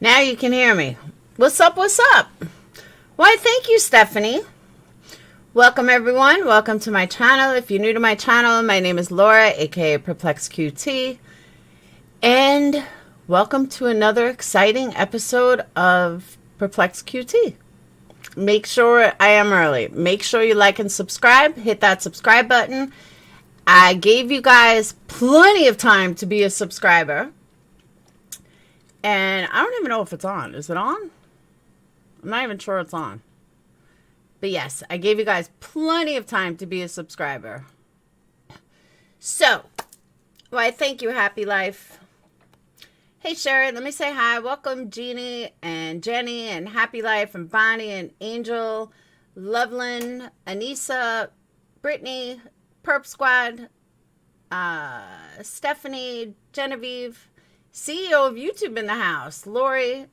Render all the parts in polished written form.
Now you can hear me. What's up? What's up? Why, thank you, Stephanie. Welcome, everyone. Welcome to my channel. If you're new to my channel, my name is Laura, aka PURPLEXEDQT. And welcome to another exciting episode of PURPLEXEDQT. Make sure I am early. Make sure you like and subscribe. Hit that subscribe button. I gave you guys plenty of time to be a subscriber. And I don't even know if it's on. Is it on? I'm not even sure it's on. But yes, I gave you guys plenty of time to be a subscriber. So, why, thank you, Happy Life. Hey, Sherry, let me say hi. Welcome, Jeannie and Jenny and Happy Life and Bonnie and Angel, Loveland, Anissa, Brittany, Perp Squad, Stephanie, Genevieve, CEO of YouTube in the house, Lori,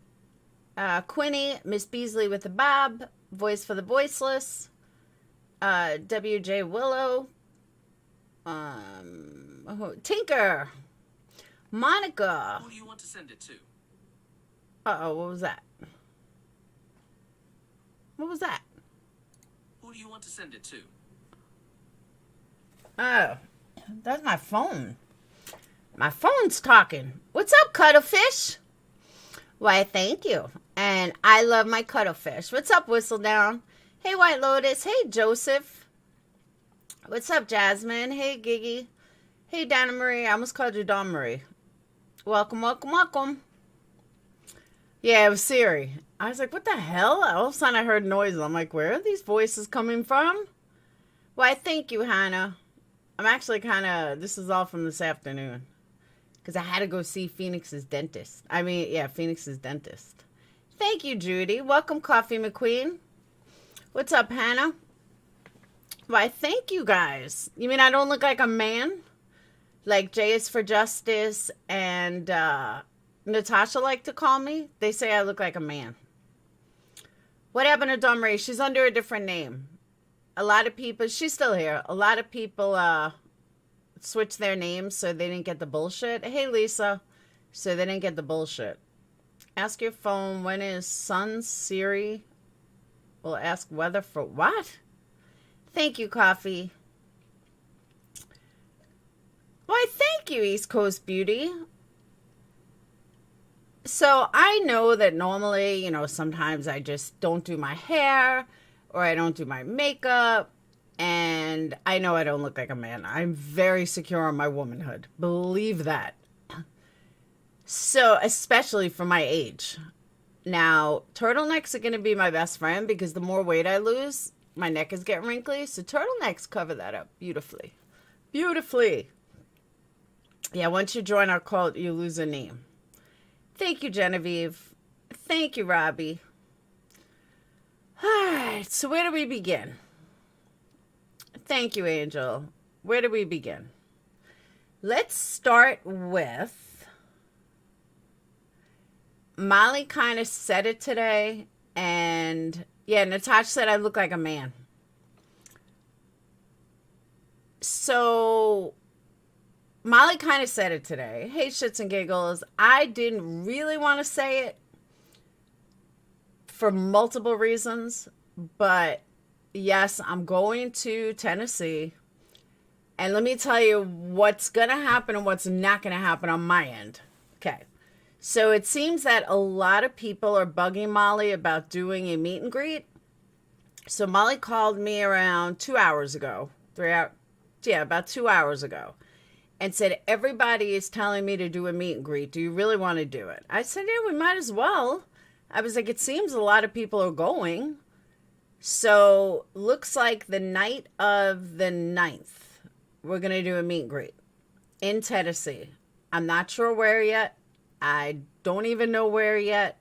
Quinny, Miss Beasley with the Bob, Voice for the Voiceless, WJ Willow, Tinker, Monica. Who do you want to send it to? Uh-oh, what was that? What was that? Who do you want to send it to? Oh, that's my phone. My phone's talking. What's up, Cuttlefish? Why, thank you. And I love my Cuttlefish. What's up, Whistledown? Hey, White Lotus. Hey, Joseph. What's up, Jasmine? Hey, Giggy. Hey, Donna Marie. I almost called you Dawn Marie. Welcome, welcome, welcome. Yeah, it was Siri. I was like, what the hell? All of a sudden I heard noises. I'm like, where are these voices coming from? Why, thank you, Hannah. I'm actually kind of, this is all from this afternoon. Because I had to go see Phoenix's dentist. Phoenix's dentist. Thank you, Judy. Welcome, Coffee McQueen. What's up, Hannah? Why, thank you, guys. You mean I don't look like a man? Like J is for Justice and Natasha like to call me? They say I look like a man. What happened to Dawn Ray? She's under a different name. A lot of people, she's still here. A lot of people switched their names so they didn't get the bullshit. Hey, Lisa. So they didn't get the bullshit. Ask your phone, when is Sun Siri? Will ask weather for what? Thank you, Coffee. Why, thank you, East Coast Beauty. So I know that normally, sometimes I just don't do my hair or I don't do my makeup. And I know I don't look like a man. I'm very secure in my womanhood. Believe that. So, especially for my age. Now, turtlenecks are going to be my best friend because the more weight I lose, my neck is getting wrinkly. So, turtlenecks cover that up beautifully. Beautifully. Yeah, once you join our cult, you lose a name. Thank you, Genevieve. Thank you, Robbie. All right, so where do we begin? Thank you, Angel. Where do we begin? Let's start with Molly kind of said it today. And yeah, Natasha said I look like a man. So Molly kind of said it today. Hey, shits and giggles. I didn't really want to say it for multiple reasons, but yes, I'm going to Tennessee. And let me tell you what's going to happen and what's not going to happen on my end. Okay. So it seems that a lot of people are bugging Molly about doing a meet and greet. So Molly called me around 2 hours ago. About 2 hours ago. And said, everybody is telling me to do a meet and greet. Do you really want to do it? I said, yeah, we might as well. I was like, it seems a lot of people are going. So, looks like the night of the 9th, we're going to do a meet and greet in Tennessee. I'm not sure where yet. I don't even know where yet.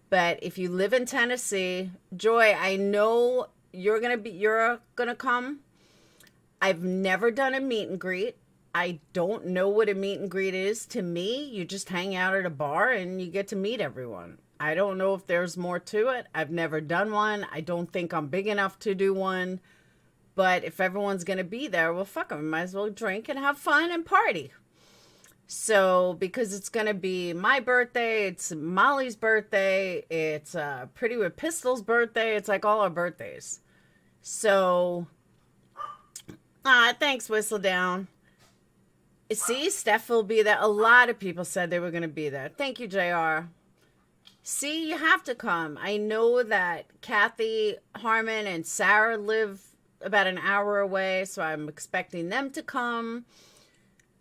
But if you live in Tennessee, Joy, I know you're going to come. I've never done a meet and greet. I don't know what a meet and greet is. To me, you just hang out at a bar and you get to meet everyone. I don't know if there's more to it. I've never done one. I don't think I'm big enough to do one. But if everyone's going to be there, well, fuck them. Might as well drink and have fun and party. So, because it's going to be my birthday, it's Molly's birthday, it's Pretty with Pistol's birthday, it's like all our birthdays. So, thanks, Whistle Down. See, Steph will be there. A lot of people said they were going to be there. Thank you, JR. See, you have to come. I know that Kathy, Harmon, and Sarah live about an hour away, so I'm expecting them to come.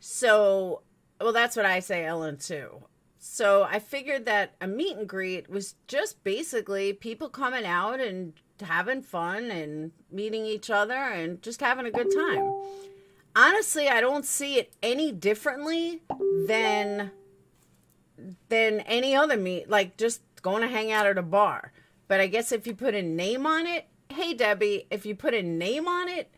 So, well, that's what I say, Ellen, too. So I figured that a meet and greet was just basically people coming out and having fun and meeting each other and just having a good time. Honestly, I don't see it any differently than any other meet, like just going to hang out at a bar. But I guess if you put a name on it, hey, Debbie, if you put a name on it,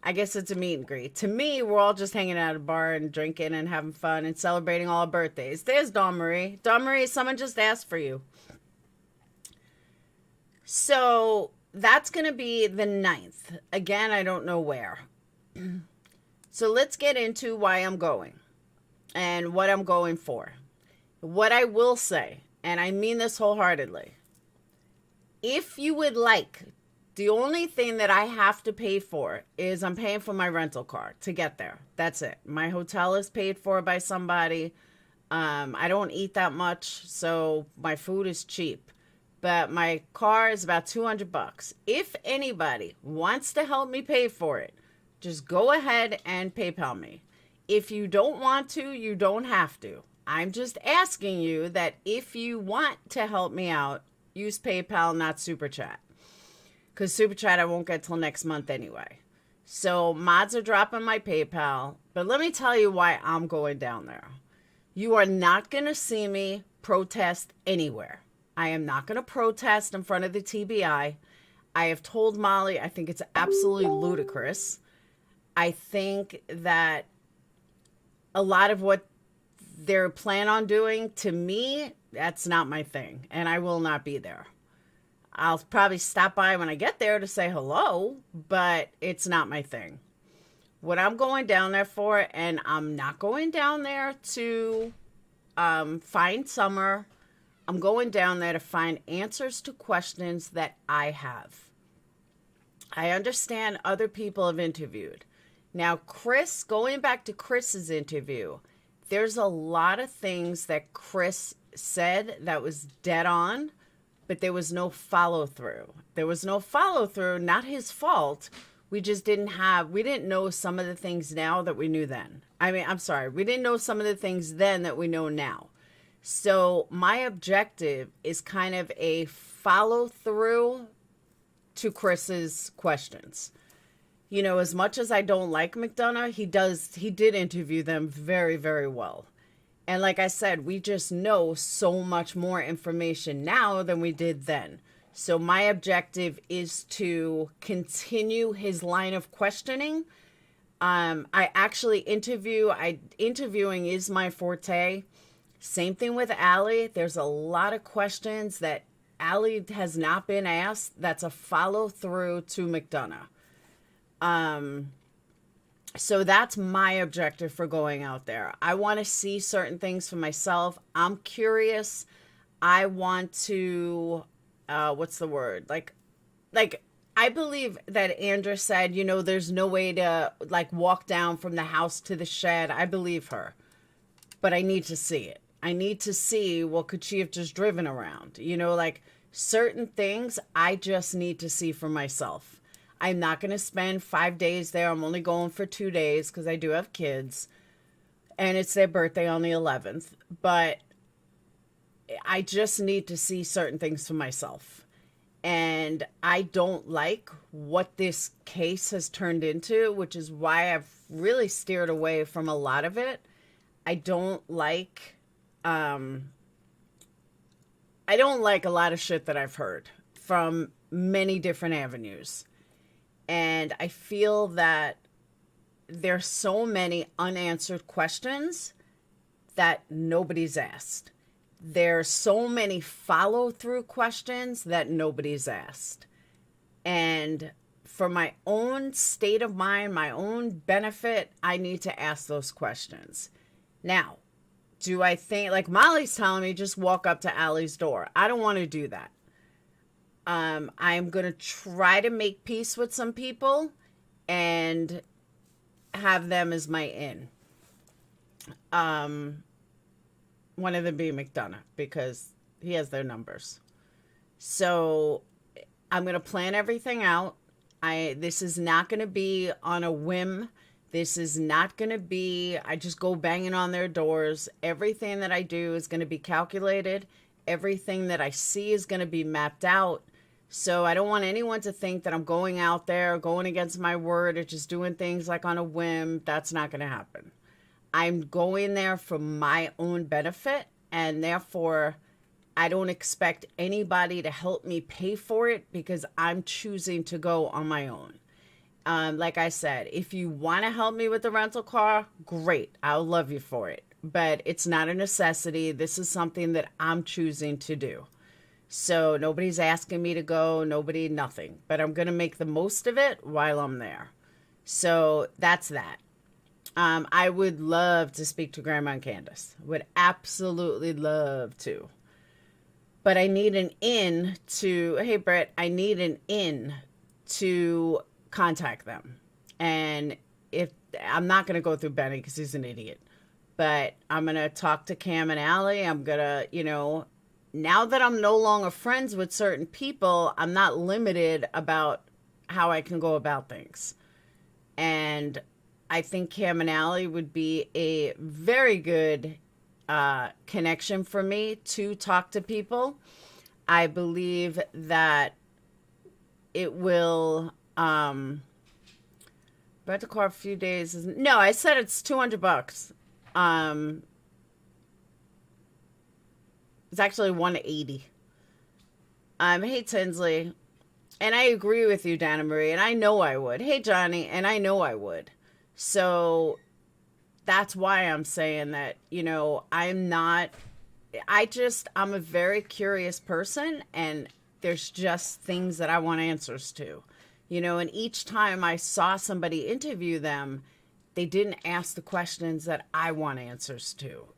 I guess it's a meet and greet. To me, we're all just hanging out at a bar and drinking and having fun and celebrating all our birthdays. There's Dawn Marie. Dawn Marie, someone just asked for you. So that's going to be the 9th. Again, I don't know where. So let's get into why I'm going and what I'm going for. What I will say, and I mean this wholeheartedly, if you would like, the only thing that I have to pay for is I'm paying for my rental car to get there. That's it. My hotel is paid for by somebody. I don't eat that much, so my food is cheap. But my car is about $200. If anybody wants to help me pay for it, just go ahead and PayPal me. If you don't want to, you don't have to. I'm just asking you that if you want to help me out, use PayPal, not Super Chat. Because Super Chat I won't get till next month anyway. So mods are dropping my PayPal. But let me tell you why I'm going down there. You are not going to see me protest anywhere. I am not going to protest in front of the TBI. I have told Molly I think it's absolutely ludicrous. I think that a lot of what they're plan on doing, to me, that's not my thing. And I will not be there. I'll probably stop by when I get there to say hello, but it's not my thing. What I'm going down there for, and I'm not going down there to find Summer. I'm going down there to find answers to questions that I have. I understand other people have interviewed. Now, Chris, going back to Chris's interview, there's a lot of things that Chris said that was dead on, but there was no follow through. There was no follow through, not his fault. We just we didn't know some of the things now that we knew then. We didn't know some of the things then that we know now. So my objective is kind of a follow through to Chris's questions. You know, as much as I don't like McDonough, he did interview them very, very well. And like I said, we just know so much more information now than we did then. So my objective is to continue his line of questioning. Interviewing is my forte. Same thing with Allie. There's a lot of questions that Allie has not been asked. That's a follow through to McDonough. So that's my objective for going out there. I want to see certain things for myself. I'm curious. I want to, what's the word? Like I believe that Andra said, you know, there's no way to like walk down from the house to the shed. I believe her, but I need to see it. I need to see, well, could she have just driven around? You know, like certain things I just need to see for myself. I'm not going to spend 5 days there. I'm only going for 2 days because I do have kids. And it's their birthday on the 11th. But I just need to see certain things for myself. And I don't like what this case has turned into, which is why I've really steered away from a lot of it. I don't like a lot of shit that I've heard from many different avenues. And I feel that there's so many unanswered questions that nobody's asked. There's so many follow-through questions that nobody's asked. And for my own state of mind, my own benefit, I need to ask those questions. Now, Do I think, like Molly's telling me, just walk up to Allie's door? I don't want to do that. I'm going to try to make peace with some people and have them as my in. One of them being McDonough, because he has their numbers. So I'm going to plan everything out. This is not going to be on a whim. This is not going to be, I just go banging on their doors. Everything that I do is going to be calculated. Everything that I see is going to be mapped out. So I don't want anyone to think that I'm going out there, going against my word, or just doing things like on a whim. That's not going to happen. I'm going there for my own benefit, and therefore I don't expect anybody to help me pay for it because I'm choosing to go on my own. Like I said, if you want to help me with the rental car, great. I'll love you for it. But it's not a necessity. This is something that I'm choosing to do. So nobody's asking me to go, nothing. But I'm going to make the most of it while I'm there. So that's that. I would love to speak to Grandma and Candace. Would absolutely love to. But I need an in to, hey, Brett, I need an in to contact them. And if I'm not going to go through Benny because he's an idiot. But I'm going to talk to Cam and Allie. I'm going to, now that I'm no longer friends with certain people, I'm not limited about how I can go about things. And I think Cam and Allie would be a very good connection for me to talk to people. I believe that it will rent the car a few days. No, I said it's $200. It's actually $180. Hey Tinsley, and I agree with you, Dana Marie, and I know I would. Hey Johnny, and I know I would. So that's why I'm saying that, I'm a very curious person, and there's just things that I want answers to, and each time I saw somebody interview them, they didn't ask the questions that I want answers to,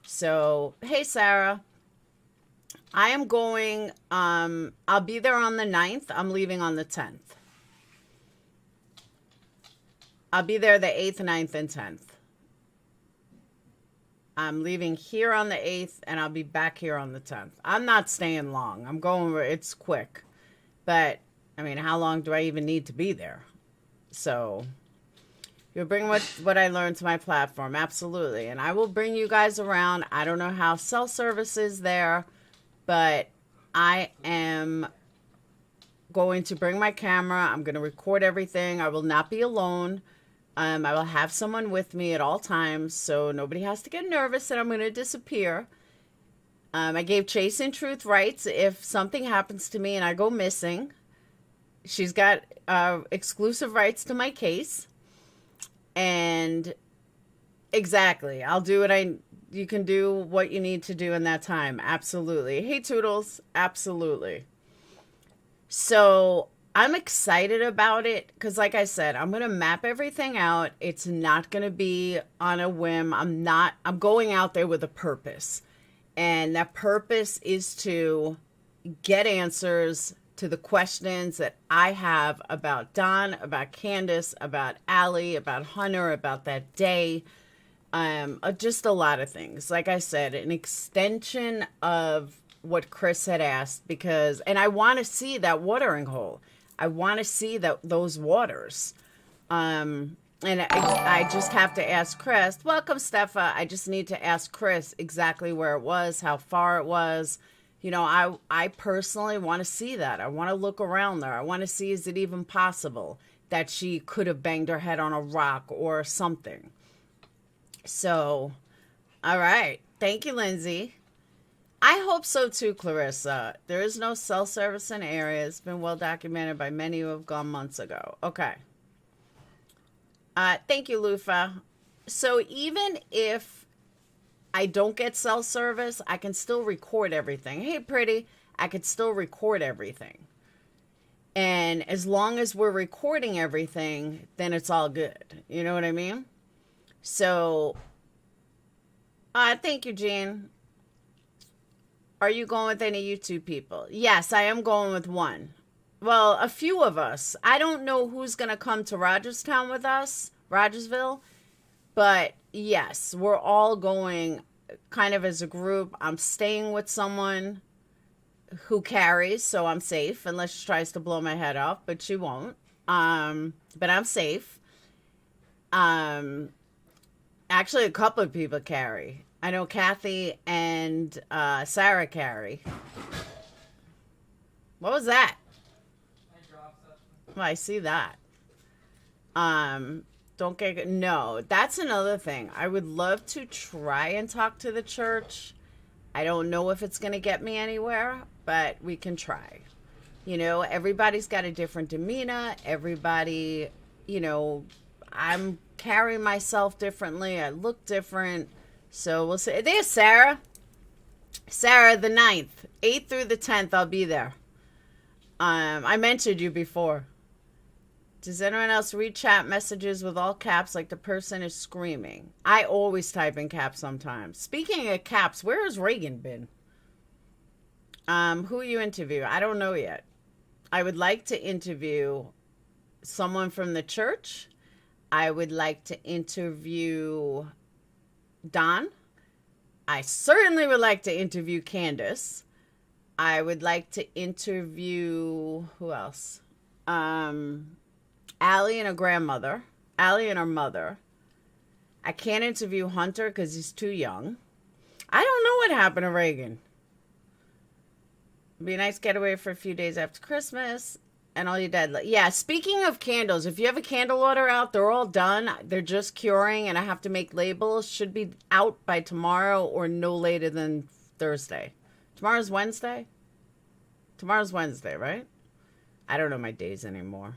So, hey, Sarah, I am going, I'll be there on the 9th. I'm leaving on the 10th. I'll be there the 8th, 9th, and 10th. I'm leaving here on the 8th, and I'll be back here on the 10th. I'm not staying long. I'm going where it's quick. But, how long do I even need to be there? So, you'll bring what I learned to my platform. Absolutely. And I will bring you guys around. I don't know how cell service is there, but I am going to bring my camera. I'm going to record everything. I will not be alone. I will have someone with me at all times, so nobody has to get nervous that I'm going to disappear. I gave Chase in Truth rights. If something happens to me and I go missing, she's got exclusive rights to my case. And exactly, I'll do what you can do what you need to do in that time. Absolutely. Hey, Toodles. Absolutely. So I'm excited about it because, like I said, I'm going to map everything out. It's not going to be on a whim. I'm going out there with a purpose. And that purpose is to get answers to the questions that I have about Don, about Candace, about Allie, about Hunter, about that day. Just a lot of things. Like I said, an extension of what Chris had asked and I want to see that watering hole. I want to see those waters. And I just have to ask Chris. Welcome, Steffa. I just need to ask Chris exactly where it was, how far it was. I personally want to see that. I want to look around there. I want to see, is it even possible that she could have banged her head on a rock or something? So, all right. Thank you, Lindsay. I hope so too, Clarissa. There is no cell service in area. It's been well documented by many who have gone months ago. Okay. Thank you, Lufa. So even if I don't get cell service, I can still record everything. Hey, pretty. I could still record everything. And as long as we're recording everything, then it's all good. You know what I mean? So Thank you, Jean. Are you going with any YouTube people? Yes, I am going with one. Well, a few of us. I don't know who's going to come to Rogerstown with us, Rogersville, but yes, we're all going kind of as a group. I'm staying with someone who carries, so I'm safe, unless she tries to blow my head off, but she won't. But I'm safe. Actually, a couple of people carry. I know Kathy and Sarah carry. What was that? Well, I see that. Don't get... No, that's another thing. I would love to try and talk to the church. I don't know if it's going to get me anywhere, but we can try. You know, everybody's got a different demeanor. Everybody, you know, I'm carrying myself differently. I look different. So we'll see. There's Sarah. Sarah, the 9th. 8th through the 10th, I'll be there. I mentioned you before. Does anyone else read chat messages with all caps like the person is screaming? I always type in caps sometimes. Speaking of caps, where has Reagan been? Who you interview? I don't know yet. I would like to interview someone from the church. I would like to interview Don. I certainly would like to interview Candace. I would like to interview, who else? Allie and her grandmother. Allie and her mother. I can't interview Hunter because he's too young. I don't know what happened to Reagan. Be a nice getaway for a few days after Christmas. And all your dead. Yeah, speaking of candles, if you have a candle order out, they're all done. They're just curing, and I have to make labels. Should be out by tomorrow or no later than Thursday. Tomorrow's Wednesday? Tomorrow's Wednesday, right? I don't know my days anymore.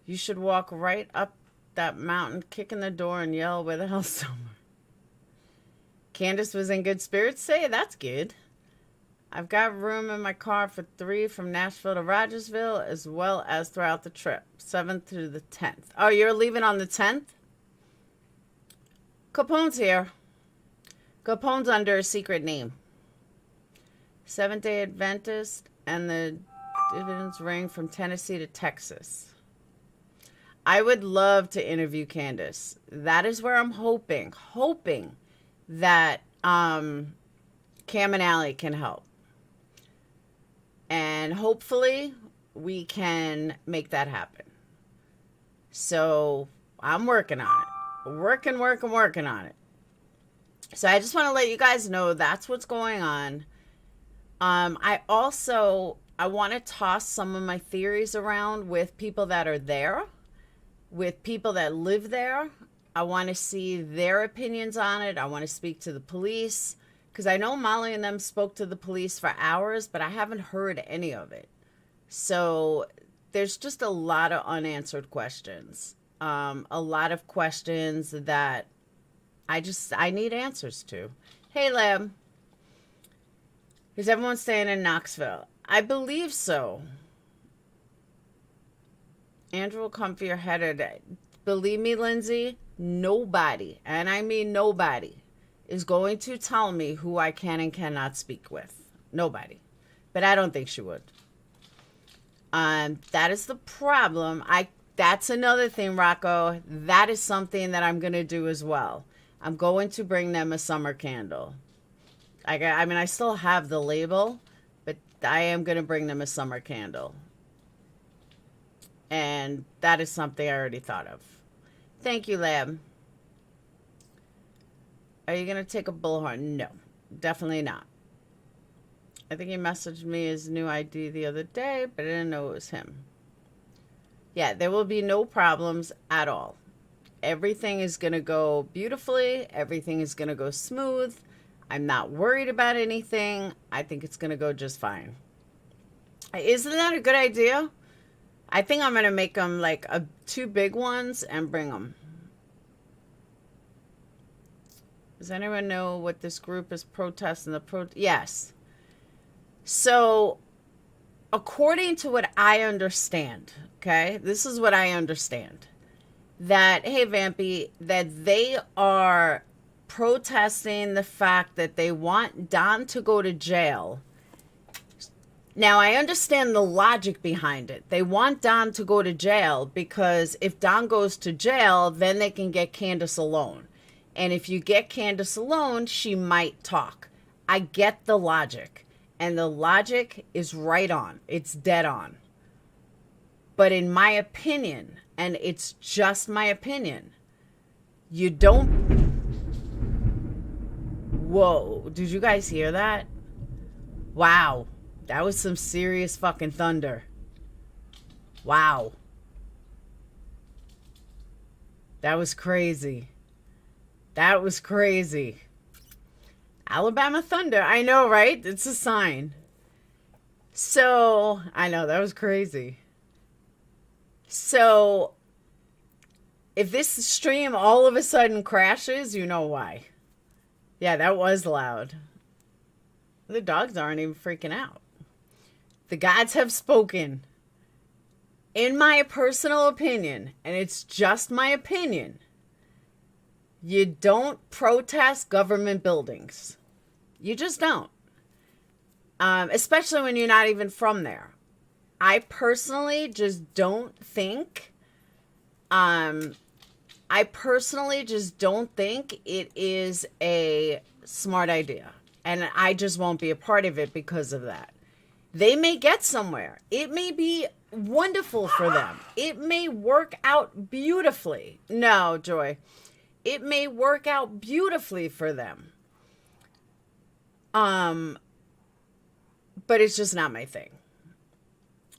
You should walk right up that mountain, kick in the door, and yell, where the hell's Summer? Candace was in good spirits today? That's good. I've got room in my car for 3 from Nashville to Rogersville, as well as throughout the trip, 7th through the 10th. Oh, you're leaving on the 10th? Capone's here. Capone's under a secret name. Seventh-day Adventist, and the dividends ring from Tennessee to Texas. I would love to interview Candace. That is where I'm hoping that Cam and Allie can help. And hopefully we can make that happen. So I'm working on it. Working on it. So I just want to let you guys know that's what's going on. I want to toss some of my theories around with people that are there, with people that live there. I want to see their opinions on it. I want to speak to the police. Because I know Molly and them spoke to the police for hours, but I haven't heard any of it. So there's just a lot of unanswered questions. A lot of questions that I need answers to. Hey, Lem. Is everyone staying in Knoxville? I believe so. Andrew will come for your head. Believe me, Lindsay, nobody, and I mean nobody, is going to tell me who I can and cannot speak with. Nobody. But I don't think she would. That is the problem. That's another thing, Rocco. That is something that I'm going to do as well. I'm going to bring them a summer candle. I still have the label, but I am going to bring them a summer candle. And that is something I already thought of. Thank you, Lab. Are you going to take a bullhorn? No, definitely not. I think he messaged me his new ID the other day, but I didn't know it was him. Yeah, there will be no problems at all. Everything is going to go beautifully. Everything is going to go smooth. I'm not worried about anything. I think it's going to go just fine. Isn't that a good idea? I think I'm going to make them like 2 big ones and bring them. Does anyone know what this group is protesting? Yes. So, according to what I understand, okay, this is what I understand. That, hey, Vampy, that they are protesting the fact that they want Don to go to jail. Now, I understand the logic behind it. They want Don to go to jail because if Don goes to jail, then they can get Candace alone. And if you get Candace alone, she might talk. I get the logic. And the logic is right on. It's dead on. But in my opinion, and it's just my opinion, you don't... Whoa, did you guys hear that? Wow. That was some serious fucking thunder. Wow. That was crazy. That was crazy. Alabama thunder. I know, right? It's a sign. So, I know, that was crazy. So, if this stream all of a sudden crashes, you know why. Yeah, that was loud. The dogs aren't even freaking out. The gods have spoken. In my personal opinion, and it's just my opinion, you don't protest government buildings. You just don't. Especially when you're not even from there. I personally just don't think, it is a smart idea. And I just won't be a part of it because of that. They may get somewhere. It may be wonderful for them. It may work out beautifully. No, Joy. It may work out beautifully for them. But it's just not my thing.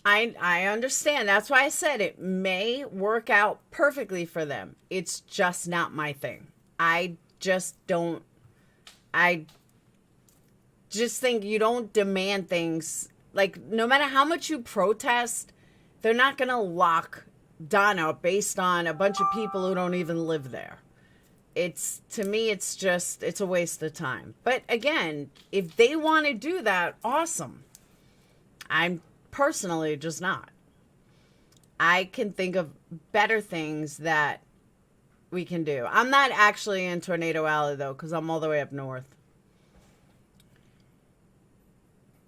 I understand. That's why I said it may work out perfectly for them. It's just not my thing. I just think you don't demand things. Like, no matter how much you protest, they're not going to lock Don up based on a bunch of people who don't even live there. To me, it's a waste of time. But again, if they want to do that, awesome. I'm personally just not. I can think of better things that we can do. I'm not actually in Tornado Alley, though, because I'm all the way up north.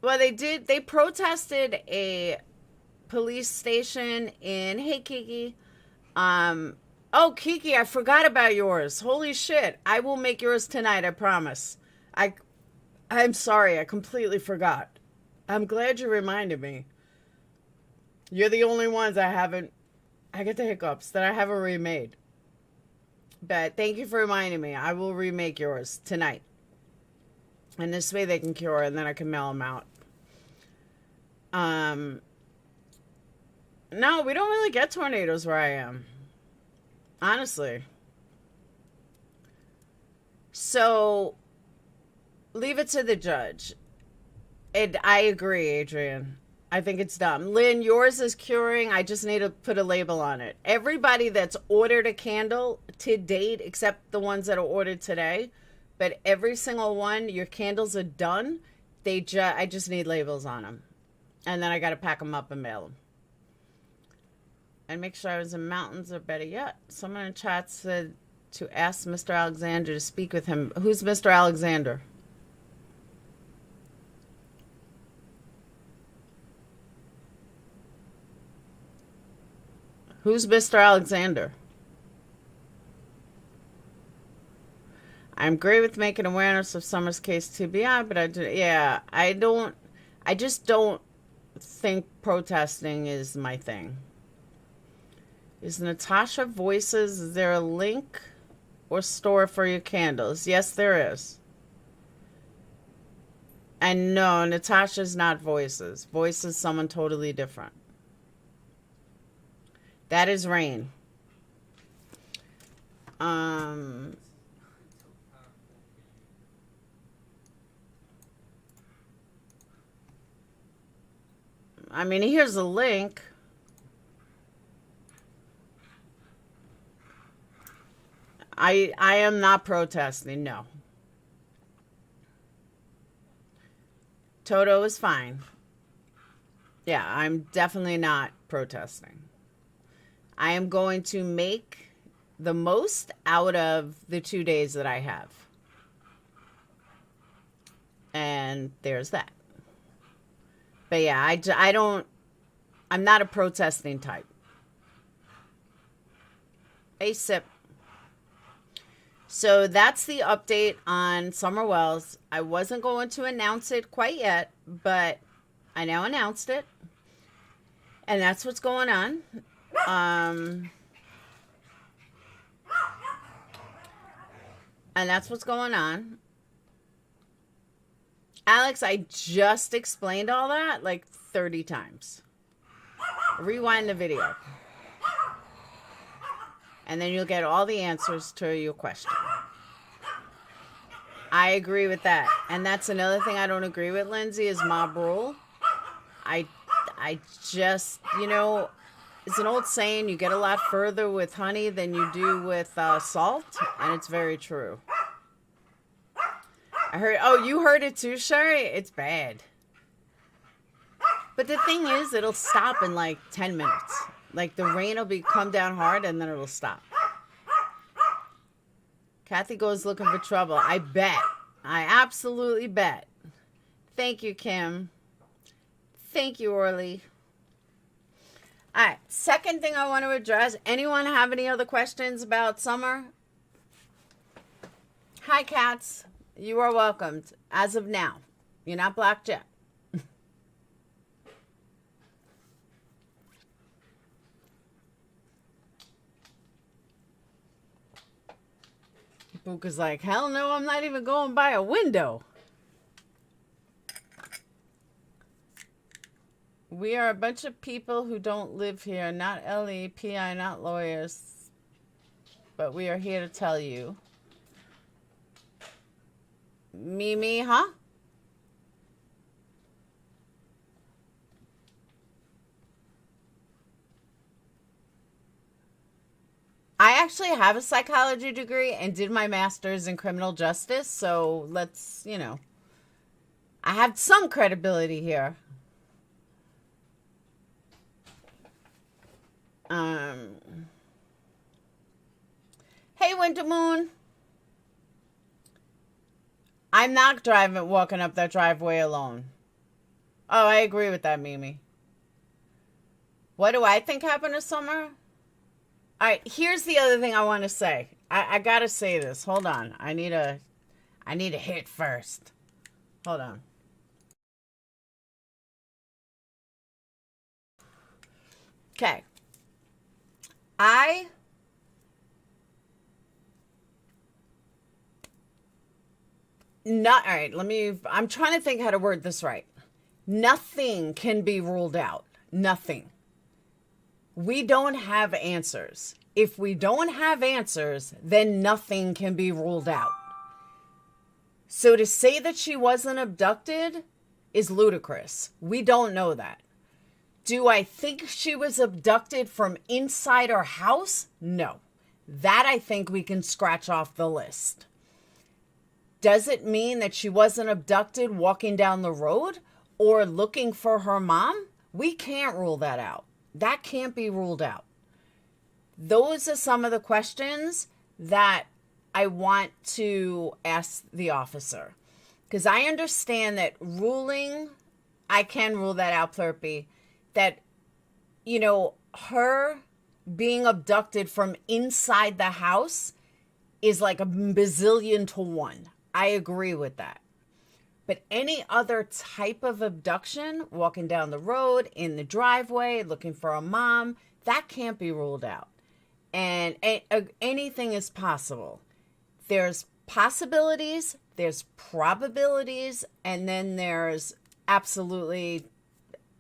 Well, they protested a police station in, hey, Kiki. Oh, Kiki, I forgot about yours. Holy shit. I will make yours tonight, I promise. I'm sorry, I completely forgot. I'm glad you reminded me. You're the only ones I get the hiccups that I haven't remade. But thank you for reminding me. I will remake yours tonight. And this way they can cure and then I can mail them out. No, we don't really get tornadoes where I am. Honestly. So, leave it to the judge. And I agree, Adrian. I think it's dumb. Lynn, yours is curing. I just need to put a label on it. Everybody that's ordered a candle to date, except the ones that are ordered today, but every single one, your candles are done. I just need labels on them. And then I got to pack them up and mail them. And make sure I was in mountains, or better yet, someone in chat said to ask Mr. Alexander to speak with him. Who's Mr. Alexander? Who's Mr. Alexander? I'm great with making awareness of Summer's case TBI, but I just don't think protesting is my thing. Is Natasha Voices, is there a link or store for your candles? Yes, there is. And no, Natasha's not Voices. Voices is someone totally different. That is Rain. I mean, here's a link. I am not protesting, no. Toto is fine. Yeah, I'm definitely not protesting. I am going to make the most out of the 2 days that I have. And there's that. But yeah, I'm not a protesting type. A sip. So that's the update on Summer Wells. I wasn't going to announce it quite yet, but I now announced it. And that's what's going on. And that's what's going on. Alex, I just explained all that like 30 times. Rewind the video. And then you'll get all the answers to your question. I agree with that. And that's another thing I don't agree with, Lindsay, is mob rule. I just, you know, it's an old saying, you get a lot further with honey than you do with salt. And it's very true. I heard, oh, you heard it too, Sherry? It's bad. But the thing is, it'll stop in like 10 minutes. Like the rain will come down hard and then it'll stop. Kathy goes looking for trouble. I bet. I absolutely bet. Thank you, Kim. Thank you, Orly. All right. Second thing I want to address. Anyone have any other questions about summer? Hi, cats. You are welcomed as of now. You're not blocked yet. Buka's like, hell no, I'm not even going by a window. We are a bunch of people who don't live here, not LE, PI, not lawyers. But we are here to tell you. Mimi, huh? I actually have a psychology degree and did my master's in criminal justice, so let's, you know, I have some credibility here. Hey, Winter Moon. I'm not walking up that driveway alone. Oh, I agree with that, Mimi. What do I think happened this summer? All right, here's the other thing I want to say. I got to say this. Hold on. I need a hit first. Hold on. Okay. All right, I'm trying to think how to word this right. Nothing can be ruled out. Nothing. We don't have answers. If we don't have answers, then nothing can be ruled out. So to say that she wasn't abducted is ludicrous. We don't know that. Do I think she was abducted from inside her house? No. That I think we can scratch off the list. Does it mean that she wasn't abducted walking down the road or looking for her mom? We can't rule that out. That can't be ruled out. Those are some of the questions that I want to ask the officer. Because I understand that I can rule that out, Plurpy, that, you know, her being abducted from inside the house is like a bazillion to one. I agree with that. But any other type of abduction, walking down the road, in the driveway, looking for a mom, that can't be ruled out. And anything is possible. There's possibilities, there's probabilities, and then there's absolutely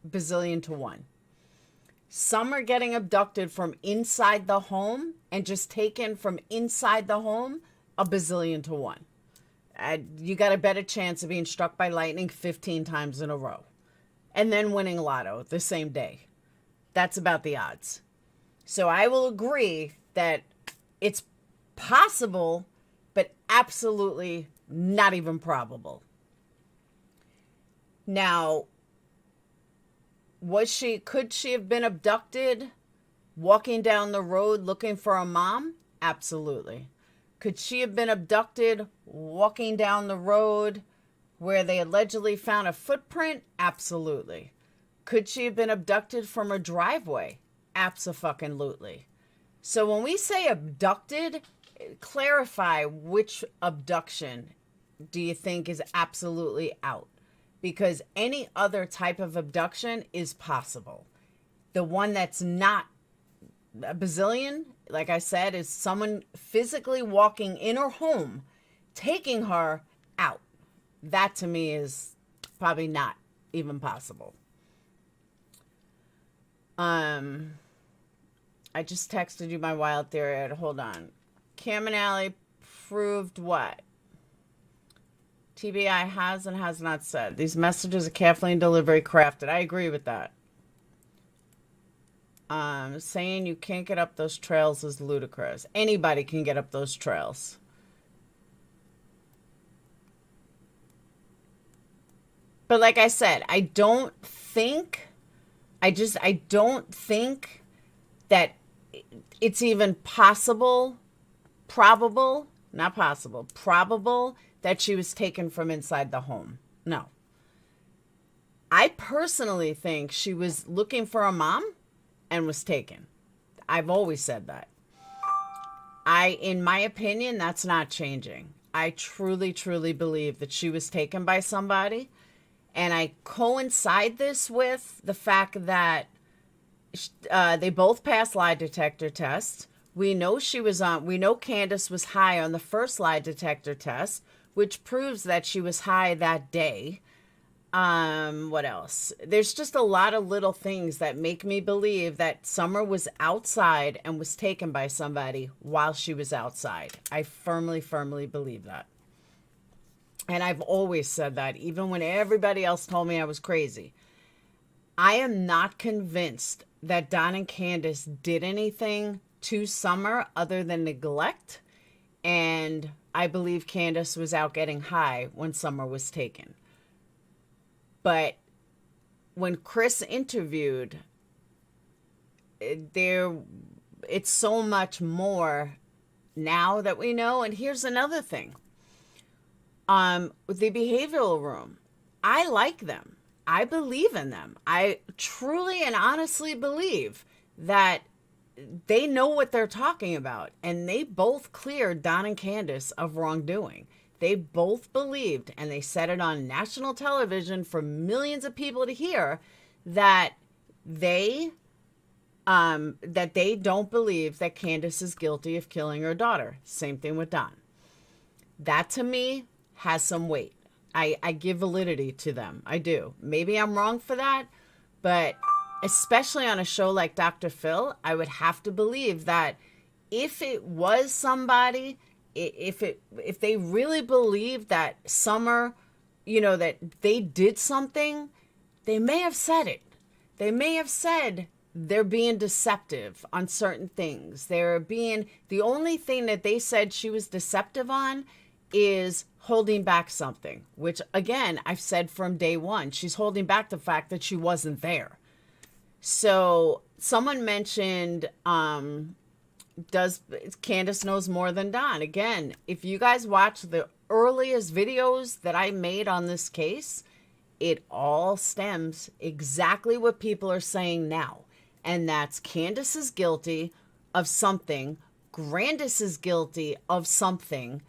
bazillion to one. Some are getting abducted from inside the home and just taken from inside the home, a bazillion to one. You got a better chance of being struck by lightning 15 times in a row. And then winning lotto the same day. That's about the odds. So I will agree that it's possible, but absolutely not even probable. Now, could she have been abducted walking down the road looking for a mom? Absolutely. Could she have been abducted walking down the road Where they allegedly found a footprint? Absolutely. Could she have been abducted from her driveway? Abso-fucking-lutely. So when we say abducted, clarify which abduction do you think is absolutely out? Because any other type of abduction is possible. The one that's not a bazillion, like I said, is someone physically walking in her home, taking her out. That to me is probably not even possible. I just texted you my wild theory. Hold on. Cam and Alley proved what? TBI has and has not said. These messages are carefully and deliberately crafted. I agree with that. Saying you can't get up those trails is ludicrous. Anybody can get up those trails. But like I said, I don't think that it's even probable that she was taken from inside the home. No. I personally think she was looking for a mom and was taken. I've always said that. In my opinion, that's not changing. I truly, truly believe that she was taken by somebody. And I coincide this with the fact that they both passed lie detector tests. We know Candace was high on the first lie detector test, which proves that she was high that day. What else? There's just a lot of little things that make me believe that Summer was outside and was taken by somebody while she was outside. I firmly, firmly believe that. And I've always said that, even when everybody else told me I was crazy. I am not convinced that Don and Candace did anything to Summer other than neglect. And I believe Candace was out getting high when Summer was taken. But when Chris interviewed, it's so much more now that we know. And here's another thing. With the behavioral room, I like them. I believe in them. I truly and honestly believe that they know what they're talking about. And they both cleared Don and Candace of wrongdoing. They both believed, and they said it on national television for millions of people to hear, that they don't believe that Candace is guilty of killing her daughter. Same thing with Don. That to me has some weight. I give validity to them. I do. Maybe I'm wrong for that, but especially on a show like Dr. Phil, I would have to believe that if it was somebody, if they really believed that Summer, that they did something, they may have said it. They may have said they're being deceptive on certain things. The only thing that they said she was deceptive on is holding back something, which again, I've said from day one, she's holding back the fact that she wasn't there. So someone mentioned, does Candace knows more than Don? Again, if you guys watch the earliest videos that I made on this case, it all stems exactly what people are saying now. And that's Candace is guilty of something. Grandis is guilty of something.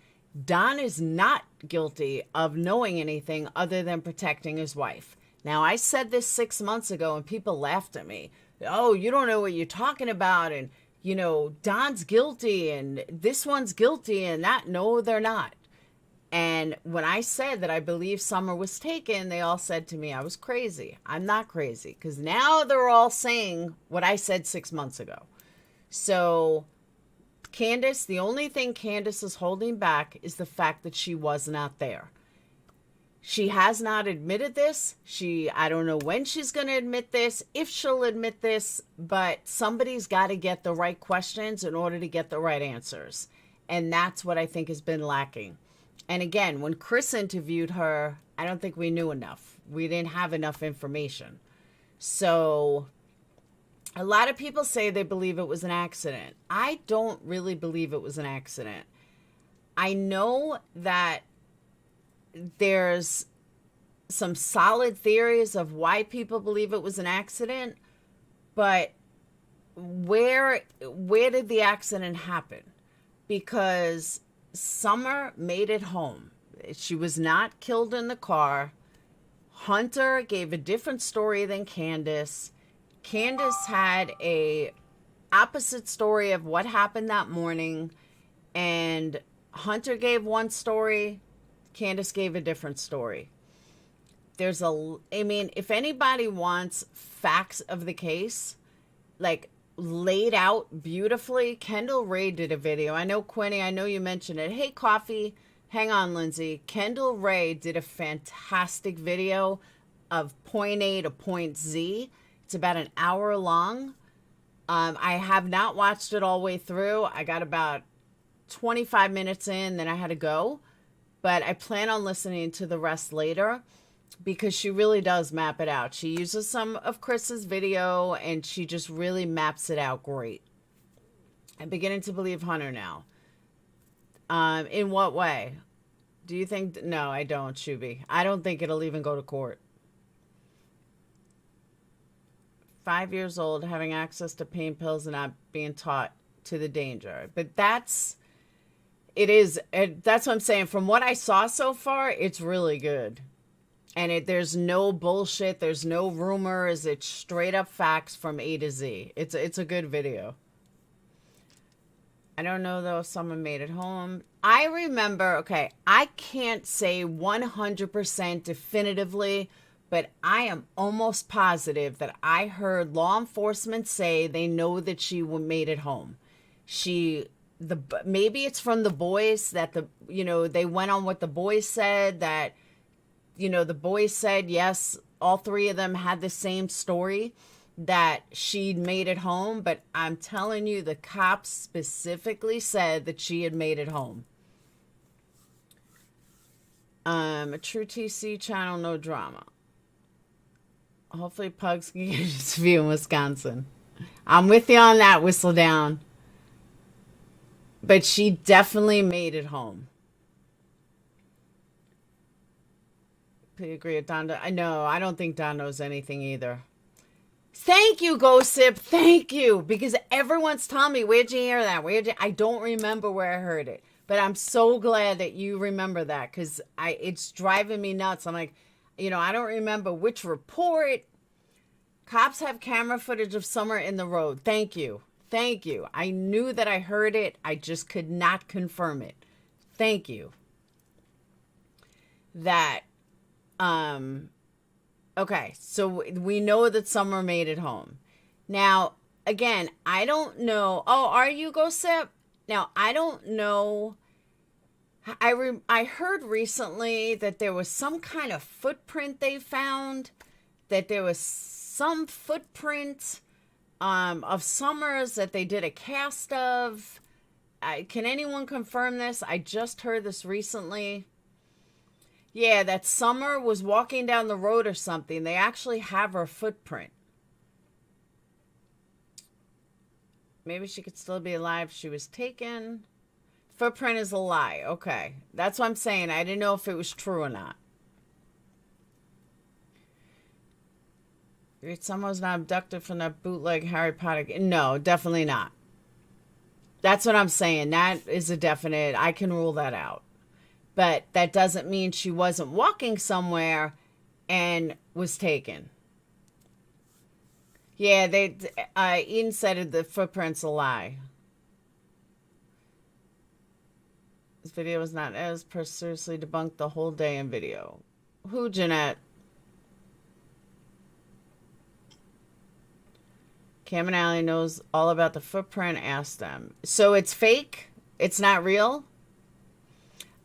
Don is not guilty of knowing anything other than protecting his wife. Now, I said this 6 months ago and people laughed at me. Oh, you don't know what you're talking about. And, Don's guilty and this one's guilty and that. No, they're not. And when I said that I believe Summer was taken, they all said to me I was crazy. I'm not crazy, because now they're all saying what I said 6 months ago. So Candace, the only thing Candace is holding back is the fact that she was not there. She has not admitted this. I don't know when she's going to admit this, if she'll admit this, but somebody's got to get the right questions in order to get the right answers. And that's what I think has been lacking. And again, when Chris interviewed her, I don't think we knew enough. We didn't have enough information. So a lot of people say they believe it was an accident. I don't really believe it was an accident. I know that there's some solid theories of why people believe it was an accident, but where did the accident happen? Because Summer made it home. She was not killed in the car. Hunter gave a different story than Candace. Candace had a opposite story of what happened that morning, and Hunter gave one story, Candace gave a different story. I mean, if anybody wants facts of the case, like laid out beautifully, Kendall Ray did a video. I know, Quinny, I know you mentioned it. Hey, Coffee, hang on, Lindsay. Kendall Ray did a fantastic video of point A to point Z. It's about an hour long. I have not watched it all the way through. I got about 25 minutes in, then I had to go. But I plan on listening to the rest later because she really does map it out. She uses some of Chris's video and she just really maps it out great. I'm beginning to believe Hunter now. In what way? Do you think? No, I don't, Shuby. I don't think it'll even go to court. 5 years old, having access to pain pills and not being taught to the danger. But that's what I'm saying. From what I saw so far, it's really good. And there's no bullshit. There's no rumors. It's straight up facts from A to Z. It's a good video. I don't know, though, if someone made it home. I remember, okay, I can't say 100% definitively, but I am almost positive that I heard law enforcement say they know that she made it home. Maybe it's from the boys that they went on what the boys said, that, the boys said, yes, all three of them had the same story, that she made it home. But I'm telling you, the cops specifically said that she had made it home. A true TC channel, no drama. Hopefully Pugs can get his view in Wisconsin. I'm with you on that, Whistle Down. But she definitely made it home. I agree with Don. I know. I don't think Don knows anything either. Thank you, Gossip. Thank you. Because everyone's telling me, where'd you hear that? I don't remember where I heard it. But I'm so glad that you remember that. Because it's driving me nuts. I'm like, I don't remember which report. Cops have camera footage of Summer in the road. Thank you. Thank you. I knew that I heard it. I just could not confirm it. Thank you. That, okay. So we know that Summer made it home. Now, again, I don't know. Oh, are you, Gossip? Now, I don't know. I heard recently that there was some kind of footprint they found, that there was some footprint of Summers that they did a cast of. Can anyone confirm this? I just heard this recently. Yeah, that Summer was walking down the road or something. They actually have her footprint. Maybe she could still be alive. She was taken. Footprint is a lie. Okay. That's what I'm saying. I didn't know if it was true or not. Someone was not abducted from that bootleg Harry Potter. No, definitely not. That's what I'm saying. That is a definite. I can rule that out. But that doesn't mean she wasn't walking somewhere and was taken. Yeah, Ian said the footprint's a lie. This video was not as seriously debunked the whole day in video. Who, Jeanette? Cam and Allie knows all about the footprint. Ask them. So it's fake? It's not real?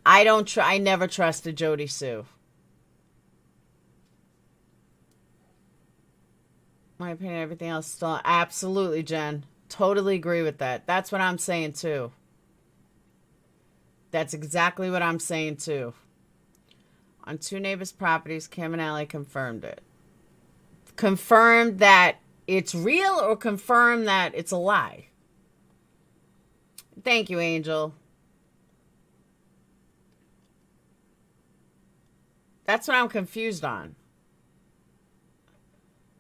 I never trusted Jodiesue. My opinion, everything else still. Absolutely, Jen. Totally agree with that. That's what I'm saying too. That's exactly what I'm saying too. On two neighbors' properties, Cam and Allie confirmed it. Confirmed that it's real or confirmed that it's a lie? Thank you, Angel. That's what I'm confused on.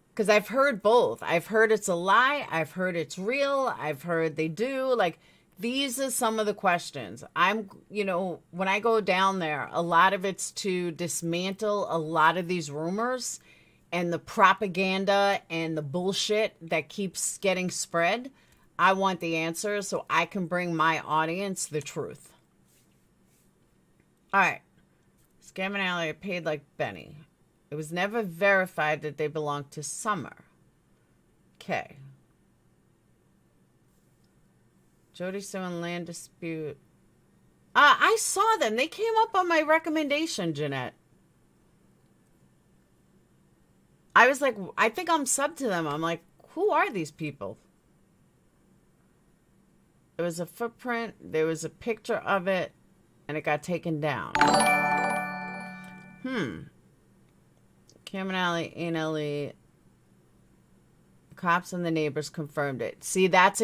Because I've heard both. I've heard it's a lie. I've heard it's real. I've heard they do. Like, these are some of the questions. When I go down there, a lot of it's to dismantle a lot of these rumors and the propaganda and the bullshit that keeps getting spread. I want the answers so I can bring my audience the truth. All right. Scam and Alley paid like Benny. It was never verified that they belonged to Summer. Okay. Jodiesue and land dispute. I saw them. They came up on my recommendation, Jeanette. I was like, I think I'm sub to them. I'm like, who are these people? There was a footprint. There was a picture of it. And it got taken down. Cam and Alley, Anally. Cops and the neighbors confirmed it. See, that's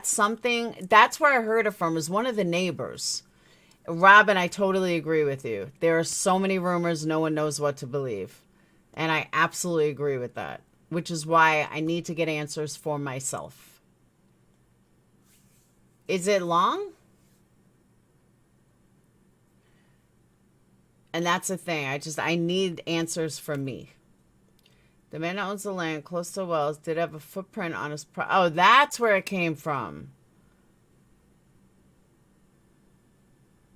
something. That's where I heard it from, is one of the neighbors. Robin, I totally agree with you. There are so many rumors, no one knows what to believe. And I absolutely agree with that. Which is why I need to get answers for myself. Is it long? And that's the thing. I need answers from me. The man that owns the land close to Wells did have a footprint on his oh, that's where it came from.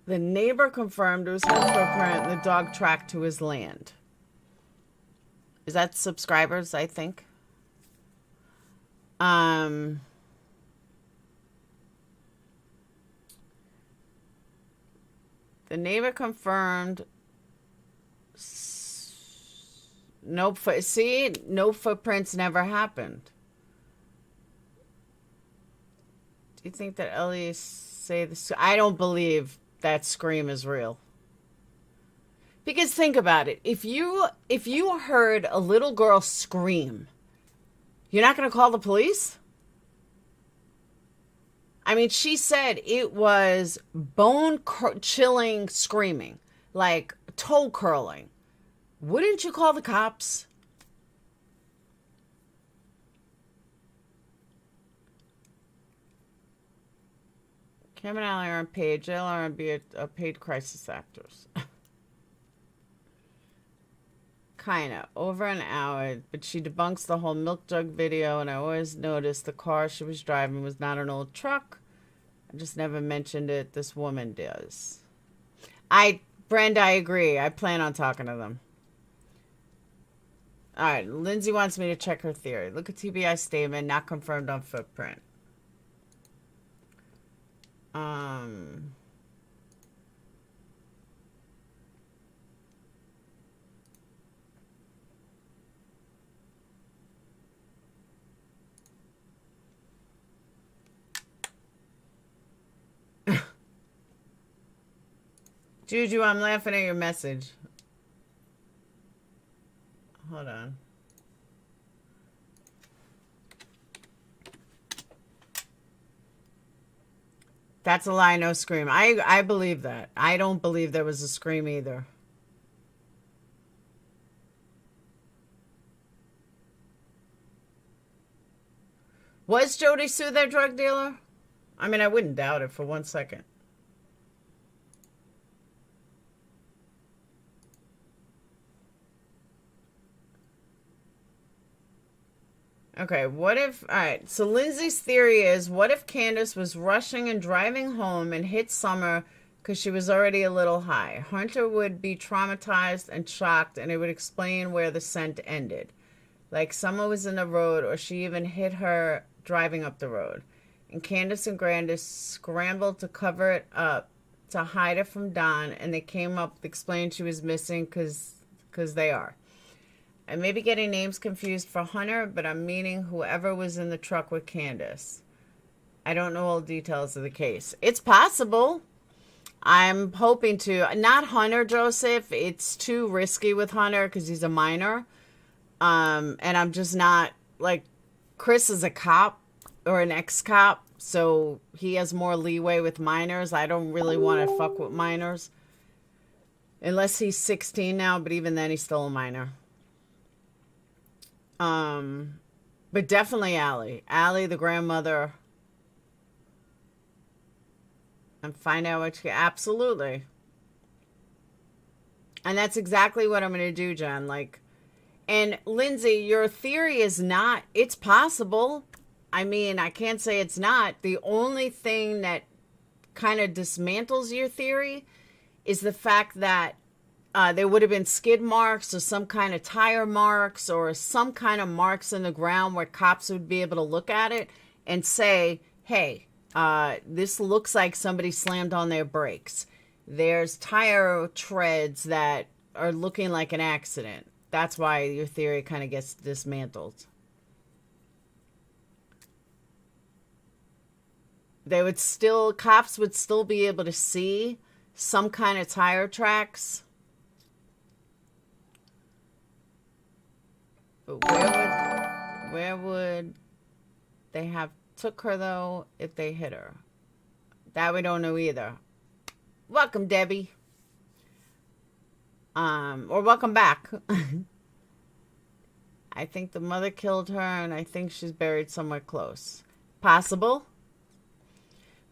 The neighbor confirmed it was his footprint and the dog tracked to his land. Is that subscribers, I think? The neighbor confirmed no footprints never happened. Do you think that Ellie say this? I don't believe that scream is real. Because think about it. If you heard a little girl scream, you're not going to call the police? I mean, she said it was bone-chilling screaming, like toe curling. Wouldn't you call the cops? Cam and Alley aren't paid. JLR and be a paid crisis actors. Kinda. Over an hour, but she debunks the whole milk jug video, and I always noticed the car she was driving was not an old truck. I just never mentioned it. This woman does. Brenda, I agree. I plan on talking to them. All right, Lindsay wants me to check her theory. Look at TBI statement, not confirmed on footprint. Juju, I'm laughing at your message. Hold on. That's a lie, no scream. I believe that. I don't believe there was a scream either. Was Jodiesue their drug dealer? I mean, I wouldn't doubt it for 1 second. Okay, what if... Alright, so Lindsay's theory is, what if Candace was rushing and driving home and hit Summer because she was already a little high? Hunter would be traumatized and shocked, and it would explain where the scent ended. Like Summer was in the road, or she even hit her driving up the road. And Candace and Grandis scrambled to cover it up, to hide it from Don, and they came up to explain she was missing because they are. I may be getting names confused for Hunter, but I'm meaning whoever was in the truck with Candace. I don't know all the details of the case. It's possible. I'm hoping to. Not Hunter, Joseph. It's too risky with Hunter because he's a minor. And I'm just not, like, Chris is a cop or an ex-cop, so he has more leeway with minors. I don't really want to fuck with minors. Unless he's 16 now, but even then he's still a minor. But definitely Allie. Allie, the grandmother. And find out what she... Absolutely. And that's exactly what I'm going to do, Jen. Like, and Lindsay, your theory is not... It's possible. I mean, I can't say it's not. The only thing that kind of dismantles your theory is the fact that there would have been skid marks or some kind of tire marks or some kind of marks in the ground where cops would be able to look at it and say, hey, this looks like somebody slammed on their brakes. There's tire treads that are looking like an accident. That's why your theory kind of gets dismantled. Cops would still be able to see some kind of tire tracks. But where would they have took her, though, if they hit her? That we don't know either. Welcome, Debbie. Or welcome back. I think the mother killed her, and I think she's buried somewhere close. Possible.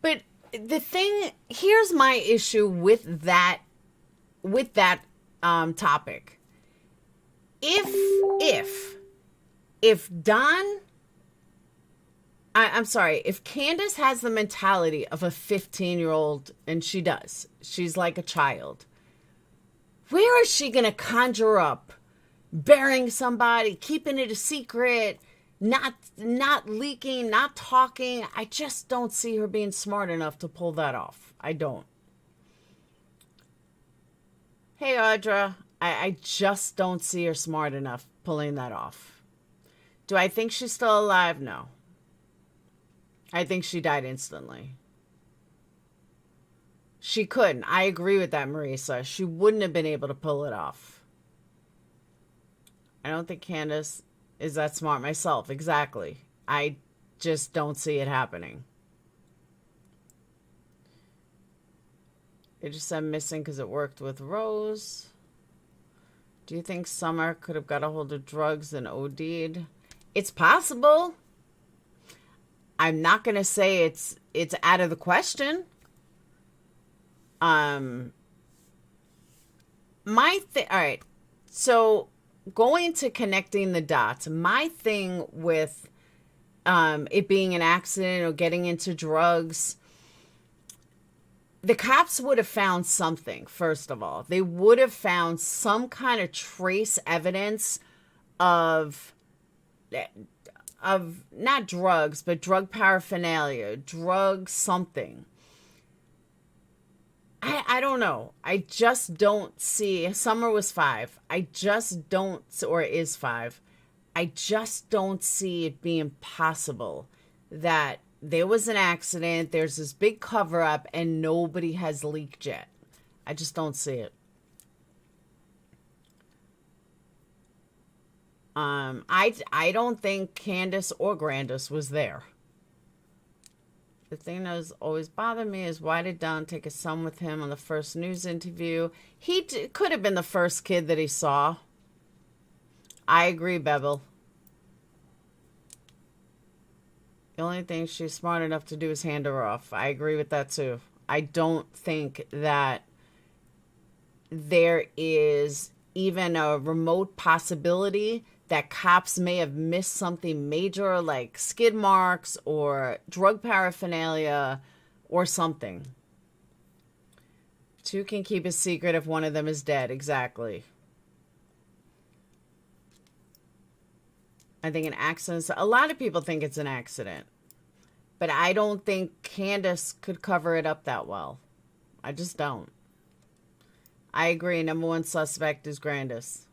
But the thing, here's my issue with that topic. If Don, I'm sorry, if Candace has the mentality of a 15-year-old, and she does, she's like a child, where is she going to conjure up burying somebody, keeping it a secret, not leaking, not talking? I just don't see her being smart enough to pull that off. I don't. Hey, Audra. I just don't see her smart enough pulling that off. Do I think she's still alive? No. I think she died instantly. She couldn't. I agree with that, Marisa. She wouldn't have been able to pull it off. I don't think Candace is that smart myself. Exactly. I just don't see it happening. It just said missing because it worked with Rose. Do you think Summer could have got a hold of drugs and OD'd? It's possible. I'm not going to say it's out of the question. All right. So going to connecting the dots, my thing with it being an accident or getting into drugs, the cops would have found something, first of all. They would have found some kind of trace evidence of not drugs, but drug paraphernalia, drug something. I don't know. I just don't see. Summer was 5. I just don't, or is 5. I just don't see it being possible that there was an accident, there's this big cover-up, and nobody has leaked yet. I just don't see it. I don't think Candace or Grandis was there. The thing that has always bothered me is, why did Don take his son with him on the first news interview? He could have been the first kid that he saw. I agree, Bevel. The only thing she's smart enough to do is hand her off. I agree with that too. I don't think that there is even a remote possibility that cops may have missed something major like skid marks or drug paraphernalia or something. 2 can keep a secret if one of them is dead. Exactly. I think an accident, a lot of people think it's an accident, but I don't think Candace could cover it up that well. I just don't. I agree. Number 1 suspect is Grandis.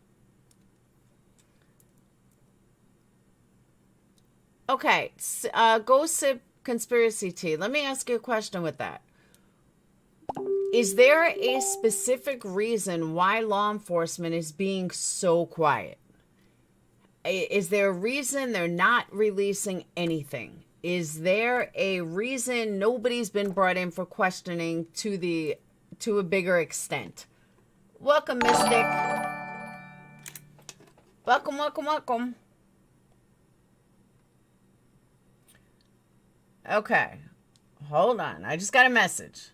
Okay. Gossip Conspiracy Tea. Let me ask you a question with that. Is there a specific reason why law enforcement is being so quiet? Is there a reason they're not releasing anything? Is there a reason nobody's been brought in for questioning to a bigger extent? Welcome, Mystic. Welcome, welcome, welcome. Okay. Hold on. I just got a message.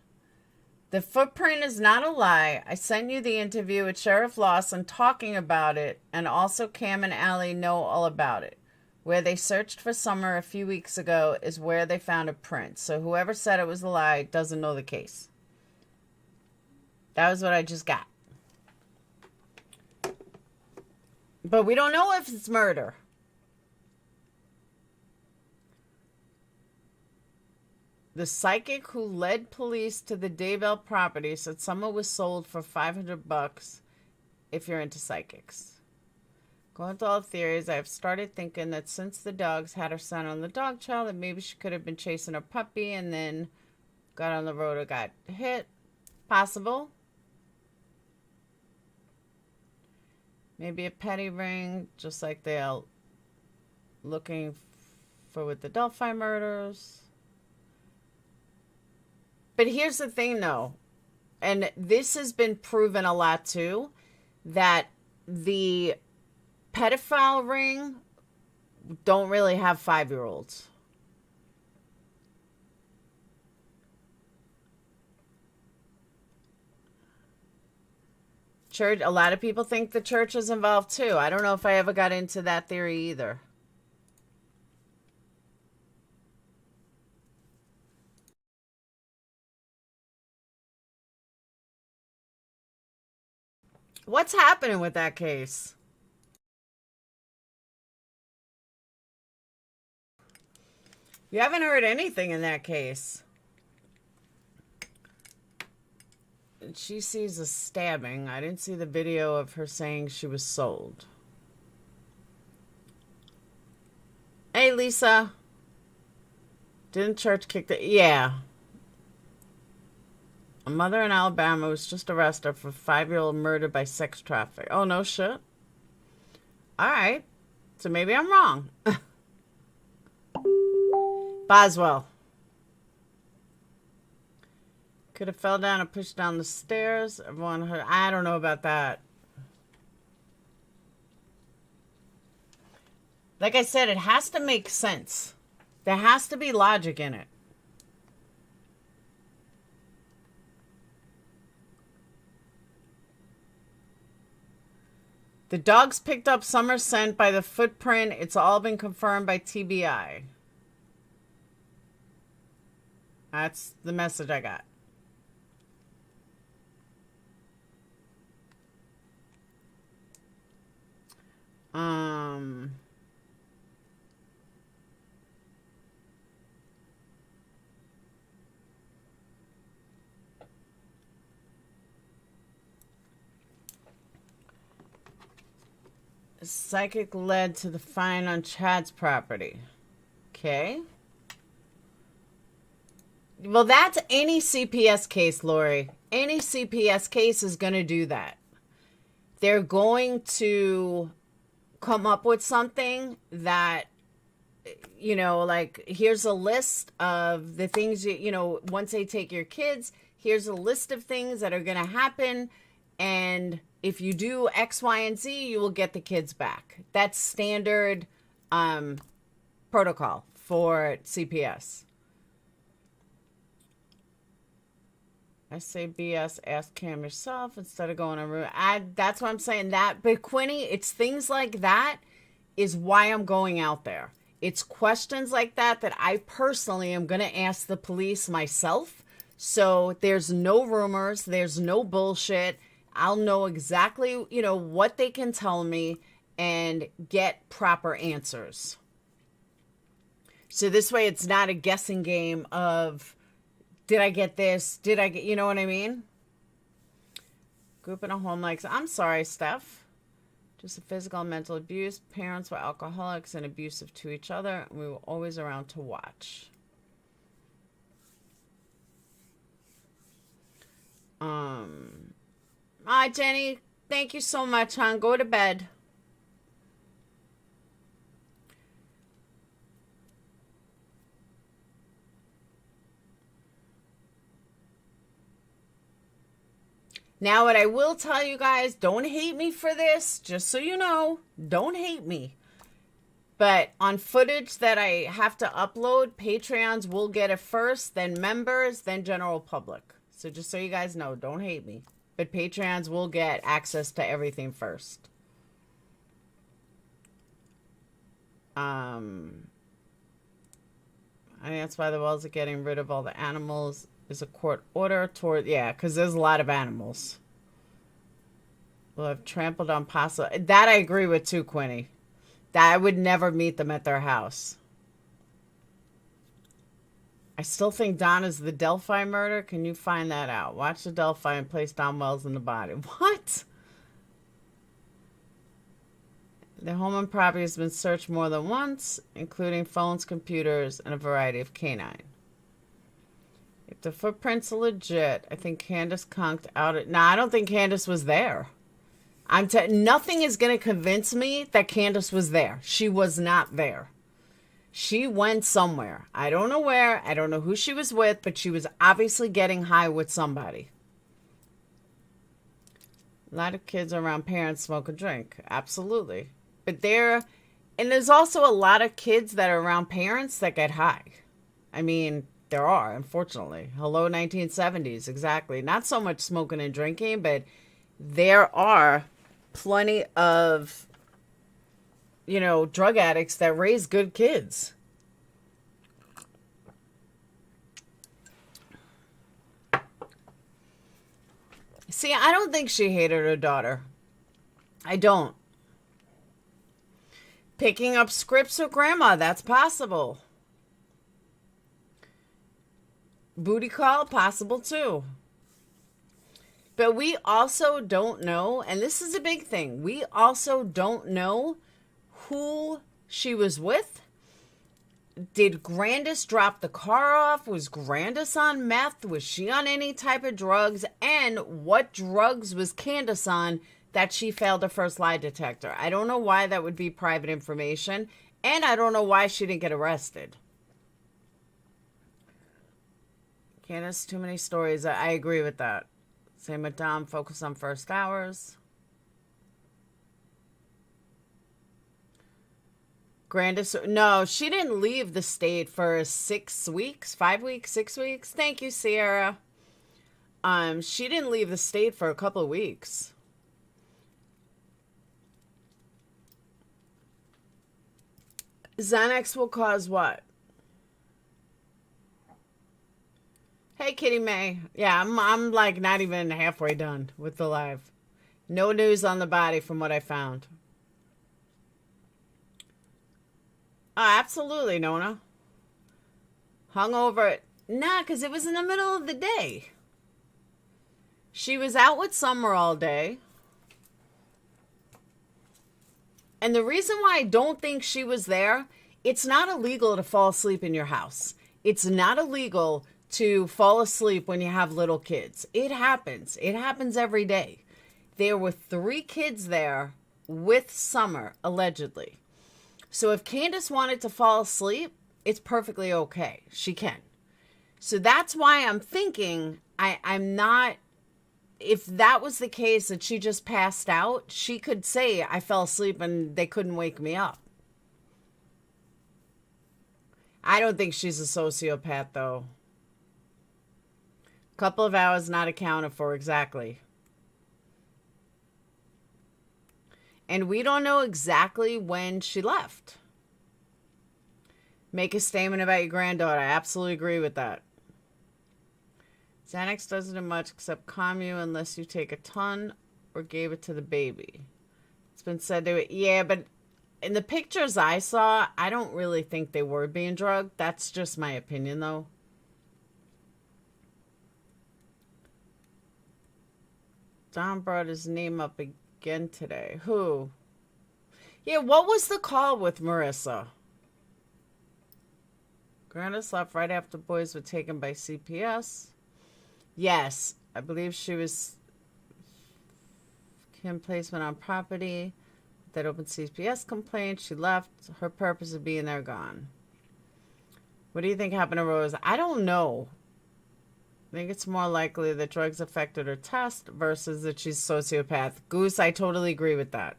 The footprint is not a lie. I sent you the interview with Sheriff Lawson talking about it, and also Cam and Allie know all about it. Where they searched for Summer a few weeks ago is where they found a print. So whoever said it was a lie doesn't know the case. That was what I just got. But we don't know if it's murder. The psychic who led police to the Daybell property said Summer was sold for $500 if you're into psychics. Going to all the theories, I've started thinking that since the dogs had her son on the dog trail, that maybe she could have been chasing her puppy and then got on the road or got hit. Possible. Maybe a petty ring, just like they're looking for with the Delphi murders. But here's the thing, though, and this has been proven a lot, too, that the pedophile ring don't really have 5-year-olds. Church, a lot of people think the church is involved, too. I don't know if I ever got into that theory either. What's happening with that case? You haven't heard anything in that case. She sees a stabbing. I didn't see the video of her saying she was sold. Hey, Lisa. Didn't church kick the... Yeah. A mother in Alabama was just arrested for 5-year-old murdered by sex traffic. Oh, no shit. All right. So maybe I'm wrong. Boswell. Could have fell down and pushed down the stairs. Everyone heard. I don't know about that. Like I said, it has to make sense. There has to be logic in it. The dogs picked up Summer's scent by the footprint. It's all been confirmed by TBI. That's the message I got. Psychic led to the fine on Chad's property. Okay. Well, that's any CPS case, Lori. Any CPS case is going to do that. They're going to come up with something that, you know, like, here's a list of the things, you know, once they take your kids, here's a list of things that are going to happen. And if you do X, Y, and Z, you will get the kids back. That's standard protocol for CPS. I say BS, ask Cam yourself instead of going on. That's what I'm saying. That, but Quinny, it's things like that is why I'm going out there. It's questions like that that I personally am going to ask the police myself. So there's no rumors. There's no bullshit. I'll know exactly, you know, what they can tell me and get proper answers. So this way it's not a guessing game of, did I get this? Did I get, you know what I mean? Group in a home like, I'm sorry, Steph. Just a physical and mental abuse. Parents were alcoholics and abusive to each other. And we were always around to watch. All right, Jenny. Thank you so much, hon. Go to bed. Now, what I will tell you guys, don't hate me for this, just so you know, don't hate me. But on footage that I have to upload, Patreons will get it first, then members, then general public. So just so you guys know, don't hate me. But Patreons will get access to everything first. I think that's why the walls are getting rid of all the animals. Is a court order toward, yeah, because there's a lot of animals. Well, I've trampled on possible. That I agree with too, Quinny. That I would never meet them at their house. I still think Don is the Delphi murder. Can you find that out? Watch the Delphi and place Don Wells in the body. What? The home and property has been searched more than once, including phones, computers, and a variety of canine. If the footprints are legit, I think Candace conked out it. Nah, I don't think Candace was there. Nothing is going to convince me that Candace was there. She was not there. She went somewhere. I don't know where. I don't know who she was with, but she was obviously getting high with somebody. A lot of kids around parents smoke and drink. Absolutely. But there's also a lot of kids that are around parents that get high. I mean, there are, unfortunately. Hello, 1970s, exactly. Not so much smoking and drinking, but there are plenty of, drug addicts that raise good kids. See, I don't think she hated her daughter. I don't. Picking up scripts with grandma, that's possible. Booty call, possible too. But we also don't know, and this is a big thing, we also don't know who she was with. Did Grandis drop the car off? Was Grandis on meth? Was she on any type of drugs? And what drugs was Candace on that she failed her first lie detector? I don't know why that would be private information, and I don't know why she didn't get arrested. Candace, too many stories. I agree with that. Same with Dom, focus on first hours. Grandis, no, she didn't leave the state for 6 weeks, 5 weeks, 6 weeks. Thank you, Sierra. She didn't leave the state for a couple of weeks. Xanax will cause what? Hey, Kitty May. Yeah, I'm like not even halfway done with the live. No news on the body from what I found. Oh, absolutely, Nona. Hungover. Nah, because it was in the middle of the day. She was out with Summer all day. And the reason why I don't think she was there, it's not illegal to fall asleep in your house. It's not illegal to fall asleep when you have little kids. It happens. It happens every day. There were 3 kids there with Summer, allegedly. So if Candace wanted to fall asleep, it's perfectly okay. She can. So that's why I'm thinking I'm not, if that was the case that she just passed out, she could say I fell asleep and they couldn't wake me up. I don't think she's a sociopath though. Couple of hours not accounted for exactly. And we don't know exactly when she left. Make a statement about your granddaughter. I absolutely agree with that. Xanax doesn't do much except calm you unless you take a ton or gave it to the baby. It's been said to it. Yeah, but in the pictures I saw, I don't really think they were being drugged. That's just my opinion, though. Don brought his name up again today. Who? Yeah, what was the call with Marissa? Grandis left right after boys were taken by CPS. Yes, I believe she was Kim placement on property. That open CPS complaint. She left. Her purpose of being there gone. What do you think happened to Rose? I don't know. think it's more likely that drugs affected her test versus that she's a sociopath. Goose, I totally agree with that.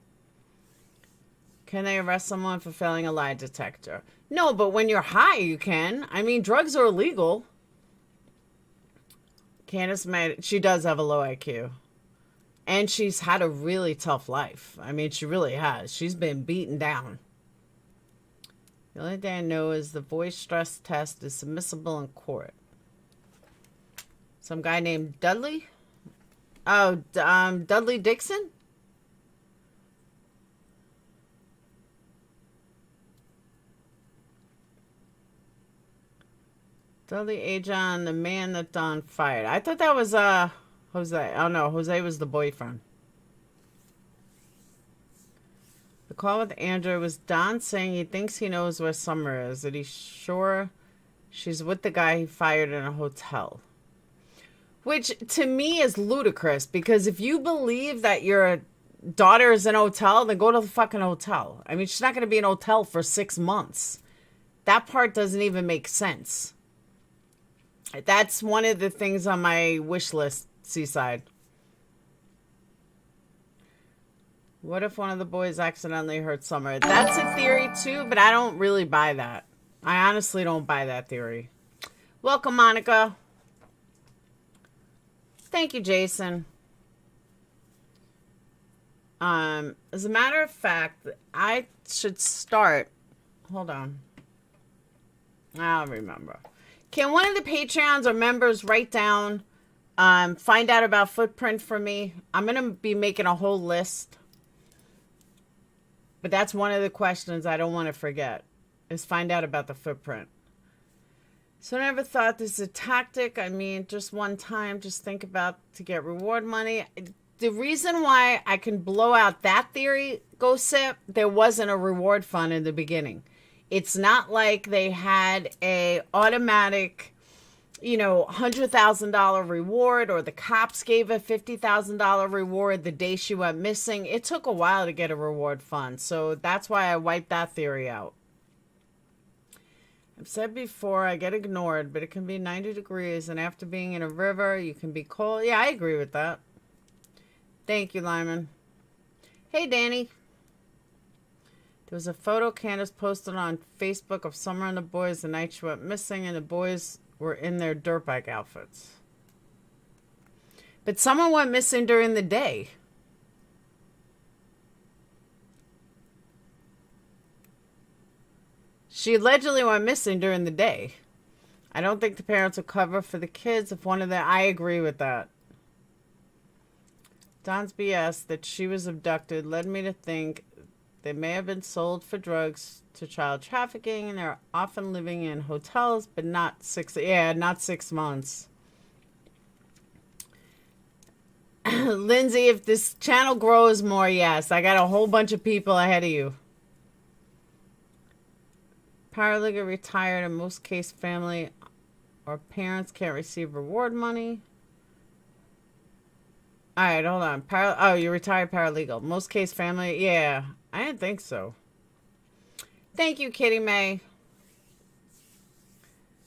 Can they arrest someone for failing a lie detector? No, but when you're high, you can. I mean, drugs are illegal. Candace, she does have a low IQ. And she's had a really tough life. I mean, she really has. She's been beaten down. The only thing I know is the voice stress test is submissible in court. Some guy named Dudley? Oh, Dudley Dixon? Dudley Ajon, the man that Don fired. I thought that was, Jose. Oh, no. Jose was the boyfriend. The call with Andrew was Don saying he thinks he knows where Summer is. That he's sure she's with the guy he fired in a hotel. Which, to me, is ludicrous. Because if you believe that your daughter is in a hotel, then go to the fucking hotel. I mean, she's not going to be in a hotel for 6 months. That part doesn't even make sense. That's one of the things on my wish list, Seaside. What if one of the boys accidentally hurt Summer? That's a theory too, but I don't really buy that. I honestly don't buy that theory. Welcome, Monica. Thank you, Jason. As a matter of fact, I should start. Hold on. I'll remember. Can one of the Patreons or members write down, find out about footprint for me? I'm going to be making a whole list. But that's one of the questions I don't want to forget, is find out about the footprint. So I never thought this is a tactic. I mean, just one time, just think about to get reward money. The reason why I can blow out that theory, Go Sip, there wasn't a reward fund in the beginning. It's not like they had a automatic, $100,000 reward, or the cops gave a $50,000 reward the day she went missing. It took a while to get a reward fund. So that's why I wiped that theory out. I've said before, I get ignored, but it can be 90 degrees, and after being in a river, you can be cold. Yeah, I agree with that. Thank you, Lyman. Hey, Danny. There was a photo Candace posted on Facebook of Summer and the boys the night she went missing, and the boys were in their dirt bike outfits. But someone went missing during the day. She allegedly went missing during the day. I don't think the parents will cover for the kids if one of them... I agree with that. Don's BS that she was abducted led me to think they may have been sold for drugs to child trafficking, and they're often living in hotels, but not 6 months. Lindsay, if this channel grows more, yes. I got a whole bunch of people ahead of you. Paralegal retired, in most case family or parents can't receive reward money. All right, hold on. You retired paralegal. Most case family. Yeah, I didn't think so. Thank you, Kitty May.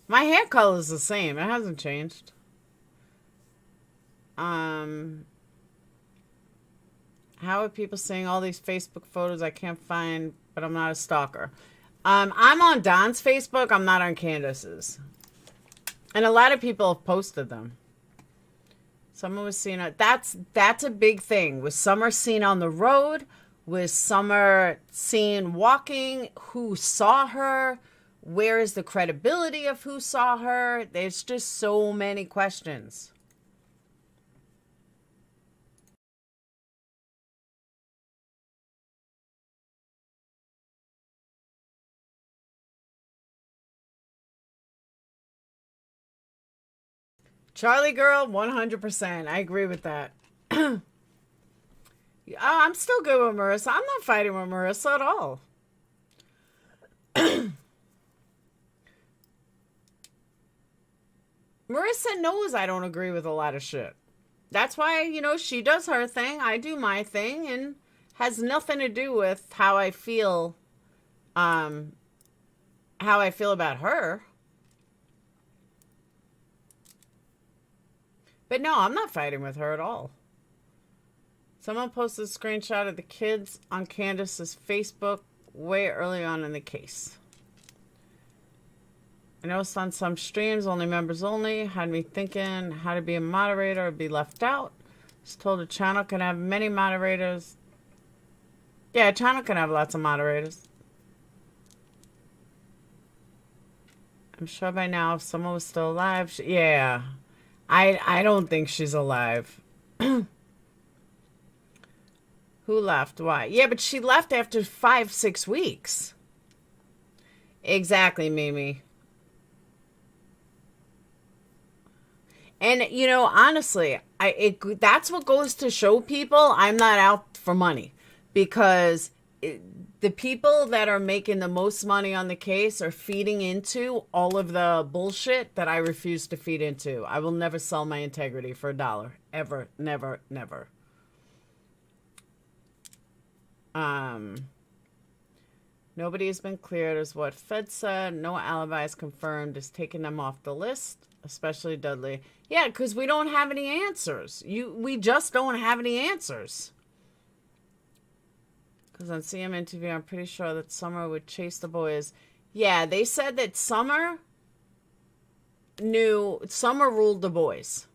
My hair color is the same. It hasn't changed. How are people seeing all these Facebook photos I can't find, but I'm not a stalker? I'm on Don's Facebook. I'm not on Candace's. And a lot of people have posted them. Someone was seen. That's a big thing. Was Summer seen on the road? Was Summer seen walking? Who saw her? Where is the credibility of who saw her? There's just so many questions. Charlie girl, 100%. I agree with that. I'm still good with Marissa. I'm not fighting with Marissa at all. Marissa knows I don't agree with a lot of shit. That's why, she does her thing. I do my thing, and has nothing to do with how I feel about her. But no, I'm not fighting with her at all. Someone posted a screenshot of the kids on Candace's Facebook way early on in the case. I noticed on some streams, only members only, had me thinking how to be a moderator or be left out. Just told the channel can have many moderators. Yeah, a channel can have lots of moderators. I'm sure by now if someone was still alive, yeah. I don't think she's alive. Who left? Why? Yeah, but she left after 5-6 weeks. Exactly, Mimi. And, you know, honestly, that's what goes to show people I'm not out for money. Because the people that are making the most money on the case are feeding into all of the bullshit that I refuse to feed into. I will never sell my integrity for $1. Ever. Never. Never. Nobody has been cleared as what Fed said. No alibis confirmed is taking them off the list, especially Dudley. Yeah, because we don't have any answers. We just don't have any answers. Because on CM interview, I'm pretty sure that Summer would chase the boys. Yeah, they said that Summer ruled the boys.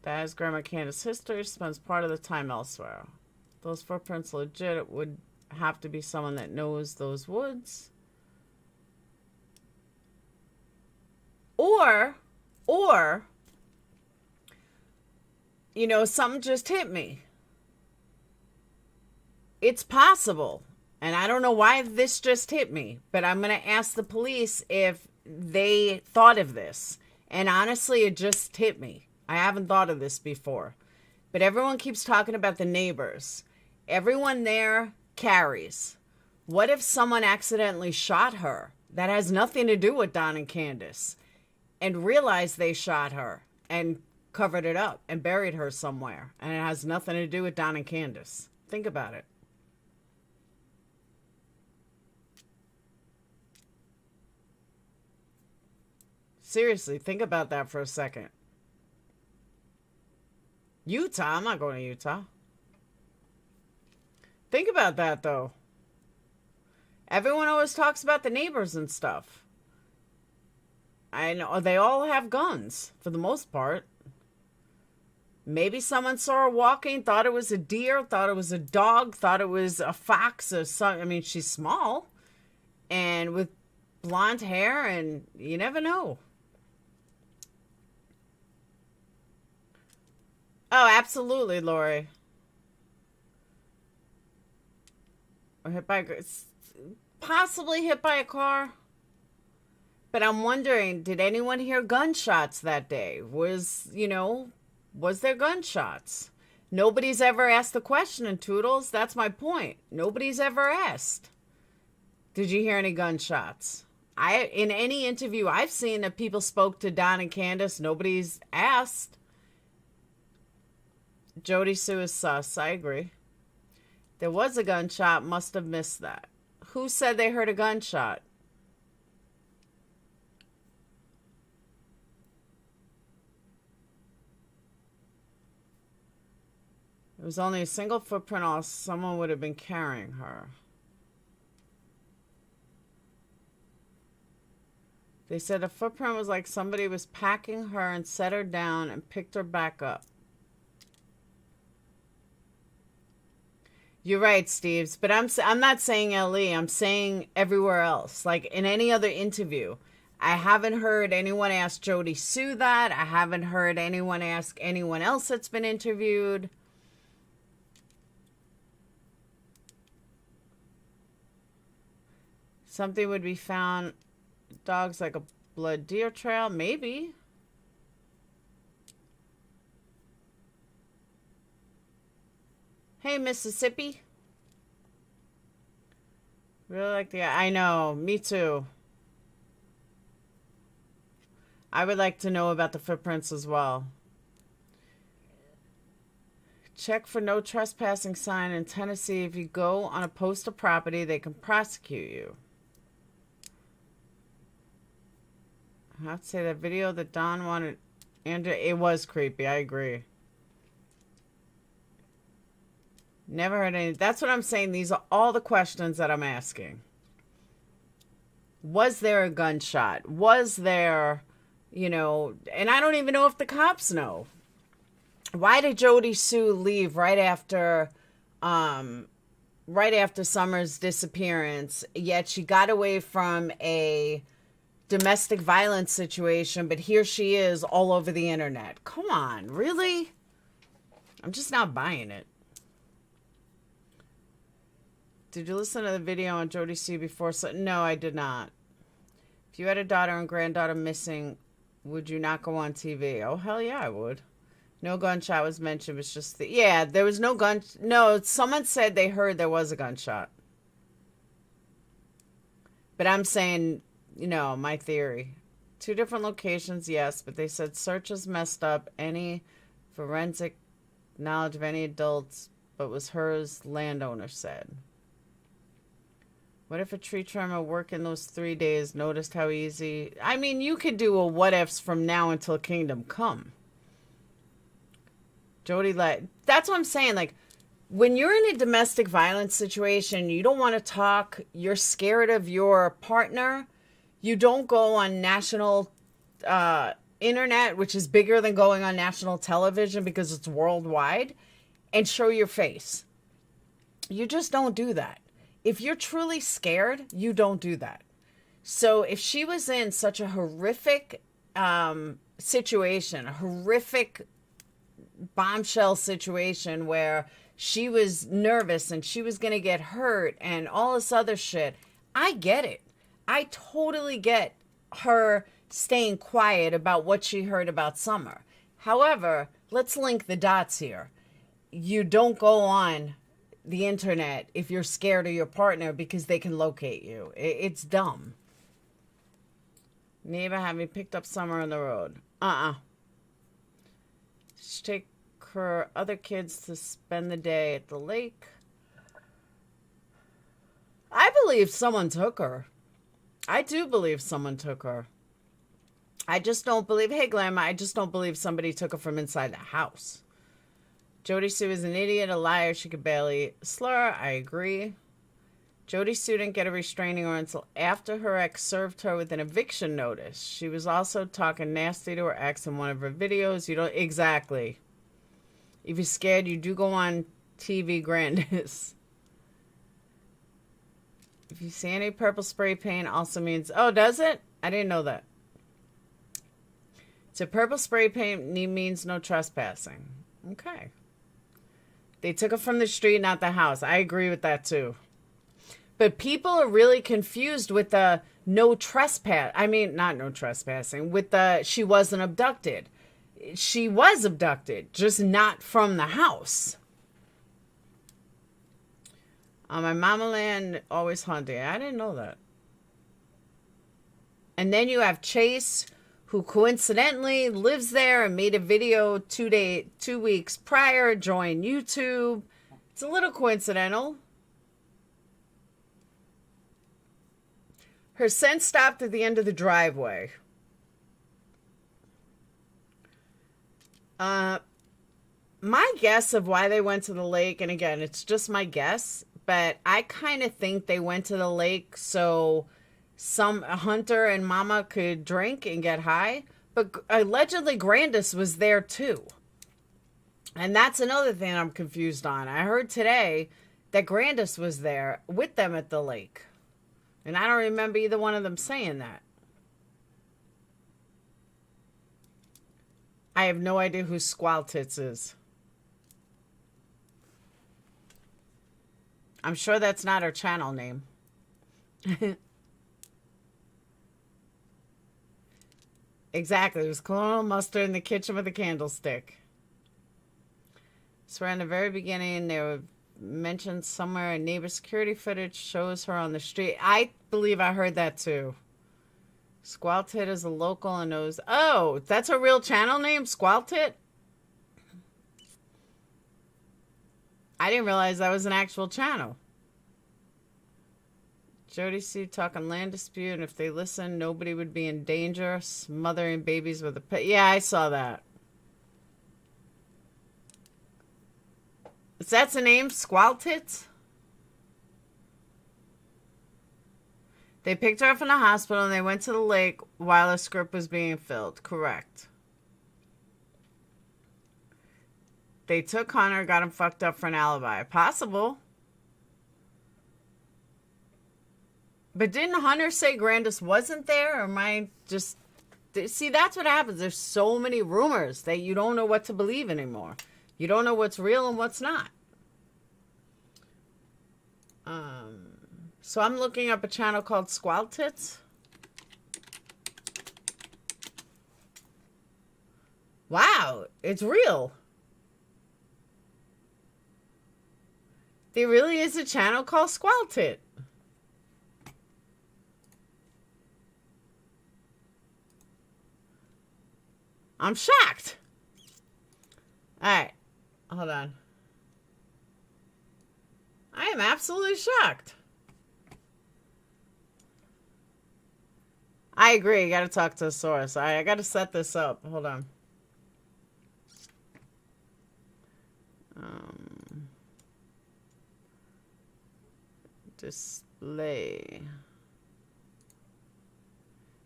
That is Grandma Candace's history. She spends part of the time elsewhere. Those footprints legit. It would have to be someone that knows those woods. Or, you know, something just hit me. It's possible, and I don't know why this just hit me, but I'm going to ask the police if they thought of this. And honestly, it just hit me. I haven't thought of this before. But everyone keeps talking about the neighbors. Everyone there carries. What if someone accidentally shot her? That has nothing to do with Don and Candace. And realized they shot her and covered it up and buried her somewhere. And it has nothing to do with Don and Candace. Think about it. Seriously, think about that for a second. Utah? I'm not going to Utah. Think about that, though. Everyone always talks about the neighbors and stuff. I know they all have guns, for the most part. Maybe someone saw her walking, thought it was a deer, thought it was a dog, thought it was a fox or something. I mean, she's small and with blonde hair, and you never know. Oh, absolutely, Lori. Or possibly hit by a car. But I'm wondering, did anyone hear gunshots that day? Was there gunshots? Nobody's ever asked the question in Toodles. That's my point. Nobody's ever asked. Did you hear any gunshots? In any interview I've seen that people spoke to Don and Candace, nobody's asked. Jodiesue is sus. I agree. There was a gunshot. Must have missed that. Who said they heard a gunshot? It was only a single footprint, or someone would have been carrying her. They said a footprint was like somebody was packing her and set her down and picked her back up. You're right, Steves, but I'm not saying LE. I'm saying everywhere else. Like in any other interview, I haven't heard anyone ask Jodiesue that. I haven't heard anyone ask anyone else that's been interviewed. Something would be found. Dogs like a blood deer trail, maybe. Hey, Mississippi. Really like the... I know, me too. I would like to know about the footprints as well. Check for no trespassing sign in Tennessee. If you go on a postal property, they can prosecute you. I have to say that video that Don wanted And it was creepy. I agree. Never heard any. That's what I'm saying. These are all the questions that I'm asking. Was there a gunshot? Was there, you know, and I don't even know if the cops know. Why did Jodiesue leave right after Summer's disappearance? Yet she got away from a domestic violence situation, but here she is all over the internet. Come on, really? I'm just not buying it. Did you listen to the video on Jodiesue before? No, I did not. If you had a daughter and granddaughter missing, would you not go on TV? Oh, hell yeah, I would. No gunshot was mentioned. It was just the... Yeah, there was no gun... No, someone said they heard there was a gunshot. But I'm saying, you know, my theory. 2 different locations, yes, but they said searches messed up any forensic knowledge of any adults, but was hers, landowner said. What if a tree trimmer working those 3 days noticed how easy... I mean, you could do a what ifs from now until kingdom come. Jody, that's what I'm saying. Like, when you're in a domestic violence situation, you don't want to talk, you're scared of your partner, you don't go on national internet, which is bigger than going on national television because it's worldwide, and show your face. You just don't do that. If you're truly scared, you don't do that. So if she was in such a horrific situation, a horrific bombshell situation where she was nervous and she was going to get hurt and all this other shit, I get it. I totally get her staying quiet about what she heard about Summer. However, let's link the dots here. You don't go on the internet if you're scared of your partner because they can locate you. It's dumb. Neighbor had me picked up Summer on the road. She take her other kids to spend the day at the lake. I believe someone took her. I do believe someone took her. I just don't believe, hey Glamma, I just don't believe somebody took her from inside the house. Jodiesue is an idiot, a liar. She could barely slur. I agree. Jodiesue didn't get a restraining order until after her ex served her with an eviction notice. She was also talking nasty to her ex in one of her videos. You don't... Exactly. If you're scared, you do go on TV, Grandis. If you see any purple spray paint, also means... Oh, does it? I didn't know that. So purple spray paint means no trespassing. Okay. They took it from the street, not the house. I agree with that too. But people are really confused with the no trespass. I mean, not no trespassing. With the she wasn't abducted. She was abducted, just not from the house. My mama land always hunting. I didn't know that. And then you have Chase, who coincidentally lives there and made a video 2 weeks prior, joined YouTube. It's a little coincidental. Her scent stopped at the end of the driveway. My guess of why they went to the lake, and again, it's just my guess, but I kind of think they went to the lake so Hunter and Mama could drink and get high, but allegedly Grandis was there too. And that's another thing I'm confused on. I heard today that Grandis was there with them at the lake. And I don't remember either one of them saying that. I have no idea who Squall Tits is. I'm sure that's not her channel name. Exactly. It was colonial mustard in the kitchen with a candlestick. So in the very beginning, they were mentioned somewhere in neighbor security footage shows her on the street. I believe I heard that too. Squaltit is a local and knows. Oh, that's a real channel name? Squaltit? I didn't realize that was an actual channel. Jodiesue talking land dispute, and if they listen, nobody would be in danger. Smothering babies with a pet. Yeah, I saw that. Is that the name? Squall Tits? They picked her up from the hospital and they went to the lake while a script was being filled. Correct. They took Hunter, got him fucked up for an alibi. Possible. But didn't Hunter say Grandis wasn't there? Or am I just... See, that's what happens. There's so many rumors that you don't know what to believe anymore. You don't know what's real and what's not. So I'm looking up a channel called Squall Tits. Wow, it's real. There really is a channel called Squall Tit. I'm shocked. Alright, hold on. I am absolutely shocked. I agree. You got to talk to the source. I got to set this up. Hold on. Display.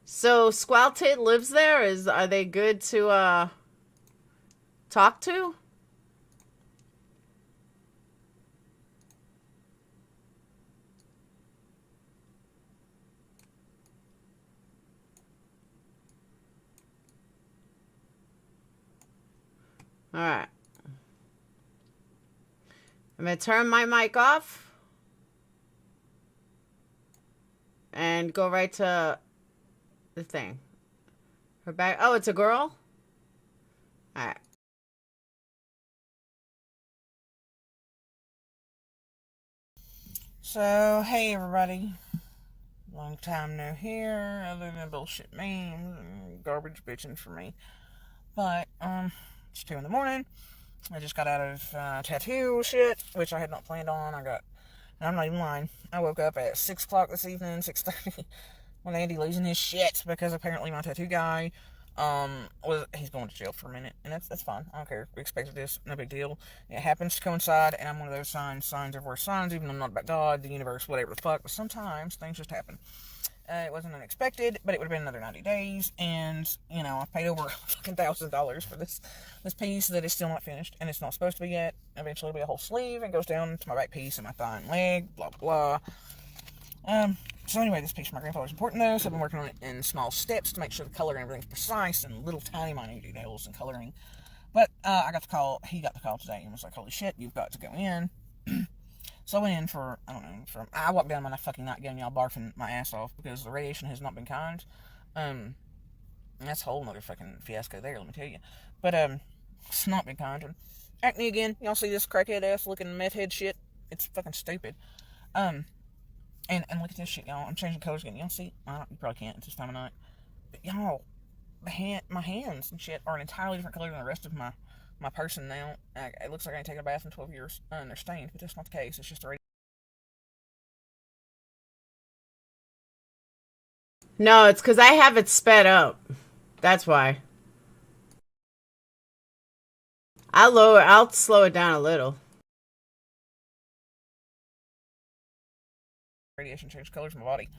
So Squall Tit lives there. Are they good to talk to? All right. I'm going to turn my mic off and go right to the thing. Her back. Oh, it's a girl? All right. So, hey everybody. Long time no here, other than bullshit memes and garbage bitching for me. But, it's 2 in the morning. I just got out of tattoo shit, which I had not planned on. And I'm not even lying. I woke up at 6 o'clock this evening, 6:30, when Andy losing his shit because apparently my tattoo guy, he's going to jail for a minute, and that's fine. I don't care. We expected this, no big deal. It happens to coincide, and I'm one of those signs are worth signs, even though I'm not about God, the universe, whatever the fuck, but sometimes things just happen. It wasn't unexpected, but it would have been another 90 days, and, you know, I paid over fucking $1,000 for this piece that is still not finished, and it's not supposed to be yet. Eventually it'll be a whole sleeve, and goes down to my back piece and my thigh and leg, blah, blah, blah. So anyway, this piece from my grandfather is important though, so I've been working on it in small steps to make sure the color and everything's precise and little tiny minute details and coloring. But, he got the call today and was like, holy shit, you've got to go in. So I went in for, I walked down my fucking nightgown, y'all, barfing my ass off because the radiation has not been kind. And that's a whole nother fucking fiasco there, let me tell you. But, it's not been kind. And acne again, y'all see this crackhead ass looking meth head shit? It's fucking stupid. And look at this shit, y'all. I'm changing colors again. Y'all see? You probably can't at this time of night. But y'all, my hands and shit are an entirely different color than the rest of my person now. It looks like I ain't taken a bath in 12 years. And they're stained, but that's not the case. It's just already. No, it's because I have it sped up. That's why. I'll slow it down a little. Radiation changed colors in my body.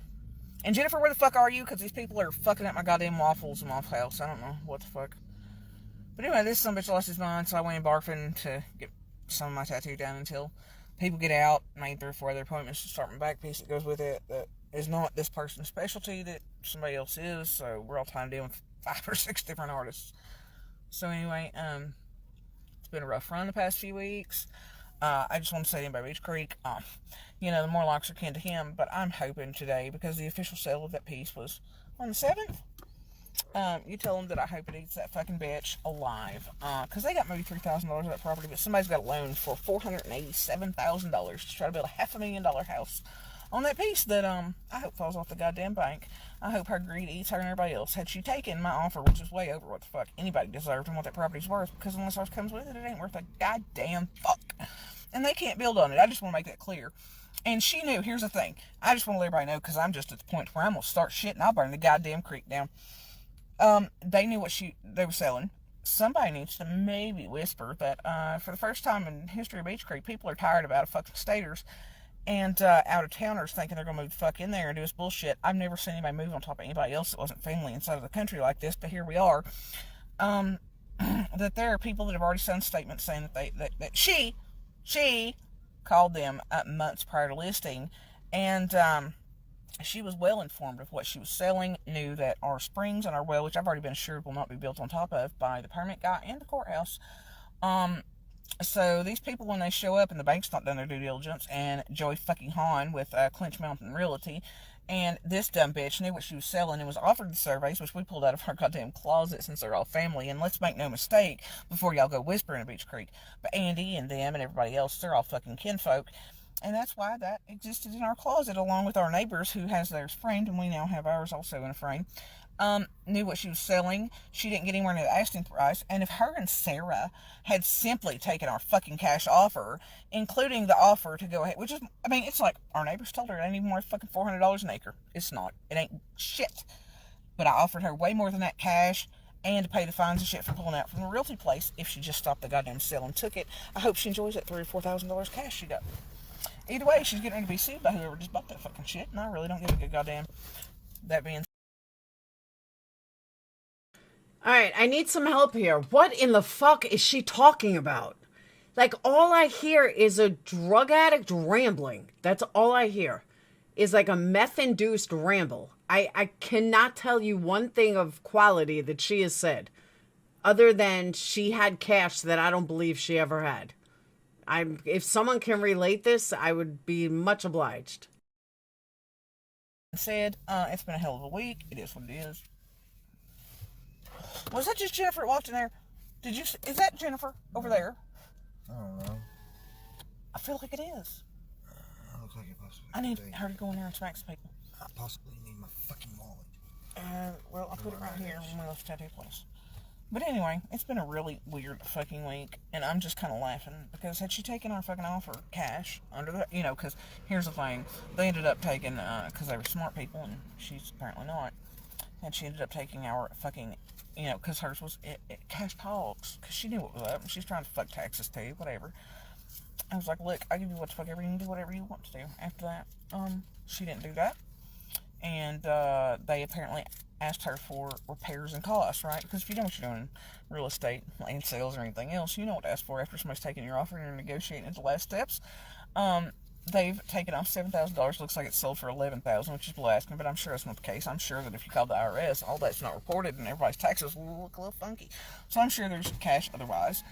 And Jennifer, where the fuck are you? Because these people are fucking up my goddamn waffles in my house. I don't know what the fuck. But anyway, this son of a bitch lost his mind, so I went barfing to get some of my tattoo done until people get out. Made 3 or 4 other appointments to start my back piece that goes with it. That is not this person's specialty, that somebody else is. So we're all trying to deal with 5 or 6 different artists. So anyway, it's been a rough run the past few weeks. I just want to say to anybody, Beach Creek, the more locks are kin to him, but I'm hoping today, because the official sale of that piece was on the 7th, you tell them that I hope it eats that fucking bitch alive, because they got maybe $3,000 of that property, but somebody's got a loan for $487,000 to try to build a $500,000 house on that piece that, I hope falls off the goddamn bank. I hope her greed eats her and everybody else. Had she taken my offer, which is way over what the fuck anybody deserved and what that property's worth, because unless ours comes with it, it ain't worth a goddamn fuck. And they can't build on it. I just want to make that clear. And she knew. Here's the thing. I just want to let everybody know, because I'm just at the point where I'm going to start shit and I'll burn the goddamn creek down. They knew what they were selling. Somebody needs to maybe whisper that for the first time in history of Beach Creek, people are tired of out-of-fucking staters and out-of-towners thinking they're going to move the fuck in there and do this bullshit. I've never seen anybody move on top of anybody else that wasn't family inside of the country like this, but here we are. That there are people that have already signed statements saying that she called them months prior to listing, and she was well informed of what she was selling, knew that our springs and our well, which I've already been assured will not be built on top of by the permit guy and the courthouse. So these people, when they show up and the bank's not done their due diligence, and Joey fucking Hahn with Clinch Mountain Realty, and this dumb bitch knew what she was selling and was offered the surveys, which we pulled out of our goddamn closet since they're all family. And let's make no mistake, before y'all go whispering in Beach Creek, but Andy and them and everybody else, they're all fucking kinfolk. And that's why that existed in our closet, along with our neighbors who has theirs framed, and we now have ours also in a frame. Knew what she was selling. She didn't get anywhere near the asking price. And if her and Sarah had simply taken our fucking cash offer, including the offer to go ahead, which is, I mean, it's like our neighbors told her it ain't even worth fucking $400 an acre. It's not. It ain't shit. But I offered her way more than that cash, and to pay the fines and shit for pulling out from the realty place if she just stopped the goddamn sale and took it. I hope she enjoys that $3,000 or $4,000 cash she got. Either way, she's getting ready to be sued by whoever just bought that fucking shit, and I really don't give a good goddamn. That being All right, I need some help here. What in the fuck is she talking about? Like, all I hear is a drug addict rambling. That's all I hear. Is like a meth-induced ramble. I cannot tell you one thing of quality that she has said, other than she had cash that I don't believe she ever had. If someone can relate this, I would be much obliged. said, it's been a hell of a week. It is what it is. Was that just Jennifer that walked in there? Is that Jennifer over there? I don't know. I feel like it is. Looks like it possibly I need could be. her to go in there and smack some people. I possibly need my fucking wallet. Well, I'll put it right here when we left the tattoo place. But anyway, it's been a really weird fucking week, and I'm just kind of laughing, because had she taken our fucking offer cash under the, because here's the thing, they ended up taking, because they were smart people, and she's apparently not, and she ended up taking our fucking, because hers was cash talks, because she knew what was up, and she's trying to fuck taxes too, whatever. I was like, look, I'll give you what the fuck ever, you can do whatever you want to do. After that, she didn't do that, and they apparently asked her for repairs and costs, right? Because if you know what you're doing in real estate, land sales, or anything else, you know what to ask for after somebody's taking your offer and you're negotiating at the last steps. They've taken off $7,000. Looks like it's sold for $11,000, which is blasphemy, but I'm sure that's not the case. I'm sure that if you call the IRS, all that's not reported, and everybody's taxes will look a little funky. So I'm sure there's cash otherwise.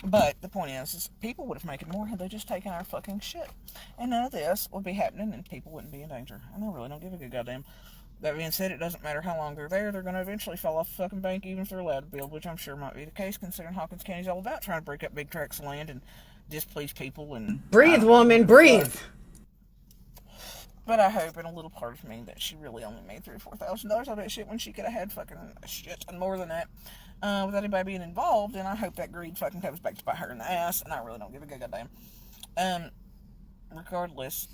But the point is people would have made more had they just taken our fucking shit. And none of this would be happening, and people wouldn't be in danger. And I really don't give a good goddamn. That being said, it doesn't matter how long they're there, they're going to eventually fall off the fucking bank, even if they're allowed to build, which I'm sure might be the case, considering Hawkins County's all about trying to break up big tracts of land and displease people. And breathe, woman, breathe. But I hope in a little part of me that she really only made $3,000 or $4,000 out of that shit when she could have had fucking shit and more than that without anybody being involved. And I hope that greed fucking comes back to bite her in the ass. And I really don't give a good goddamn. Regardless,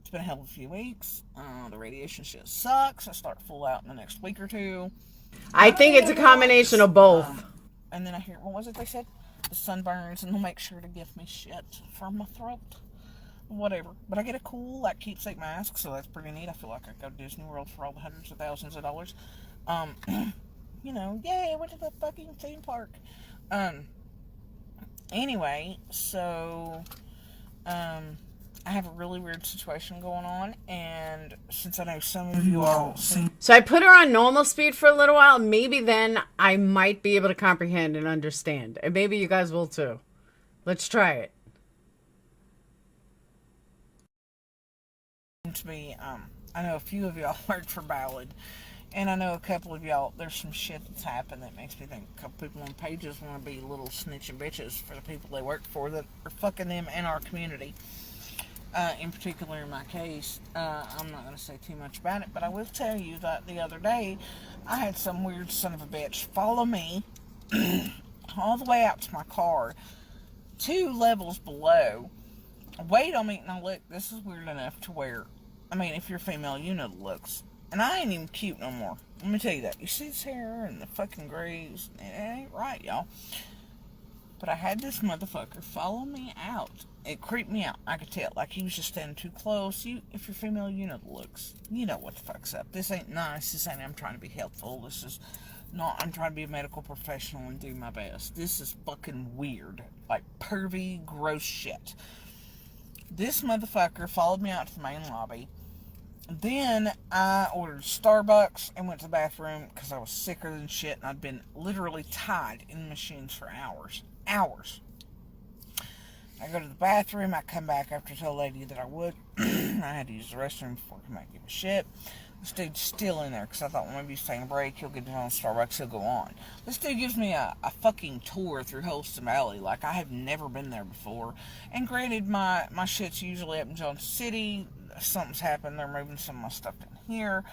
it's been a hell of a few weeks. The radiation shit sucks. I start full out in the next week or two. I think it's a combination of both. And then I hear, what was it they said? The sunburns, and they'll make sure to give me shit from my throat. Whatever. But I get a cool, keepsake mask, so that's pretty neat. I feel like I go to Disney World for all the hundreds of thousands of dollars. Yay, I went to the fucking theme park. Anyway, so, I have a really weird situation going on, and since I know some of you all seem... So I put her on normal speed for a little while. Maybe then I might be able to comprehend and understand. And maybe you guys will too. Let's try it. To be, I know a few of y'all work for Ballad, and I know a couple of y'all, there's some shit that's happened that makes me think a couple people on pages want to be little snitching bitches for the people they work for that are fucking them and our community. In particular, in my case, I'm not going to say too much about it, but I will tell you that the other day, I had some weird son of a bitch follow me all the way out to my car 2 levels below. Wait on me. Now look, this is weird enough to where, I mean, if you're female, you know the looks. And I ain't even cute no more. Let me tell you that. You see this hair and the fucking grays? It ain't right, y'all. But I had this motherfucker follow me out. It creeped me out. I could tell. Like, he was just standing too close. If you're female, you know the looks. You know what the fuck's up. This ain't nice. This ain't I'm trying to be helpful. This is not I'm trying to be a medical professional and do my best. This is fucking weird. Like, pervy, gross shit. This motherfucker followed me out to the main lobby. Then I ordered Starbucks and went to the bathroom because I was sicker than shit and I'd been literally tied in the machines for hours. Hours. I go to the bathroom. I come back after I told the lady that I would. I had to use the restroom before I come back and give a shit. This dude's still in there because I thought, well, maybe he's taking a break. He'll get down on Starbucks. He'll go on. This dude gives me a fucking tour through Holston Valley like I have never been there before. And granted, my shit's usually up in Johnson City. Something's happened. They're moving some of my stuff down here.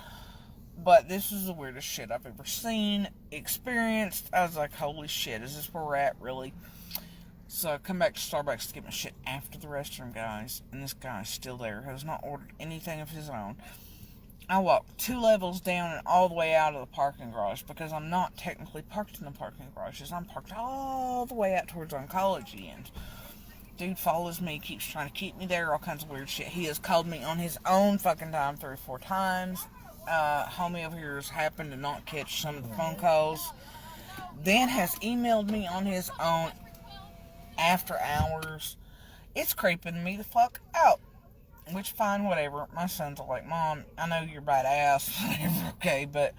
But this is the weirdest shit I've ever seen, experienced. I was like, holy shit, is this where we're at, really? So I come back to Starbucks to get my shit after the restroom, guys. And this guy's still there. Has not ordered anything of his own. I walked 2 levels down and all the way out of the parking garage because I'm not technically parked in the parking garages. I'm parked all the way out towards Oncology and dude follows me, keeps trying to keep me there, all kinds of weird shit. He has called me on his own fucking time 3 or 4 times. Homie over here has happened to not catch some of the phone calls. Then has emailed me on his own after hours. It's creeping me the fuck out. Which, fine, whatever. My sons are like, Mom, I know you're badass, whatever, okay, but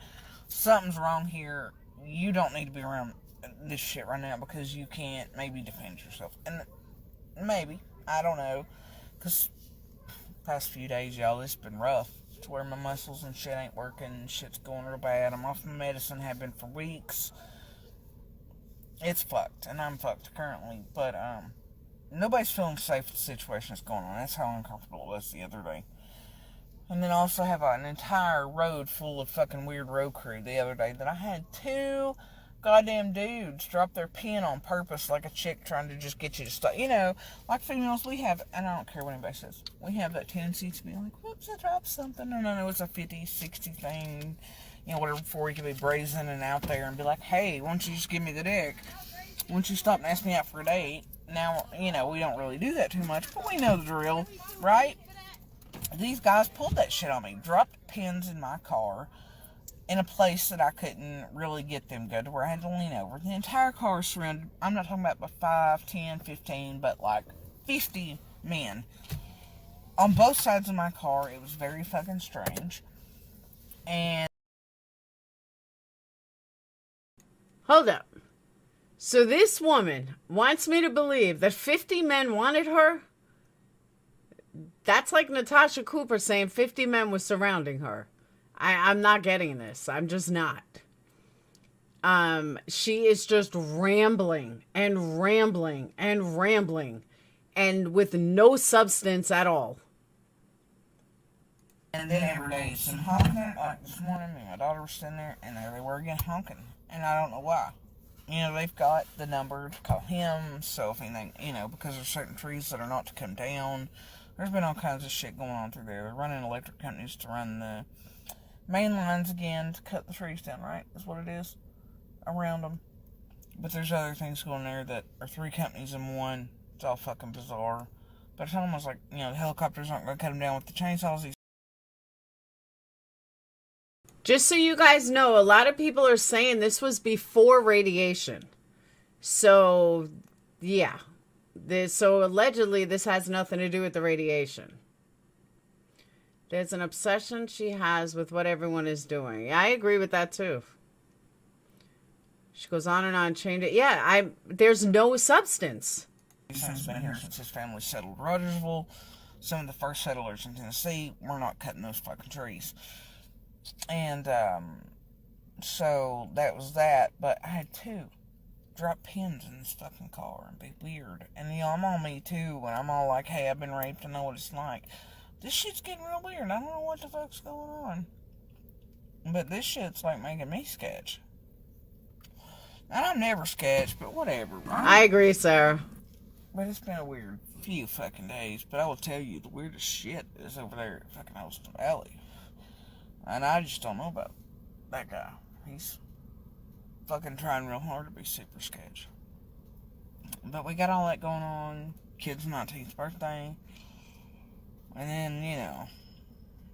something's wrong here. You don't need to be around this shit right now because you can't maybe defend yourself. And maybe, I don't know, because past few days, y'all, it's been rough. To where my muscles and shit ain't working, and shit's going real bad. I'm off my medicine, have been for weeks. It's fucked, and I'm fucked currently, but, nobody's feeling safe with the situation that's going on. That's how uncomfortable it was the other day. And then I also have an entire road full of fucking weird road crew the other day that I had 2 goddamn dudes drop their pin on purpose like a chick trying to just get you to stop. You know, like females, we have, and I don't care what anybody says, we have that tendency to be like, whoops, I dropped something. No, it's a 50, 60 thing, you know, whatever, before you can be brazen and out there and be like, hey, why don't you just give me the dick? Why don't you stop and ask me out for a date? Now, you know, we don't really do that too much, but we know the drill, right? These guys pulled that shit on me. Dropped pins in my car in a place that I couldn't really get them good to where I had to lean over. The entire car is surrounded, I'm not talking about 5, 10, 15, but like 50 men. On both sides of my car, it was very fucking strange. And Hold up. So this woman wants me to believe that 50 men wanted her? That's like Natasha Cooper saying 50 men were surrounding her. I'm not getting this. I'm just not. She is just rambling and rambling and rambling and with no substance at all. And then every day it's honking. Like this morning, me and my daughter were sitting there and there they were again honking. And I don't know why. You know, they've got the number to call him, so if anything, you know, because there's certain trees that are not to come down. There's been all kinds of shit going on through there. They're running electric companies to run the main lines again to cut the trees down, right? Is what it is. Around them. But there's other things going there that are 3 companies in one. It's all fucking bizarre. But I told them, I was like, you know, the helicopters aren't going to cut them down with the chainsaws. Just so you guys know, a lot of people are saying this was before radiation. So, yeah. So allegedly this has nothing to do with the radiation. There's an obsession she has with what everyone is doing. Yeah, I agree with that too. She goes on and on, chained it. Yeah, there's no substance. He's been here since his family settled Rogersville. Some of the first settlers in Tennessee were not cutting those fucking trees. And, so that was that. But I had 2 drop pins in this fucking car and be weird. And, you know, I'm on me too when I'm all like, hey, I've been raped, I know what it's like. This shit's getting real weird. I don't know what the fuck's going on. But this shit's like making me sketch. And I'm never sketch, but whatever. Right? I agree, Sarah. But it's been a weird few fucking days. But I will tell you, the weirdest shit is over there at fucking Austin Valley. And I just don't know about that guy. He's fucking trying real hard to be super sketch. But we got all that going on. Kid's 19th birthday. And then, you know,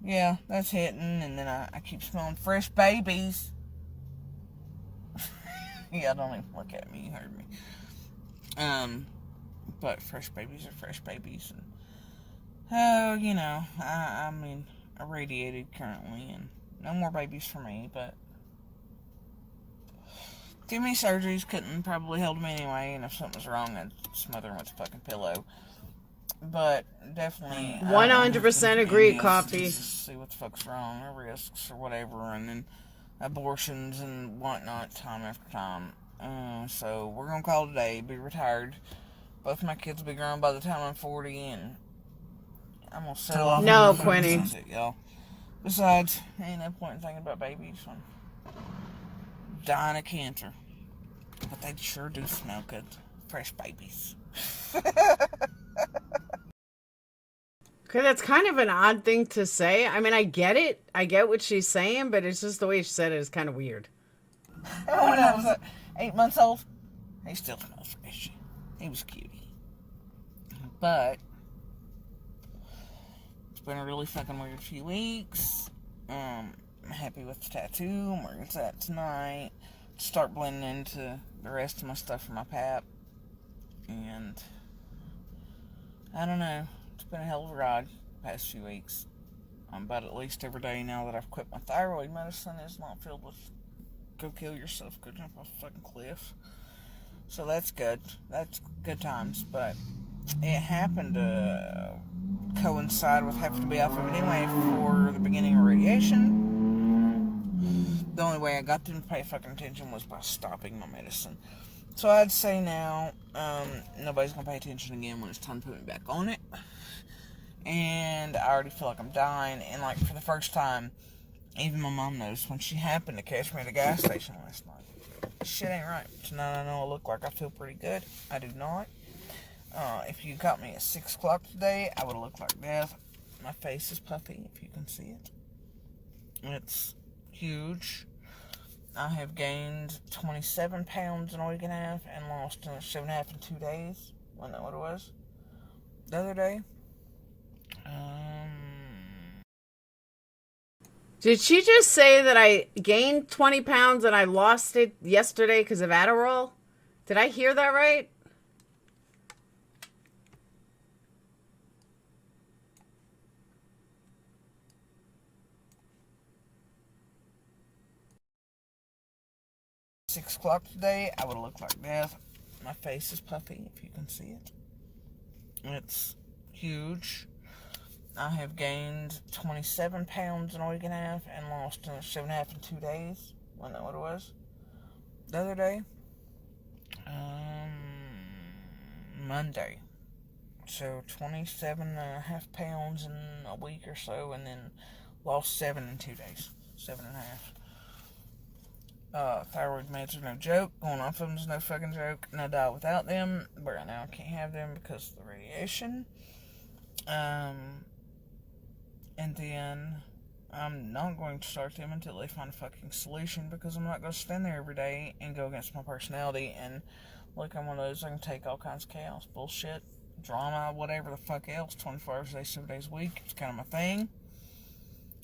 yeah, that's hitting. And then I keep smelling fresh babies. Yeah, don't even look at me. You heard me. But fresh babies are fresh babies. And, oh, you know, I mean, irradiated currently. And no more babies for me, but too many surgeries couldn't probably hold me anyway. And if something was wrong, I'd smother him with a fucking pillow. But definitely 100% agree, Coffee. See what the fuck's wrong, or risks, or whatever, and then abortions and whatnot, time after time. So we're gonna call it a day. Be retired. Both my kids will be grown by the time I'm 40, and I'm gonna settle off. No, Quinny. Y'all. Besides, ain't no point in thinking about babies when dying of cancer. But they sure do smell good, fresh babies. Okay, that's kind of an odd thing to say. I mean, I get it. I get what she's saying, but it's just the way she said it is kind of weird. Oh, when I was 8 months old, he still smells fresh. He was cutie. But it's been a really fucking weird few weeks. I'm happy with the tattoo. I'm wearing that tonight. Start blending into the rest of my stuff for my pap. And I don't know. It's been a hell of a ride the past few weeks. But at least every day now that I've quit my thyroid medicine is not filled with go kill yourself, go jump off a fucking cliff. So that's good. That's good times. But it happened to coincide with having to be off of it anyway for the beginning of radiation. The only way I got them to pay fucking attention was by stopping my medicine. So I'd say now, nobody's gonna pay attention again when it's time to put me back on it. And I already feel like I'm dying. And like for the first time, even my mom knows when she happened to catch me at a gas station last night. Shit ain't right. So now I know I look like I feel pretty good. I do not. If you got me at 6 o'clock today, I would have looked like death. My face is puffy, if you can see it. It's huge. I have gained 27 pounds in a week and a half and lost 7.5 in 2 days. Wasn't that what it was? The other day? Did she just say that I gained 20 pounds and I lost it yesterday because of Adderall? Did I hear that right? Six o'clock today, I would have looked like death. My face is puffy, if you can see it. It's huge. I have gained 27 pounds in a week and a half and lost 7.5 in 2 days. Wasn't that what it was? The other day? Monday. So 27.5 pounds in a week or so, and then lost 7 in 2 days. 7.5. Thyroid meds are no joke. Going off of them is no fucking joke. And I die without them. But right now I can't have them because of the radiation. And then I'm not going to start them until they find a fucking solution, because I'm not going to stand there every day and go against my personality. And look, I'm one of those, I can take all kinds of chaos, bullshit, drama, whatever the fuck else, 24 hours a day, 7 days a week. It's kind of my thing.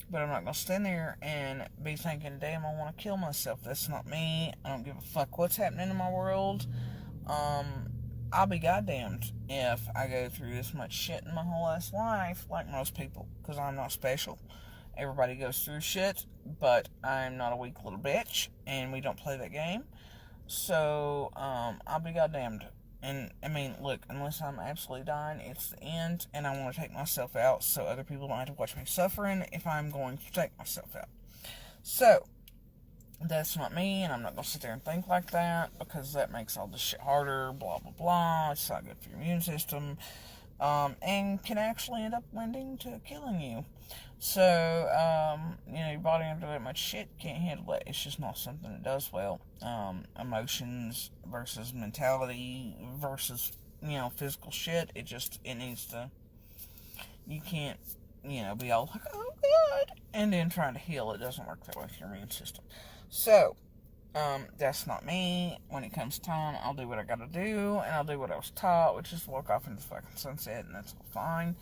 But I'm not going to stand there and be thinking, damn, I want to kill myself. That's not me. I don't give a fuck what's happening in my world. I'll be goddamned if I go through this much shit in my whole ass life, like most people, because I'm not special. Everybody goes through shit, but I'm not a weak little bitch, and we don't play that game. So, I'll be goddamned. And, I mean, look, unless I'm absolutely dying, it's the end, and I want to take myself out so other people don't have to watch me suffering if I'm going to take myself out. So, that's not me, and I'm not going to sit there and think like that, because that makes all this shit harder, blah, blah, blah. It's not good for your immune system, and can actually end up lending to killing you. So, your body under that much shit can't handle it. It's just not something that does well. Emotions versus mentality versus physical shit. It needs to, you can't, be all like, oh God, and then trying to heal. It doesn't work that way with your immune system. So, that's not me. When it comes time, I'll do what I gotta do, and I'll do what I was taught, which is walk off into the fucking sunset, and that's all fine.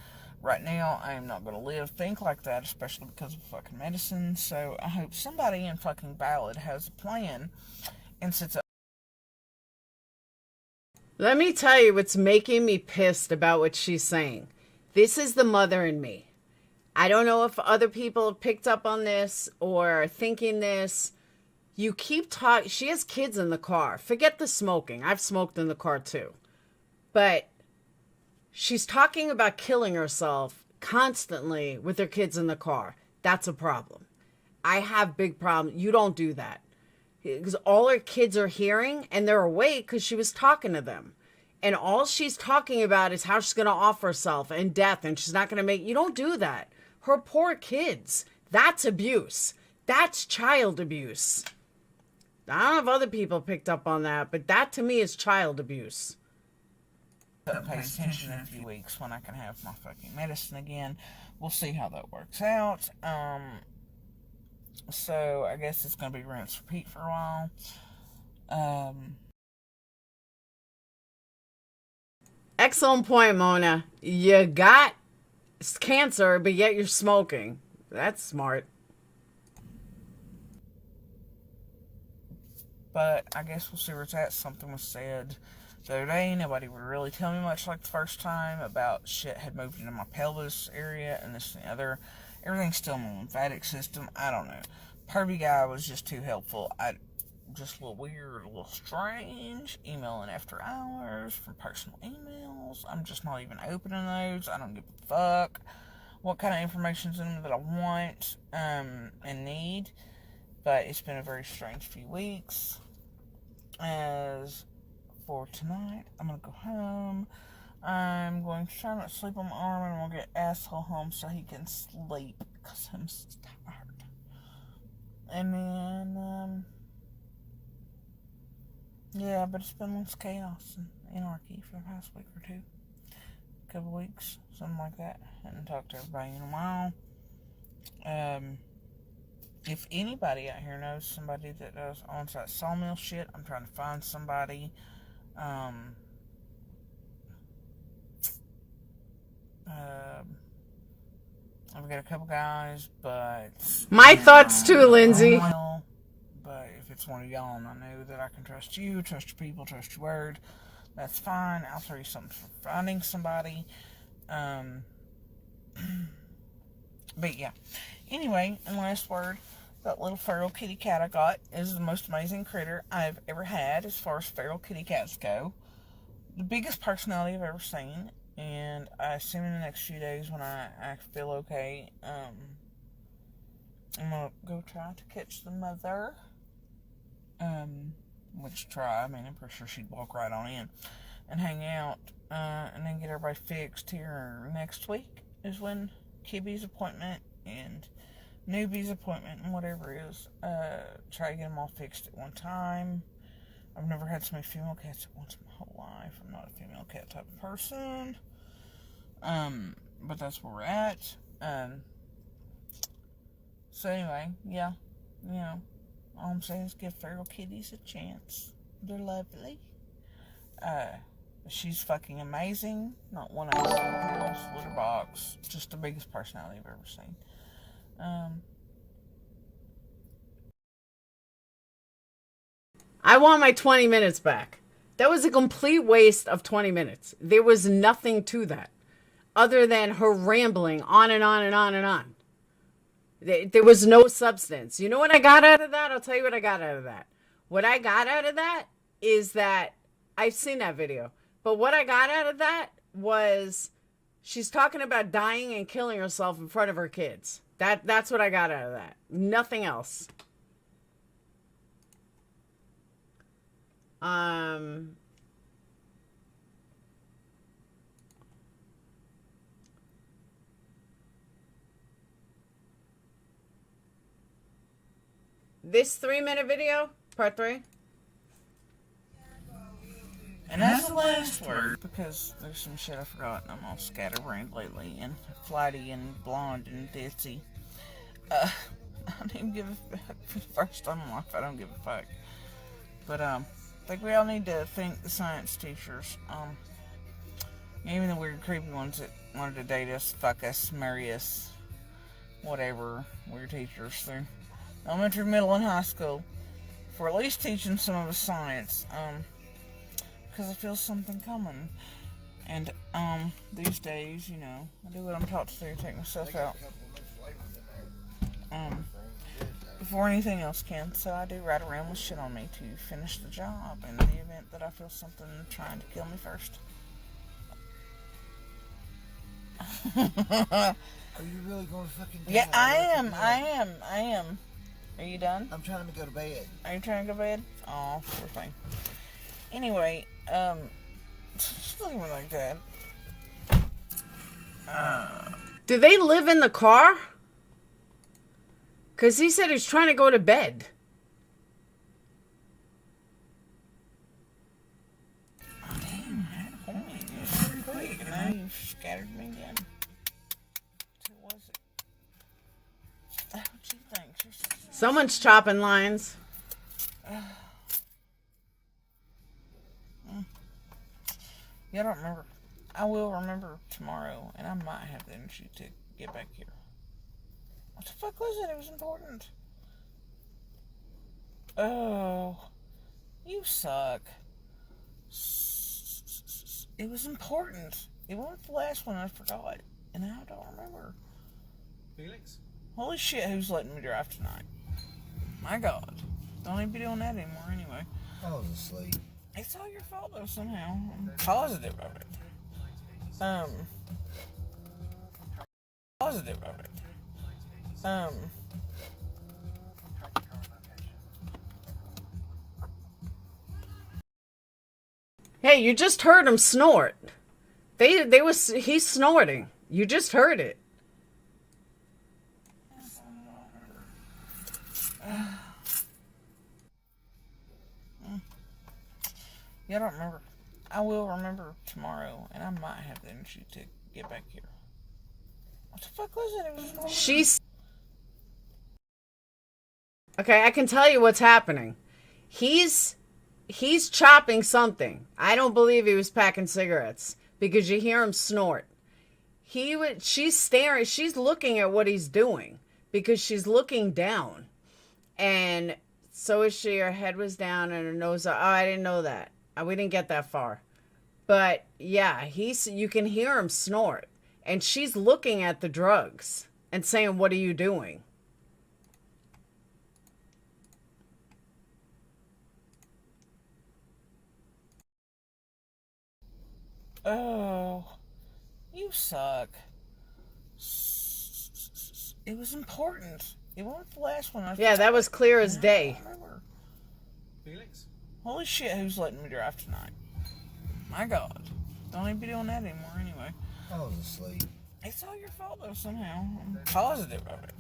Right now, I am not gonna think like that, especially because of fucking medicine, so I hope somebody in fucking Ballad has a plan and sits up. Let me tell you what's making me pissed about what she's saying. This is the mother in me. I don't know if other people have picked up on this or are thinking this. You keep talking. She has kids in the car. Forget the smoking. I've smoked in the car too. But she's talking about killing herself constantly with her kids in the car. That's a problem. I have big problems. You don't do that. Because all her kids are hearing and they're awake because she was talking to them. And all she's talking about is how she's going to off herself and death, and she's not going to make... You don't do that. Her poor kids. That's abuse. That's child abuse. I don't know if other people picked up on that, but that to me is child abuse. Pay attention in a few weeks when I can have my fucking medicine again. We'll see how that works out. So I guess it's going to be rinse repeat for a while. Excellent point, Mona. You got cancer, but yet you're smoking. That's smart. But I guess we'll see where it's at. Something was said the other day. Nobody would really tell me much like the first time about shit had moved into my pelvis area and this and the other. Everything's still in my lymphatic system. I don't know. Pervy guy was just too helpful. Just a little weird, a little strange. Emailing after hours from personal emails. I'm just not even opening those. I don't give a fuck what kind of information's in them that I want and need. But it's been a very strange few weeks. As for tonight, I'm going to go home. I'm going to try not to sleep on my arm, and I'm going to get asshole home so he can sleep because I'm tired. And then, yeah, but it's been lots of chaos and anarchy for the past week or two. Couple weeks, something like that. I haven't talked to everybody in a while. If anybody out here knows somebody that does on-site sawmill shit, I'm trying to find somebody. I've got a couple guys, but... My thoughts too, Lindsay. But if it's one of y'all and I know that I can trust you, trust your people, trust your word, that's fine. I'll throw you something for finding somebody. But yeah. Anyway, and last word, that little feral kitty cat I got is the most amazing critter I've ever had as far as feral kitty cats go. The biggest personality I've ever seen, and I assume in the next few days when I feel okay, I'm gonna go try to catch the mother. I'm pretty sure she'd walk right on in and hang out, and then get everybody fixed here next week is when Kibby's appointment and Newbie's appointment and whatever is, try to get them all fixed at one time. I've never had so many female cats at once in my whole life. I'm not a female cat type of person. But that's where we're at. So anyway, yeah, all I'm saying is give feral kitties a chance. They're lovely. She's fucking amazing. Not one of those litter box. Just the biggest personality I've ever seen. I want my 20 minutes back. That was a complete waste of 20 minutes. There was nothing to that other than her rambling on and on and on and on. There was no substance. You know what I got out of that? I'll tell you what I got out of that. What I got out of that is that I've seen that video. But what I got out of that was she's talking about dying and killing herself in front of her kids. That's what I got out of that. Nothing else. This 3-minute video, part 3. And that's the last word, because there's some shit I forgot, and I'm all scatterbrained lately, and flighty, and blonde, and ditzy. I don't even give a fuck. For the first time in my life, I don't give a fuck. But, I think we all need to thank the science teachers. Even the weird, creepy ones that wanted to date us, fuck us, marry us, whatever, weird teachers through elementary, middle, and high school, for at least teaching some of us science, because I feel something coming. And, these days, you know, I do what I'm taught to do, take myself out, before anything else can, so I do ride around with shit on me to finish the job, in the event that I feel something trying to kill me first. Are you really going to fucking die? Yeah, I am. Are you done? I'm trying to go to bed. Are you trying to go to bed? Oh, poor thing. Anyway, just leave me like that. Do they live in the car? Because he said he's trying to go to bed. Oh, damn, I had a point. It was pretty quick, and now you've scattered me again. Who was it? What you think? Someone's chopping lines. Yeah, I don't remember. I will remember tomorrow, and I might have the energy to get back here. What the fuck was it? It was important. Oh, you suck. It was important. It wasn't the last one I forgot, and I don't remember. Felix? Holy shit, who's letting me drive tonight? My God. Don't even be doing that anymore anyway. I was asleep. It's all your fault though somehow. I'm positive of it. Positive of it. Hey, you just heard him snort. He's snorting. You just heard it. Yeah, I don't remember. I will remember tomorrow, and I might have the energy to get back here. What the fuck was it? It was important. She's... Okay, I can tell you what's happening. He's chopping something. I don't believe he was packing cigarettes, because you hear him snort. She's staring, she's looking at what he's doing, because she's looking down. And so is she. Her head was down and her nose up. Oh, I didn't know that. We didn't get that far. But yeah, you can hear him snort. And she's looking at the drugs and saying, "What are you doing?" Oh, you suck. It was important. It wasn't the last one. Yeah, that was clear as day. I remember. Felix? Holy shit, who's letting me drive tonight? My God. Don't even be doing that anymore anyway. I was asleep. It's all your fault though somehow. I'm positive of it.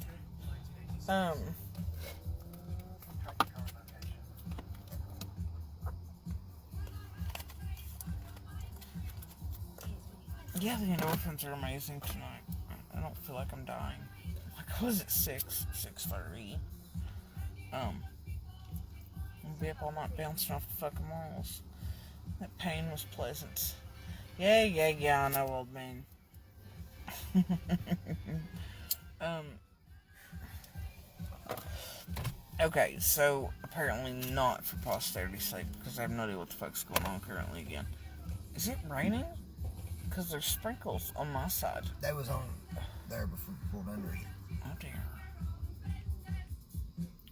Yeah, the endorphins are amazing tonight. I don't feel like I'm dying. Like, was it 6:30? I'll be up all night bouncing off the fucking walls. That pain was pleasant. Yeah, I know, old man. Okay, so apparently not for posterity's sake, because I have no idea what the fuck's going on currently again. Is it raining? Because there's sprinkles on my side. That was on there before we pulled under you. Oh dear.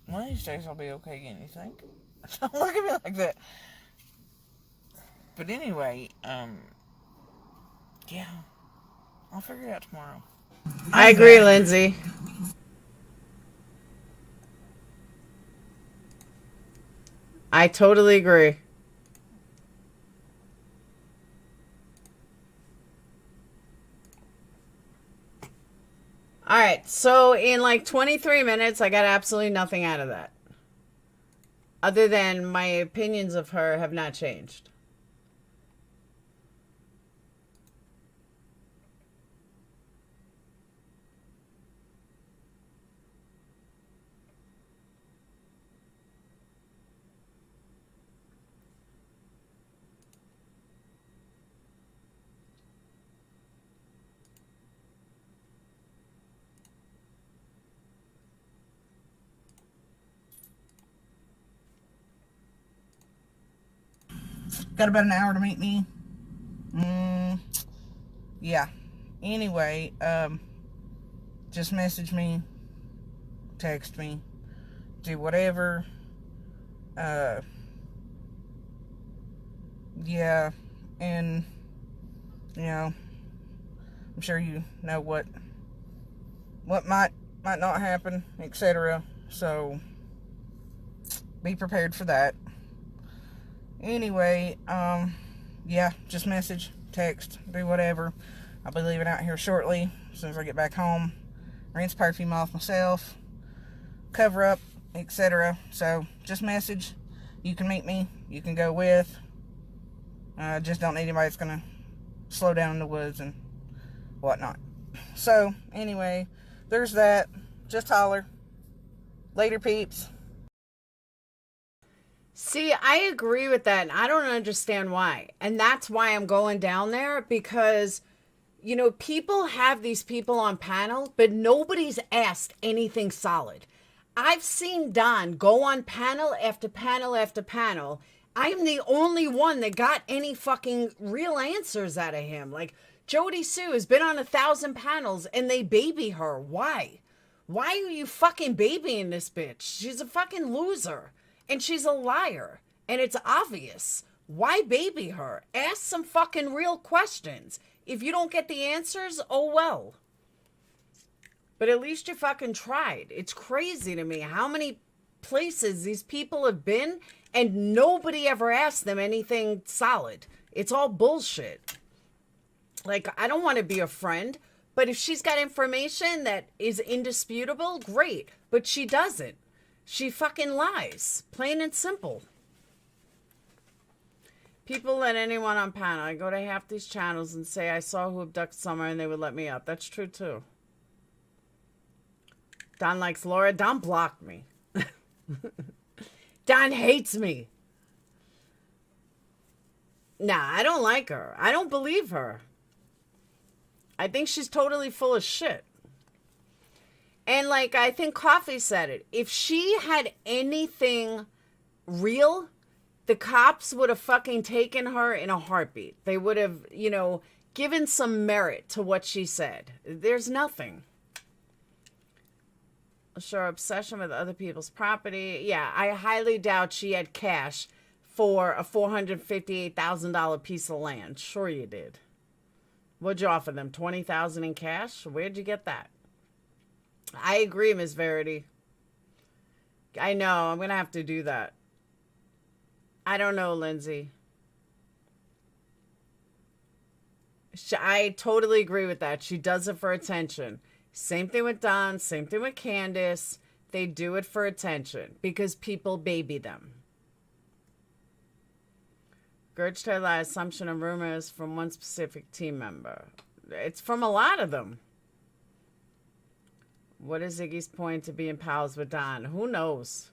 One of these days I'll be okay again, you think? Don't look at me like that. But anyway, yeah. I'll figure it out tomorrow. I agree, Lindsay. I totally agree. Alright, so in like 23 minutes, I got absolutely nothing out of that. Other than my opinions of her have not changed. got about an hour to meet me. Yeah. Anyway, just message me, text me, do whatever. Yeah, and, you know, I'm sure you know what might not happen, etc. So, be prepared for that. Anyway, yeah, just message, text, do whatever. I'll be leaving out here shortly, as soon as I get back home. Rinse perfume off myself, cover up, etc. So, just message. You can meet me, you can go with. Just don't need anybody that's going to slow down in the woods and whatnot. So, anyway, there's that. Just holler. Later, peeps. See, I agree with that, and I don't understand why. And that's why I'm going down there, because, you know, people have these people on panel, but nobody's asked anything solid. I've seen Don go on panel after panel after panel. I'm the only one that got any fucking real answers out of him. Like, Jodiesue has been on 1,000 panels, and they baby her. Why? Why are you fucking babying this bitch? She's a fucking loser. And she's a liar. And it's obvious. Why baby her? Ask some fucking real questions. If you don't get the answers, oh well. But at least you fucking tried. It's crazy to me how many places these people have been and nobody ever asked them anything solid. It's all bullshit. Like, I don't want to be a friend, but if she's got information that is indisputable, great. But she doesn't. She fucking lies. Plain and simple. People let anyone on panel. I go to half these channels and say I saw who abducted Summer and they would let me up. That's true too. Don likes Laura. Don blocked me. Don hates me. Nah, I don't like her. I don't believe her. I think she's totally full of shit. And like, I think Coffee said it. If she had anything real, the cops would have fucking taken her in a heartbeat. They would have, you know, given some merit to what she said. There's nothing. Sure, obsession with other people's property. Yeah, I highly doubt she had cash for a $458,000 piece of land. Sure you did. What'd you offer them? $20,000 in cash? Where'd you get that? I agree, Miss Verity. I know, I'm going to have to do that. I don't know, Lindsay. I totally agree with that. She does it for attention. Same thing with Don. Same thing with Candace. They do it for attention because people baby them. Gurge to lie, assumption and rumors from one specific team member. It's from a lot of them. What is Iggy's point to being pals with Don? Who knows?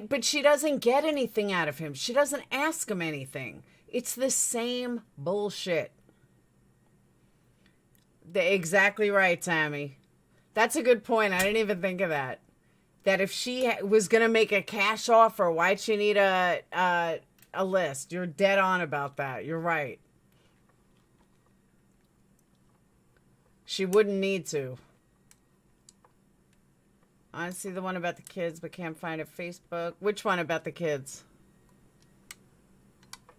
But she doesn't get anything out of him. She doesn't ask him anything. It's the same bullshit. Exactly right, Tammy. That's a good point. I didn't even think of that. That if she was going to make a cash offer, why'd she need a list? You're dead on about that. You're right. She wouldn't need to. I see the one about the kids, but can't find it. Facebook. Which one about the kids?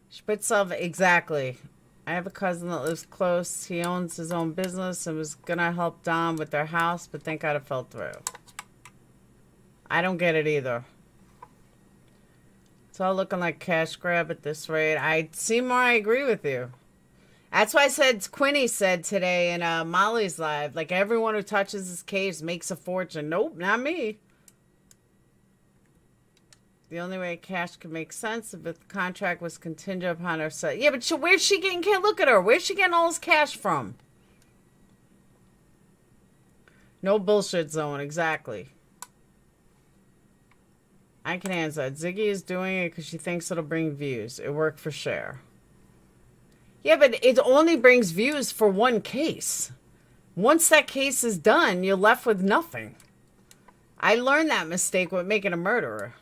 She put self exactly. I have a cousin that lives close. He owns his own business and was gonna help Dom with their house, but thank God it fell through. I don't get it either. It's all looking like cash grab at this rate. Seymour, I agree with you. That's why I said, Quinny said today in Molly's live, like everyone who touches this case makes a fortune. Nope, not me. The only way cash could make sense if the contract was contingent upon her son. Yeah, but where's she getting? Can't look at her. Where's she getting all this cash from? No bullshit zone, exactly. I can answer that. Ziggy is doing it because she thinks it'll bring views. It worked for Cher. Yeah, but it only brings views for one case. Once that case is done, you're left with nothing. I learned that mistake with making a murderer.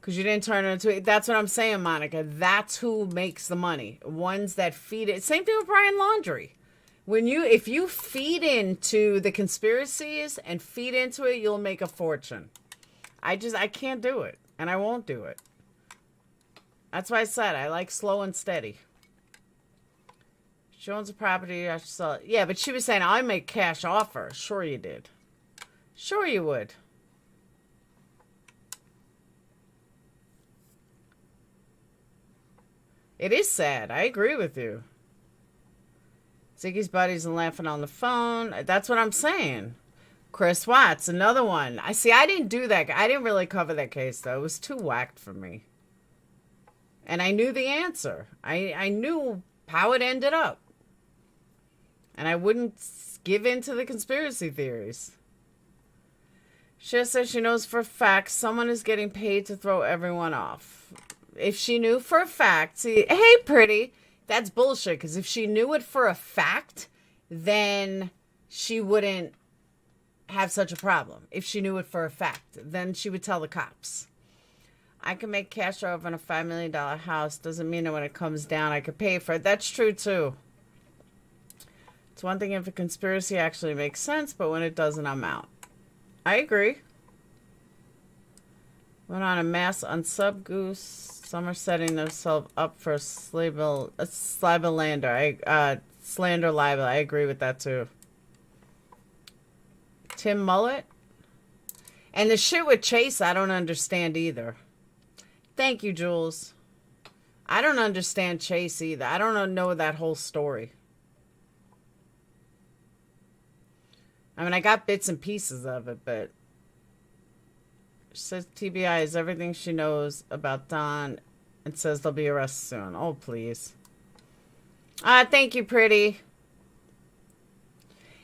Because you didn't turn it into... That's what I'm saying, Monica. That's who makes the money. Ones that feed it. Same thing with Brian Laundrie. If you feed into the conspiracies and feed into it, you'll make a fortune. I can't do it. And I won't do it. That's why I said I like slow and steady. She owns a property. I should sell it. Yeah, but she was saying, I make cash offer. Sure you did. Sure you would. It is sad. I agree with you. Ziggy's buddies and laughing on the phone. That's what I'm saying. Chris Watts, another one. I didn't do that. I didn't really cover that case, though. It was too whacked for me. And I knew the answer. I knew how it ended up. And I wouldn't give in to the conspiracy theories. She says she knows for a fact someone is getting paid to throw everyone off. If she knew for a fact... See, hey, pretty. That's bullshit. Because if she knew it for a fact, then she wouldn't have such a problem. If she knew it for a fact, then she would tell the cops. I can make cash over on a $5 million house. Doesn't mean that when it comes down, I could pay for it. That's true, too. It's one thing if a conspiracy actually makes sense, but when it doesn't, I'm out. I agree. Went on a mass unsub goose. Some are setting themselves up for a slander. Slander libel. I agree with that, too. Tim Mullet. And the shit with Chase, I don't understand either. Thank you, Jules. I don't understand Chase either. I don't know that whole story. I mean, I got bits and pieces of it, but... She says TBI is everything she knows about Don and says they'll be arrested soon. Oh, please. Thank you, pretty.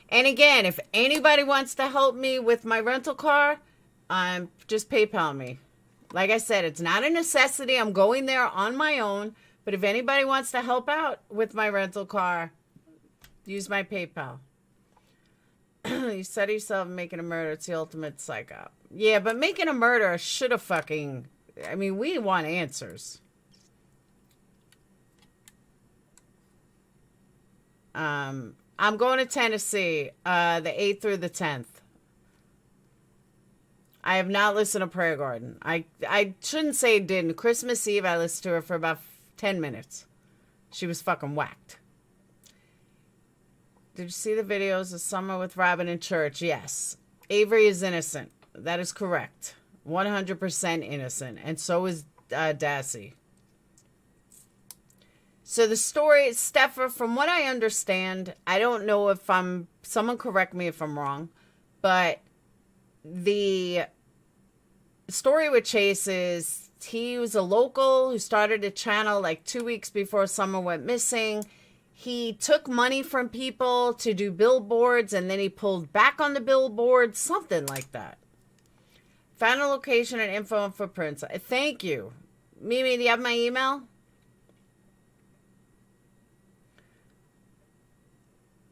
And again, if anybody wants to help me with my rental car, just PayPal me. Like I said, it's not a necessity. I'm going there on my own. But if anybody wants to help out with my rental car, use my PayPal. You said yourself making a murder. It's the ultimate psycho. Yeah, but making a murder should have fucking... I mean, we want answers. I'm going to Tennessee, the 8th through the 10th. I have not listened to Prayer Garden. I shouldn't say didn't. Christmas Eve, I listened to her for about 10 minutes. She was fucking whacked. Did you see the videos of Summer with Robin in church? Yes. Avery is innocent. That is correct. 100% innocent. And so is Dassey. So the story, Steffer, from what I understand, I don't know if someone correct me if I'm wrong, but the story with Chase is he was a local who started a channel like 2 weeks before Summer went missing. He took money from people to do billboards, and then he pulled back on the billboards, something like that. Found a location and info and footprints. Thank you. Mimi, do you have my email?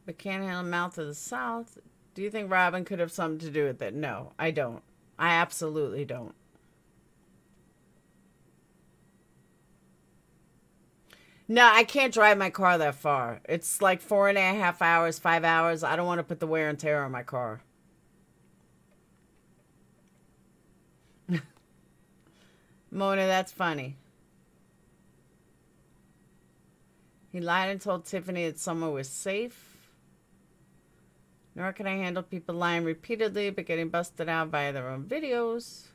But can't handle mouth of the South. Do you think Robin could have something to do with it? No, I don't. I absolutely don't. No, I can't drive my car that far. It's like 4.5 hours, 5 hours. I don't want to put the wear and tear on my car. Mona, that's funny. He lied and told Tiffany that Summer was safe. Nor can I handle people lying repeatedly but getting busted out via their own videos.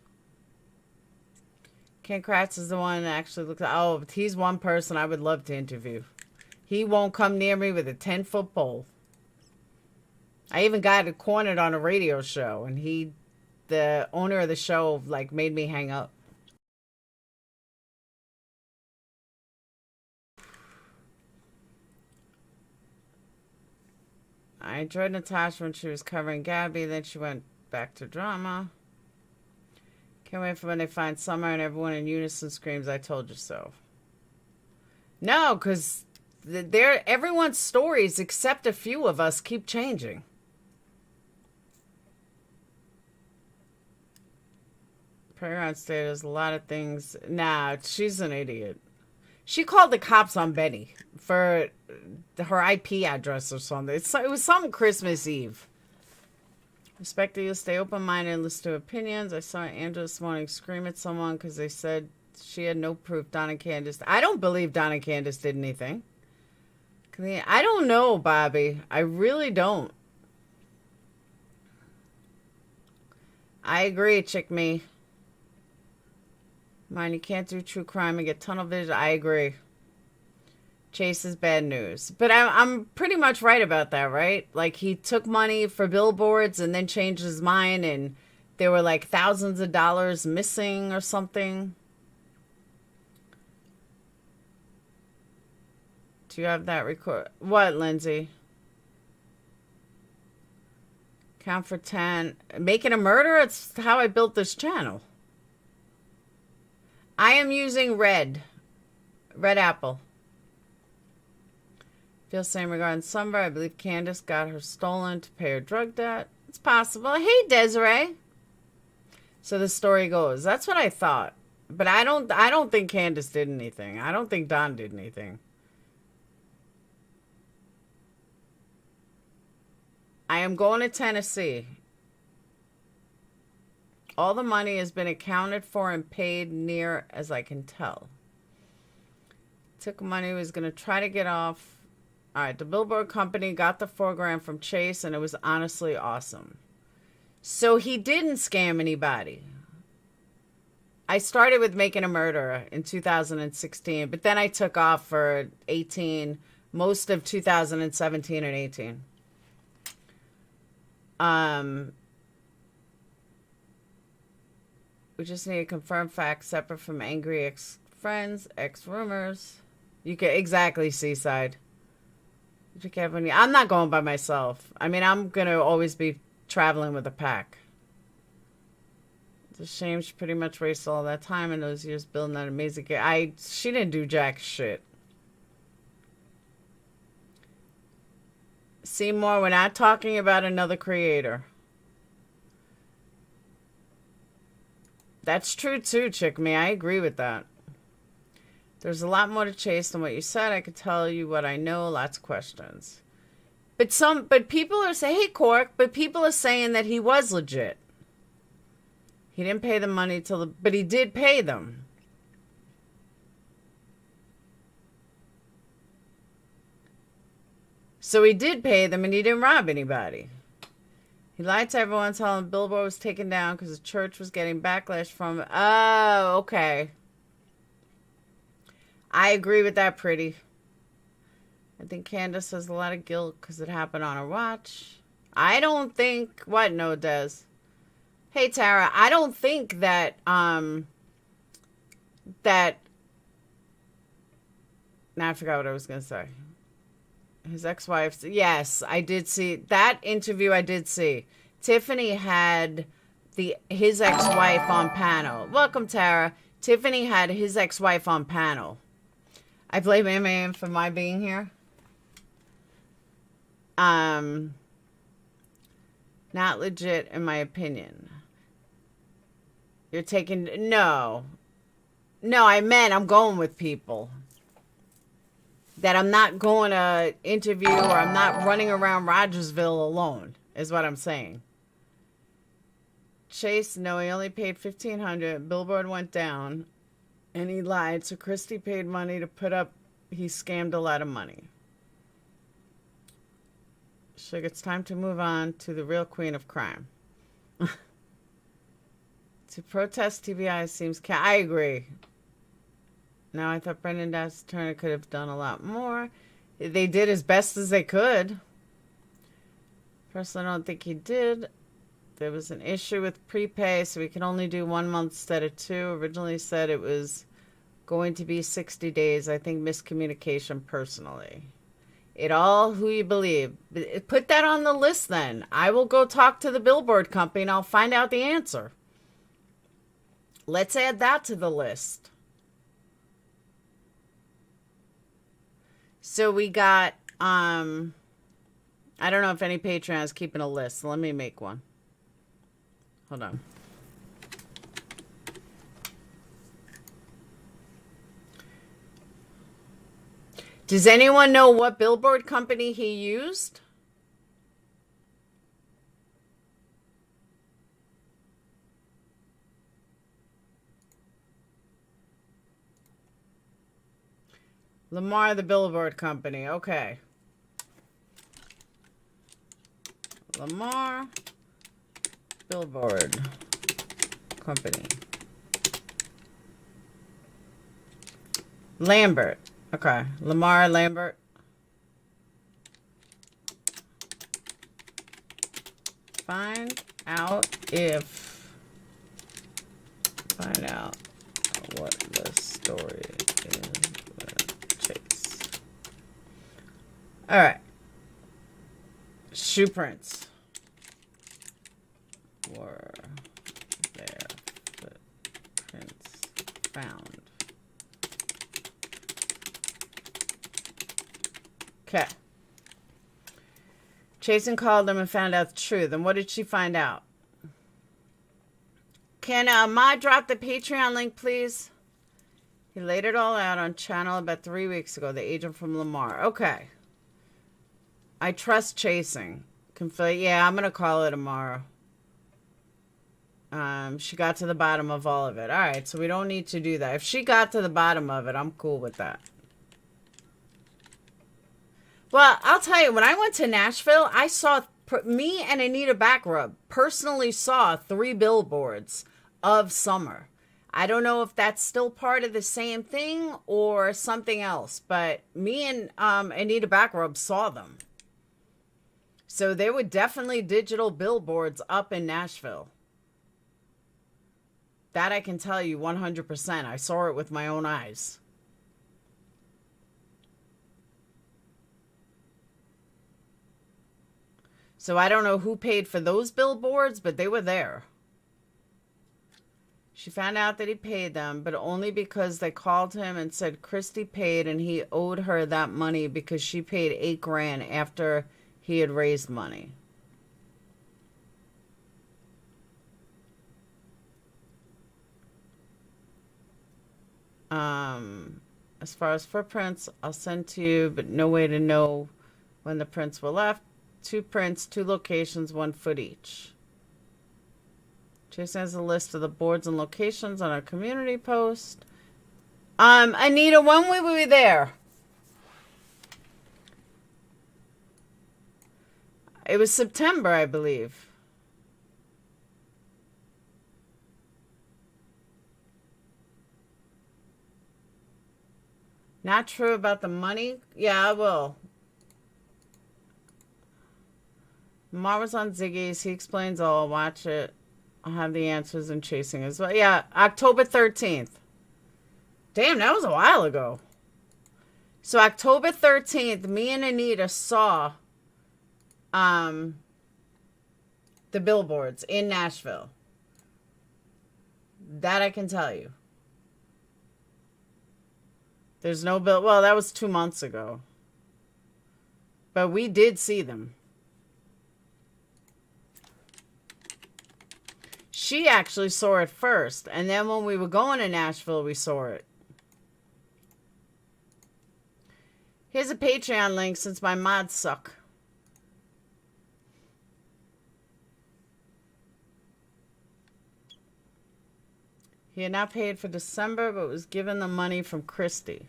Ken Kratz is the one that actually looks... Oh, he's one person I would love to interview. He won't come near me with a 10-foot pole. I even got it cornered on a radio show, and the owner of the show, like, made me hang up. I enjoyed Natasha when she was covering Gabby, then she went back to drama. Can't wait for when they find Summer and everyone in unison screams, I told you so. No, because everyone's stories, except a few of us, keep changing. Playground State has a lot of things. Nah, she's an idiot. She called the cops on Betty for her IP address or something. It was some Christmas Eve. Respect that you'll stay open-minded and listen to opinions. I saw Andrew this morning scream at someone because they said she had no proof Donna Candace. I don't believe Donna Candace did anything. I don't know, Bobby. I really don't. I agree, Chick Me. Mine, you can't do true crime and get tunnel vision. I agree. Chase is bad news. But I'm pretty much right about that, right? Like, he took money for billboards and then changed his mind, and there were like thousands of dollars missing or something. Do you have that record? What, Lindsay? Count for 10. Making a murder? It's how I built this channel. I am using red apple. Feel same regarding Summer. I believe Candace got her stolen to pay her drug debt. It's possible. Hey, Desiree. So the story goes. That's what I thought. But I don't think Candace did anything. I don't think Don did anything. I am going to Tennessee. All the money has been accounted for and paid near as I can tell. Took money, was going to try to get off. All right, the Billboard company got the $4,000 from Chase, and it was honestly awesome. So he didn't scam anybody. I started with Making a Murderer in 2016, but then I took off for 18, most of 2017 and 18. We just need a confirmed fact separate from angry ex-friends, ex-rumors. You can exactly Seaside. I'm not going by myself. I mean, I'm going to always be traveling with a pack. It's a shame she pretty much wasted all that time in those years building that amazing game. She didn't do jack shit. Seymour, we're not talking about another creator. That's true too, Chick Me. I agree with that. There's a lot more to Chase than what you said. I could tell you what I know. Lots of questions. But people are saying, hey, Cork, but people are saying that he was legit. He didn't pay the money but he did pay them. So he did pay them and he didn't rob anybody. He lied to everyone telling Billboard was taken down because the church was getting backlash from it. Oh, okay. I agree with that, Pretty. I think Candace has a lot of guilt because it happened on her watch. I don't think... What? No, Des. Hey, Tara. I don't think that... Now I forgot what I was going to say. His ex-wife. Yes, I did see that interview. I did see Tiffany had his ex-wife on panel. Welcome, Tara. Tiffany had his ex-wife on panel. I blame MAM for my being here. Not legit in my opinion. You're taking no. I meant I'm going with people. That I'm not going to interview or I'm not running around Rogersville alone, is what I'm saying. Chase, no, he only paid $1,500. Billboard went down, and he lied. So Christy paid money to put up. He scammed a lot of money. Suge, it's time to move on to the real queen of crime. To protest TBI seems... I agree. Now, I thought Brendan Dash Turner could have done a lot more. They did as best as they could. Personally, I don't think he did. There was an issue with prepay, so we can only do 1 month instead of 2. Originally said it was going to be 60 days. I think miscommunication personally. It all who you believe. Put that on the list then. I will go talk to the Billboard company and I'll find out the answer. Let's add that to the list. So we got, I don't know if any Patreon is keeping a list. So let me make one. Hold on. Does anyone know what billboard company he used? Lamar, the billboard company. Okay. Lamar, billboard company. Lambert. Okay. Lamar Lambert. Find out what the story is with Chase. All right. Shoe prints were there. Footprints found. Okay. Jason called them and found out the truth. And what did she find out? Can Ma drop the Patreon link, please? He laid it all out on channel about 3 weeks ago. The agent from Lamar. Okay. I trust chasing. Yeah, I'm going to call her tomorrow. She got to the bottom of all of it. All right, so we don't need to do that. If she got to the bottom of it, I'm cool with that. Well, I'll tell you, when I went to Nashville, I saw, me and Anita Backrub personally saw 3 billboards of Summer. I don't know if that's still part of the same thing or something else, but me and Anita Backrub saw them. So there were definitely digital billboards up in Nashville. That I can tell you 100%. I saw it with my own eyes. So I don't know who paid for those billboards, but they were there. She found out that he paid them, but only because they called him and said Christy paid and he owed her that money because she paid $8,000 after he had raised money. As far as footprints, I'll send to you, but no way to know when the prints were left. 2 prints, 2 locations, 1 foot each. Jason has a list of the boards and locations on our community post. Anita, when were we there? It was September, I believe. Not true about the money? Yeah, I will. Mar was on Ziggy's. He explains all. Watch it. I'll have the answers and chasing as well. Yeah, October 13th. Damn, that was a while ago. So October 13th, me and Anita saw the billboards in Nashville. That I can tell you. There's no bill. Well, that was 2 months ago. But we did see them. She actually saw it first. And then when we were going to Nashville, we saw it. Here's a Patreon link since my mods suck. He had not paid for December, but was given the money from Christy.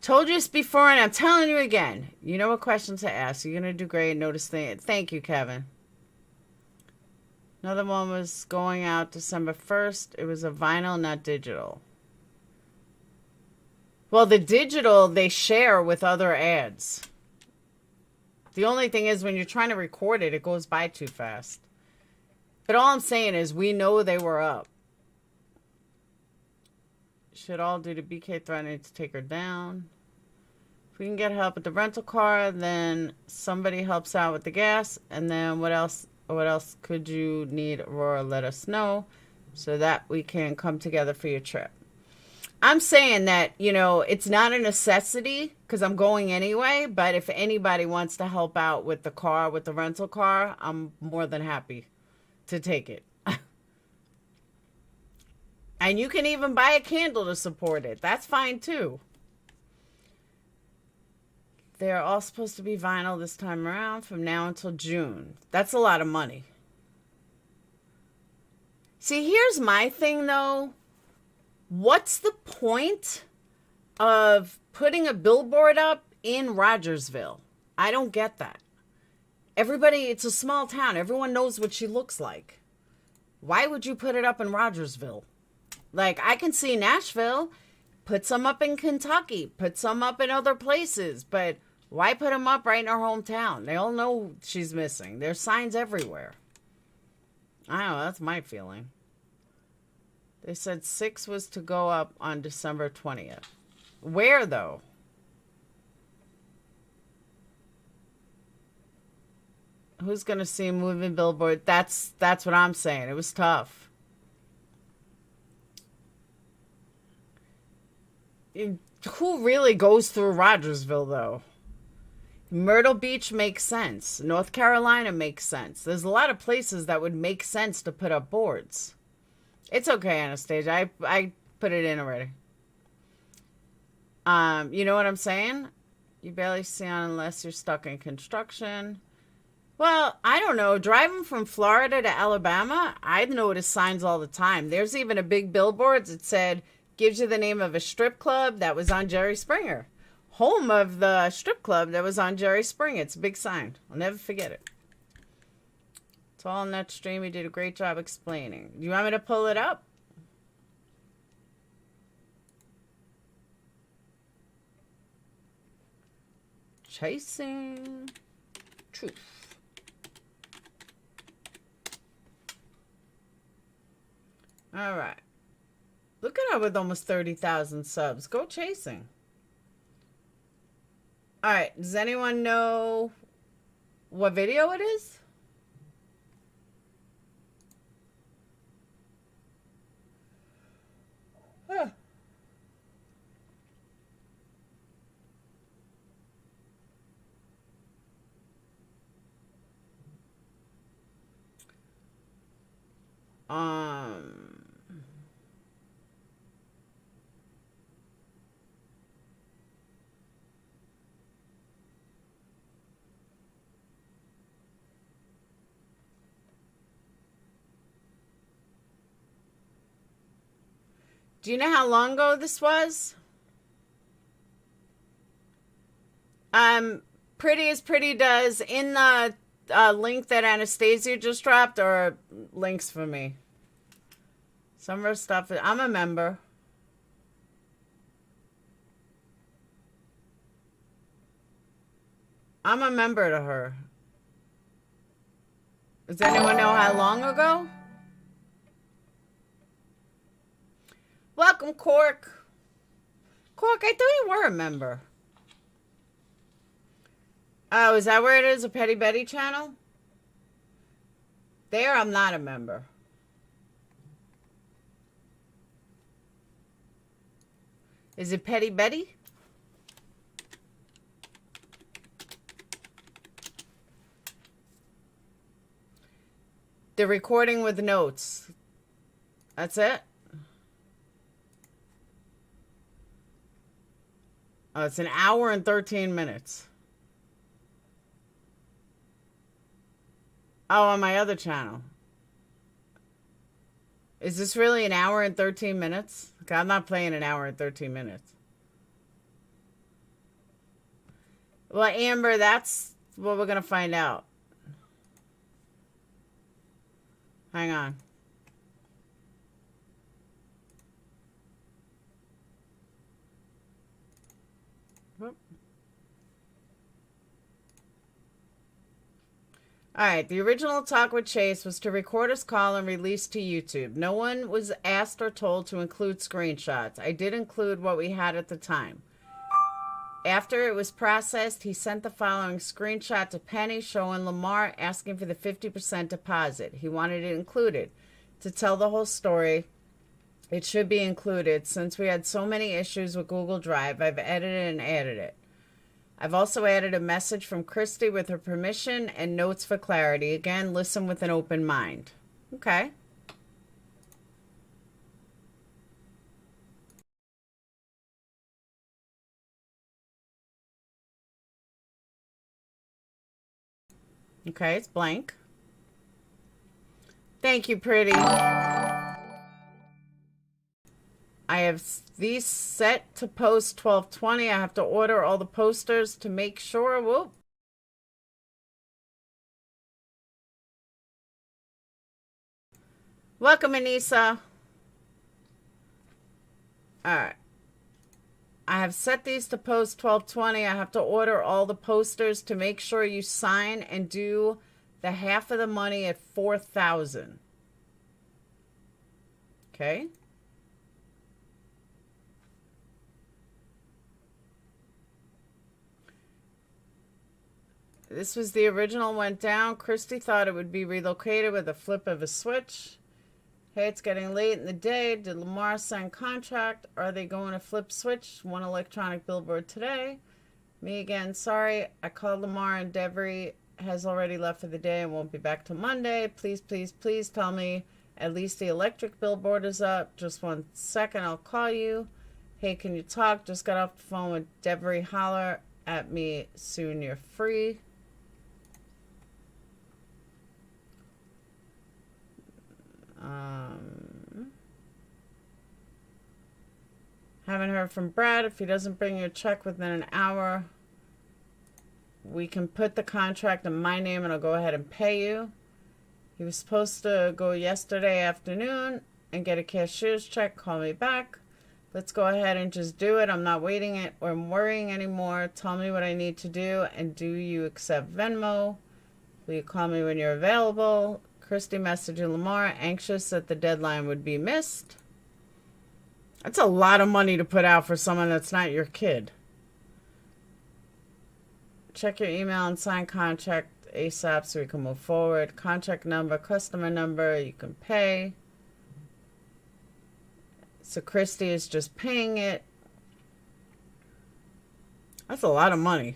Told you this before, and I'm telling you again. You know what questions to ask. You're going to do great. Notice things. Thank you, Kevin. Another one was going out December 1st. It was a vinyl, not digital. Well, the digital, they share with other ads. The only thing is when you're trying to record it, it goes by too fast. But all I'm saying is we know they were up. Should all do to BK threatening to take her down. If we can get help with the rental car, then somebody helps out with the gas. And then what else could you need, Aurora? Let us know so that we can come together for your trip. I'm saying that, you know, it's not a necessity because I'm going anyway. But if anybody wants to help out with the car, with the rental car, I'm more than happy to take it. And you can even buy a candle to support it. That's fine too. they're all supposed to be vinyl this time around from now until June. That's a lot of money. See, here's my thing, though. What's the point of putting a billboard up in Rogersville? I don't get that. Everybody, it's a small town. Everyone knows what she looks like. Why would you put it up in Rogersville? Like, I can see Nashville, put some up in Kentucky, put some up in other places, but why put them up right in her hometown? They all know she's missing. There's signs everywhere. I don't know, that's my feeling. They said 6 was to go up on December 20th. Where, though? Who's going to see a moving billboard? That's what I'm saying. It was tough. Who really goes through Rogersville, though? Myrtle Beach makes sense. North Carolina makes sense. There's a lot of places that would make sense to put up boards. It's okay, Anastasia. I put it in already. You know what I'm saying? You barely see on unless you're stuck in construction. Well, I don't know. Driving from Florida to Alabama, I notice signs all the time. There's even a big billboard that said, gives you the name of a strip club that was on Jerry Springer. Home of the strip club that was on Jerry Springer. It's a big sign. I'll never forget it. It's all in that stream. You did a great job explaining. You want me to pull it up? Chasing truth. All right. Look at her with almost 30,000 subs. Go chasing. All right. Does anyone know what video it is? Huh. Do you know how long ago this was? Pretty as Pretty does in the link that Anastasia just dropped, or links for me. Some of her stuff, I'm a member. I'm a member to her. Does anyone know how long ago? Welcome, Cork. Cork, I thought you were a member. Oh, is that where it is? A Petty Betty channel? There, I'm not a member. Is it Petty Betty? The recording with notes. That's it? Oh, it's an hour and 13 minutes. Oh, on my other channel. Is this really an hour and 13 minutes? Okay, I'm not playing an hour and 13 minutes. Well, Amber, that's what we're going to find out. Hang on. Whoop. Alright, the original talk with Chase was to record his call and release to YouTube. No one was asked or told to include screenshots. I did include what we had at the time. After it was processed, he sent the following screenshot to Penny showing Lamar asking for the 50% deposit. He wanted it included. To tell the whole story, it should be included. Since we had so many issues with Google Drive, I've edited and added it. I've also added a message from Christy with her permission and notes for clarity. Again, listen with an open mind. Okay. Okay, it's blank. Thank you, pretty. I have these set to post 12/20. I have to order all the posters to make sure. Whoop. Welcome, Anissa. Alright. I have set these to post 12/20. I have to order all the posters to make sure you sign and do the half of the money at $4,000. Okay. This was the original, went down. Christy thought it would be relocated with a flip of a switch. Hey, it's getting late in the day. Did Lamar sign contract? Are they going to flip switch? One electronic billboard today. Me again. Sorry. I called Lamar and Devery has already left for the day and won't be back till Monday. Please, please, please tell me at least the electric billboard is up. Just 1 second. I'll call you. Hey, can you talk? Just got off the phone with Devery. Holler at me soon. You're free. Haven't heard from Brad. If he doesn't bring you a check within an hour, we can put the contract in my name and I'll go ahead and pay you. He was supposed to go yesterday afternoon and get a cashier's check. Call me back. Let's go ahead and just do it. I'm not waiting it or worrying anymore. Tell me what I need to do. And do you accept Venmo? Will you call me when you're available? Christy messaging Lamar, anxious that the deadline would be missed. That's a lot of money to put out for someone that's not your kid. Check your email and sign contract ASAP so we can move forward. Contract number, customer number, you can pay. So Christy is just paying it. That's a lot of money.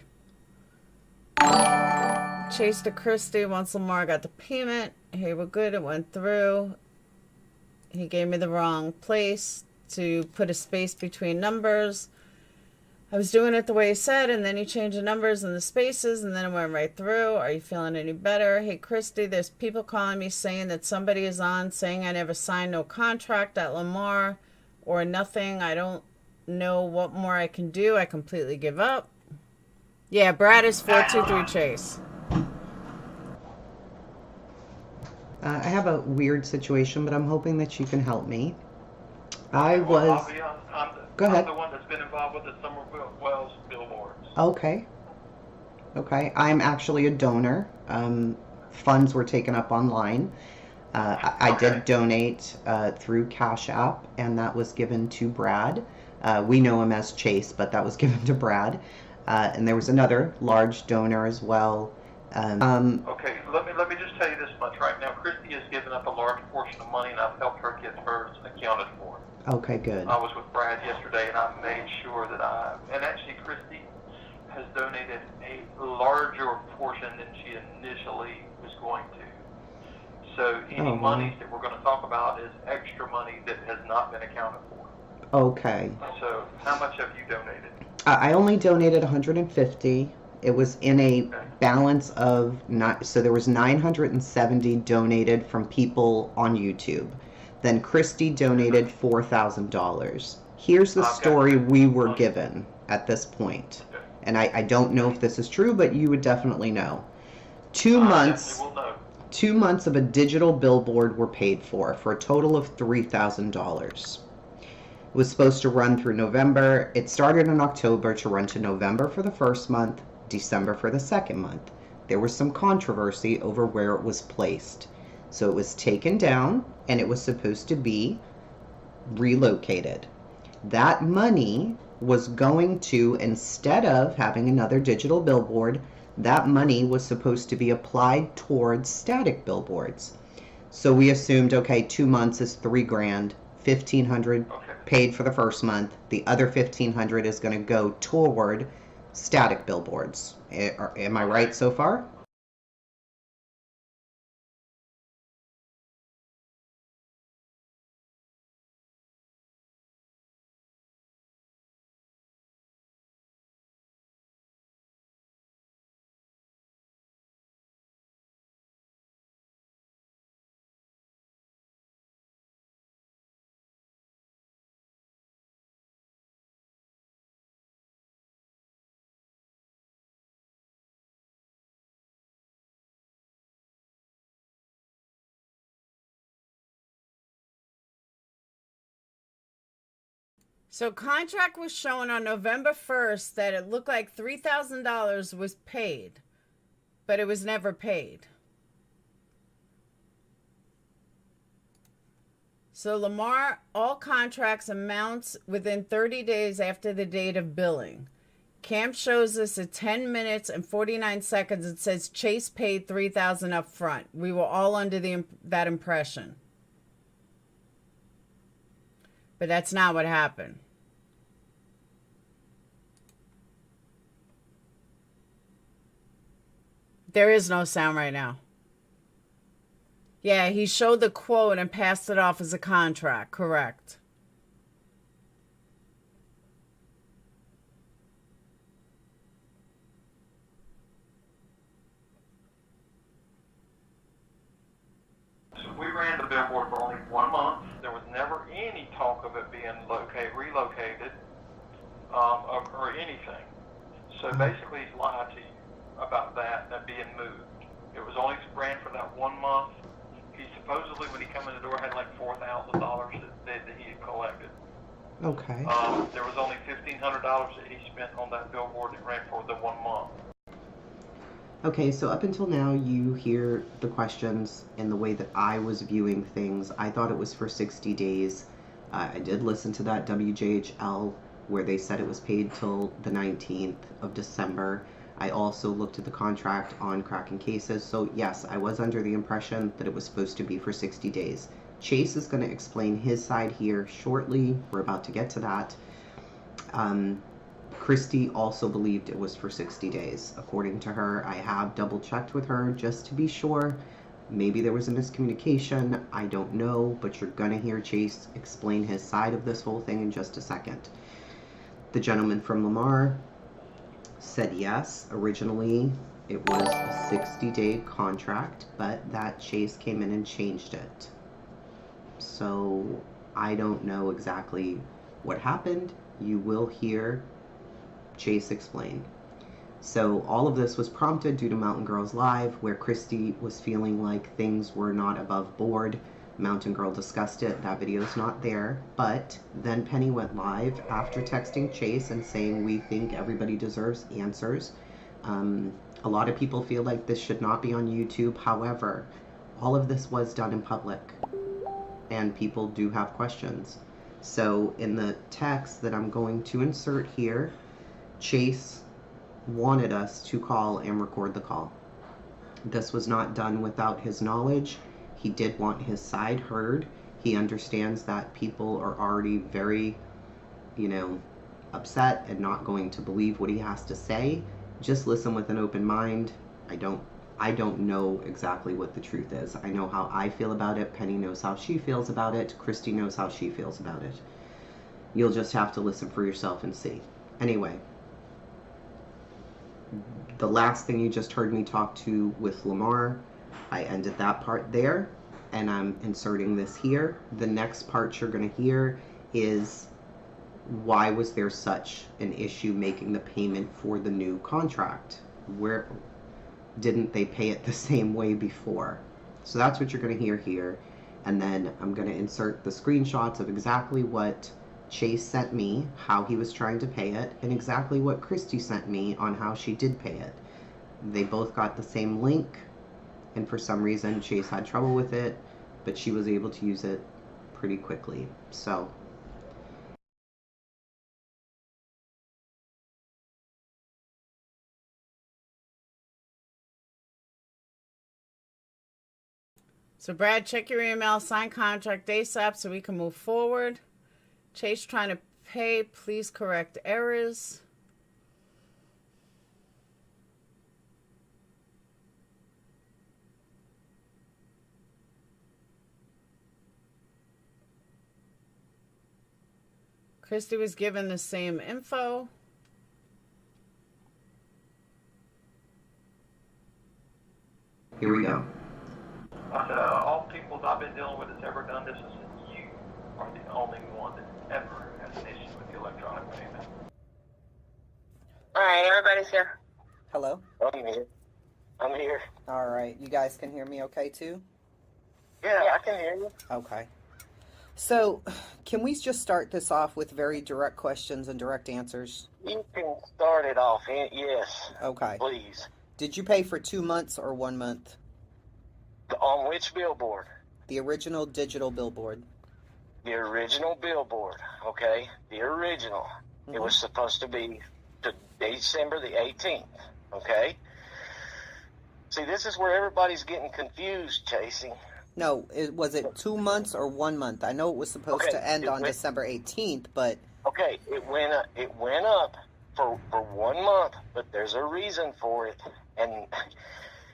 Chase to Christy once Lamar got the payment. Hey, we're good. It went through. He gave me the wrong place to put a space between numbers. I was doing it the way he said, and then he changed the numbers and the spaces, and then it went right through. Are you feeling any better? Hey, Christy, there's people calling me saying that somebody is on, saying I never signed no contract at Lamar or nothing. I don't know what more I can do. I completely give up. Yeah, Brad is 423 Chase. I have a weird situation, but I'm hoping that you can help me. Go I'm ahead. the one that's been involved with the Somerville Wells billboards. Okay. I'm actually a donor. Funds were taken up online. I did donate through Cash App, and that was given to Brad. We know him as Chase, but that was given to Brad. And there was another large donor as well. Okay, let me just tell you this much right now. Christy has given up a large portion of money, and I've helped her get hers accounted for. Okay, good. I was with Brad yesterday, and I made sure that and actually Christy has donated a larger portion than she initially was going to. So any monies that we're going to talk about is extra money that has not been accounted for. Okay. So how much have you donated? I only donated $150. It was in a balance of so there was 970 donated from people on YouTube. Then Christy donated $4,000. Here's the story we were given at this point. And I don't know if this is true, but you would definitely know. 2 months. 2 months of a digital billboard were paid for a total of $3,000. It was supposed to run through November. It started in October to run to November for the first month, December for the second month. There was some controversy over where it was placed. So it was taken down and it was supposed to be relocated. That money was going to, instead of having another digital billboard, that money was supposed to be applied towards static billboards. So we assumed, okay, 2 months is $3,000, $1,500 paid for the first month. The other $1,500 is going to go toward static billboards. Am I right so far? So contract was shown on November 1st that it looked like $3,000 was paid, but it was never paid. So Lamar, all contracts amounts within 30 days after the date of billing. Cam shows us at 10 minutes and 49 seconds. It says Chase paid $3,000 up front. We were all under that impression. But that's not what happened. There is no sound right now. Yeah, he showed the quote and passed it off as a contract. Correct. We ran the billboard for only 1 month. There was never any talk of it being relocated, or anything. So basically, he's lied to you about that being moved. It was only ran for that 1 month. He supposedly, when he came in the door, had like $4,000 that he had collected. Okay. There was only $1,500 that he spent on that billboard that ran for the 1 month. Okay, so up until now, you hear the questions and the way that I was viewing things. I thought it was for 60 days. I did listen to that WJHL where they said it was paid till the 19th of December. I also looked at the contract on Cracking Cases. So yes, I was under the impression that it was supposed to be for 60 days. Chase is going to explain his side here shortly. We're about to get to that. Christy also believed it was for 60 days. According to her, I have double checked with her just to be sure. Maybe there was a miscommunication. I don't know, but you're going to hear Chase explain his side of this whole thing in just a second. The gentleman from Lamar said yes. Originally, it was a 60-day contract, but that Chase came in and changed it. So I don't know exactly what happened. You will hear Chase explain. So all of this was prompted due to Mountain Girls Live, where Christy was feeling like things were not above board. Mountain Girl discussed it. That video's not there. But then Penny went live after texting Chase and saying, we think everybody deserves answers. A lot of people feel like this should not be on YouTube. However, all of this was done in public, and people do have questions. So in the text that I'm going to insert here, Chase wanted us to call and record the call. This was not done without his knowledge. He did want his side heard. He understands that people are already very, upset and not going to believe what he has to say. Just listen with an open mind. I don't know exactly what the truth is. I know how I feel about it. Penny knows how she feels about it. Christy knows how she feels about it. You'll just have to listen for yourself and see. Anyway, the last thing you just heard me talk to with Lamar, I ended that part there, and I'm inserting this here. The next part you're going to hear is why was there such an issue making the payment for the new contract? Where didn't they pay it the same way before? So that's what you're going to hear here. And then I'm going to insert the screenshots of exactly what Chase sent me, how he was trying to pay it, and exactly what Christy sent me on how she did pay it. They both got the same link, and for some reason Chase had trouble with it, but she was able to use it pretty quickly. So Brad, check your email, sign contract ASAP so we can move forward. Chase trying to pay, please correct errors. Christy was given the same info. here we go. I said, all people I've been dealing with that's ever done this is you are the only one that ever has an issue with the electronic payment. Alright, everybody's here. Hello? I'm here. I'm here. All right. You guys can hear me okay, too? Yeah, I can hear you. Okay. So, Can we just start this off with very direct questions and direct answers? You can start it off. Yes, Okay. please. Did you pay for 2 months or 1 month? On which billboard? The original digital billboard. The original billboard, okay? The original. It was supposed to be to December the 18th, okay? See, this is where everybody's getting confused, Chasey. No, was it 2 months or 1 month? I know it was supposed Okay, to end it on went- December 18th, but Okay, it went up for 1 month, but there's a reason for it, and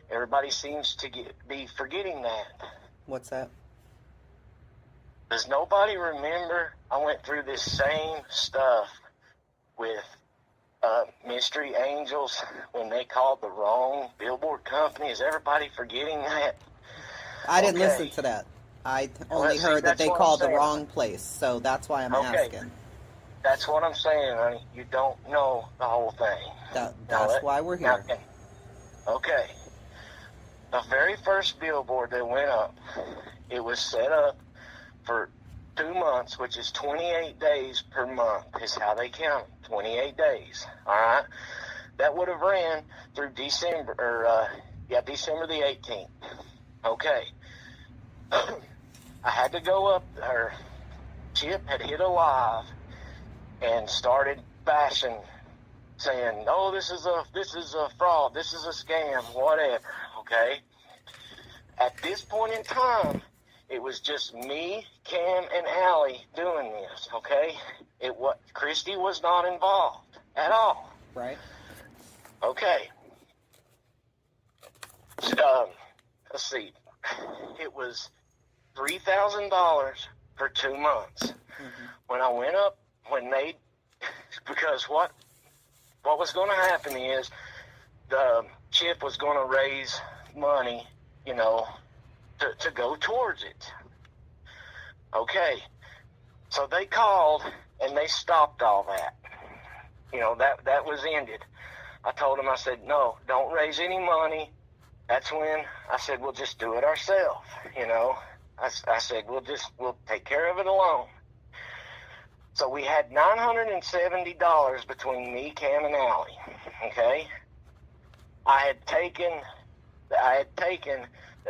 everybody seems to be forgetting that. what's that? Does nobody remember I went through this same stuff with Mystery Angels when they called the wrong billboard company? Is everybody forgetting that? I didn't Okay. listen to that. I only see, heard that that's they what I'm called the saying. wrong place, so that's why I'm Okay. asking. That's what I'm saying, honey. You don't know the whole thing. That's why we're here. Okay. The very first billboard that went up, it was set up for 2 months, which is 28 days per month is how they count it. 28 days. All right. That would have ran through December December the 18th. Okay. I had to go up there. Chip had hit a live and started bashing, saying, "Oh, this is a fraud, this is a scam, whatever." Okay. At this point in time, it was just me, Cam, and Allie doing this. Okay. Christy was not involved at all. Right? Okay. Let's see. It was $3,000 for 2 months. When I went up, because what was going to happen is the Chip was going to raise money, to go towards it. Okay. So they called and they stopped all that. That was ended. I told them, I said, no, don't raise any money. That's when I said, we'll just do it ourselves. I said, we'll take care of it alone. So we had $970 between me, Cam, and Allie. Okay. I had taken the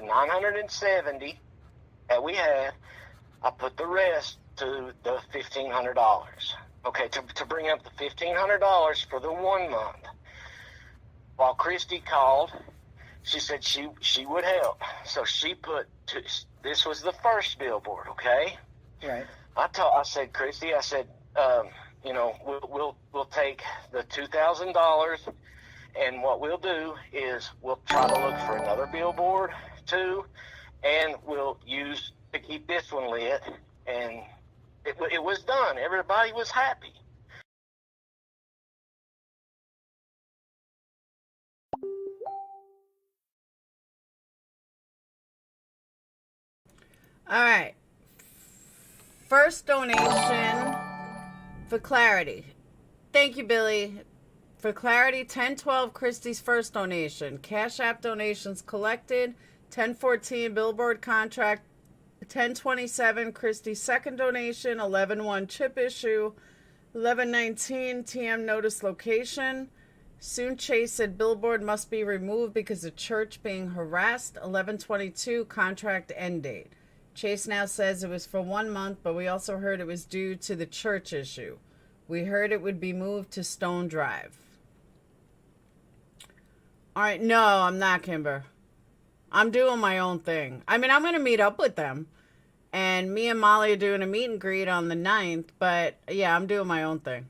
$970 that we had. I put the rest to the $1,500. Okay, to bring up the $1,500 for the 1 month. While Christy called, she said she would help. So she this was the first billboard, okay? Right. I said, Christy, we'll take the $2,000, and what we'll do is we'll try to look for another billboard too, and we'll use to keep this one lit. And it was done. Everybody was happy. All right. First donation for clarity. Thank you, Billy. For clarity, 1012 Christie's first donation. Cash App donations collected. 1014 Billboard contract. 1027 Christie's second donation. 11-1 chip issue. 1119 TM notice location. Soon Chase said Billboard must be removed because of church being harassed. 1122 contract end date. Chase now says it was for 1 month, but we also heard it was due to the church issue. We heard it would be moved to Stone Drive. All right, no, I'm not, Kimber. I'm doing my own thing. I mean, I'm going to meet up with them. And me and Molly are doing a meet and greet on the 9th. But, yeah, I'm doing my own thing.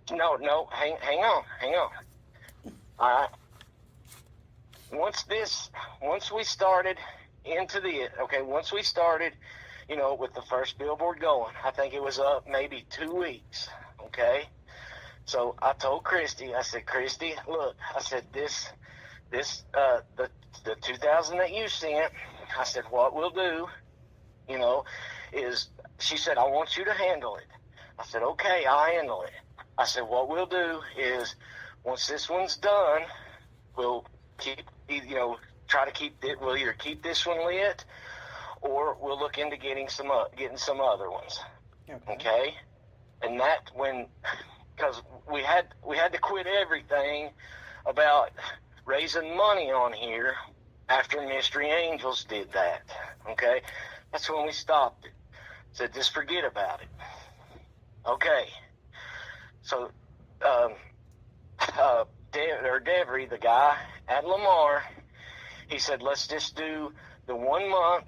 No, hang on. All right. Once we started with the first billboard going, I think it was up maybe 2 weeks. Okay. So I told Christy, I said, Christy, look, I said, the 2,000 that you sent, I said, what we'll do, is, she said, I want you to handle it. I said, okay, I'll handle it. I said, what we'll do is, once this one's done, we'll keep, try to keep it. We'll either keep this one lit, or we'll look into getting some other ones. Okay? And that because we had to quit everything about raising money on here after Mystery Angels did that. Okay? That's when we stopped it. Said, just forget about it. Okay. So, Devery, the guy at Lamar, he said, let's just do the 1 month,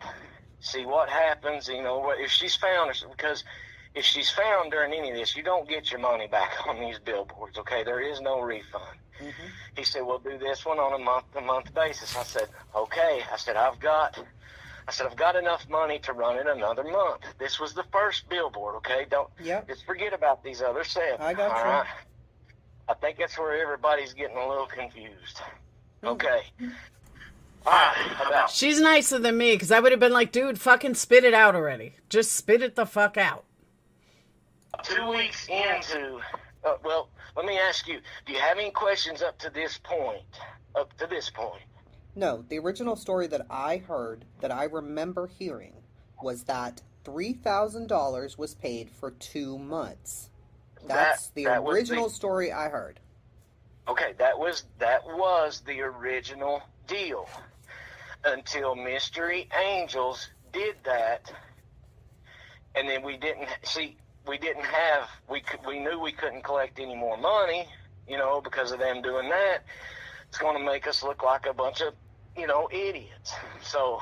see what happens, if she's found, because if she's found during any of this, you don't get your money back on these billboards, okay? There is no refund. Mm-hmm. He said, we'll do this one on a month-to-month basis. I said, okay. I said, I've got enough money to run it another month. This was the first billboard, okay? Just forget about these other 7. I got you. Right? I think that's where everybody's getting a little confused. Okay. All right. She's nicer than me, because I would have been like, dude, fucking spit it out already. Just spit it the fuck out. 2 weeks into, well, let me ask you, do you have any questions up to this point? No, the original story that I heard, that I remember hearing, was that $3,000 was paid for 2 months. That's the original story I heard. Okay, that was the original deal until Mystery Angels did that, and then we knew we couldn't collect any more money, because of them doing that. It's going to make us look like a bunch of, idiots. So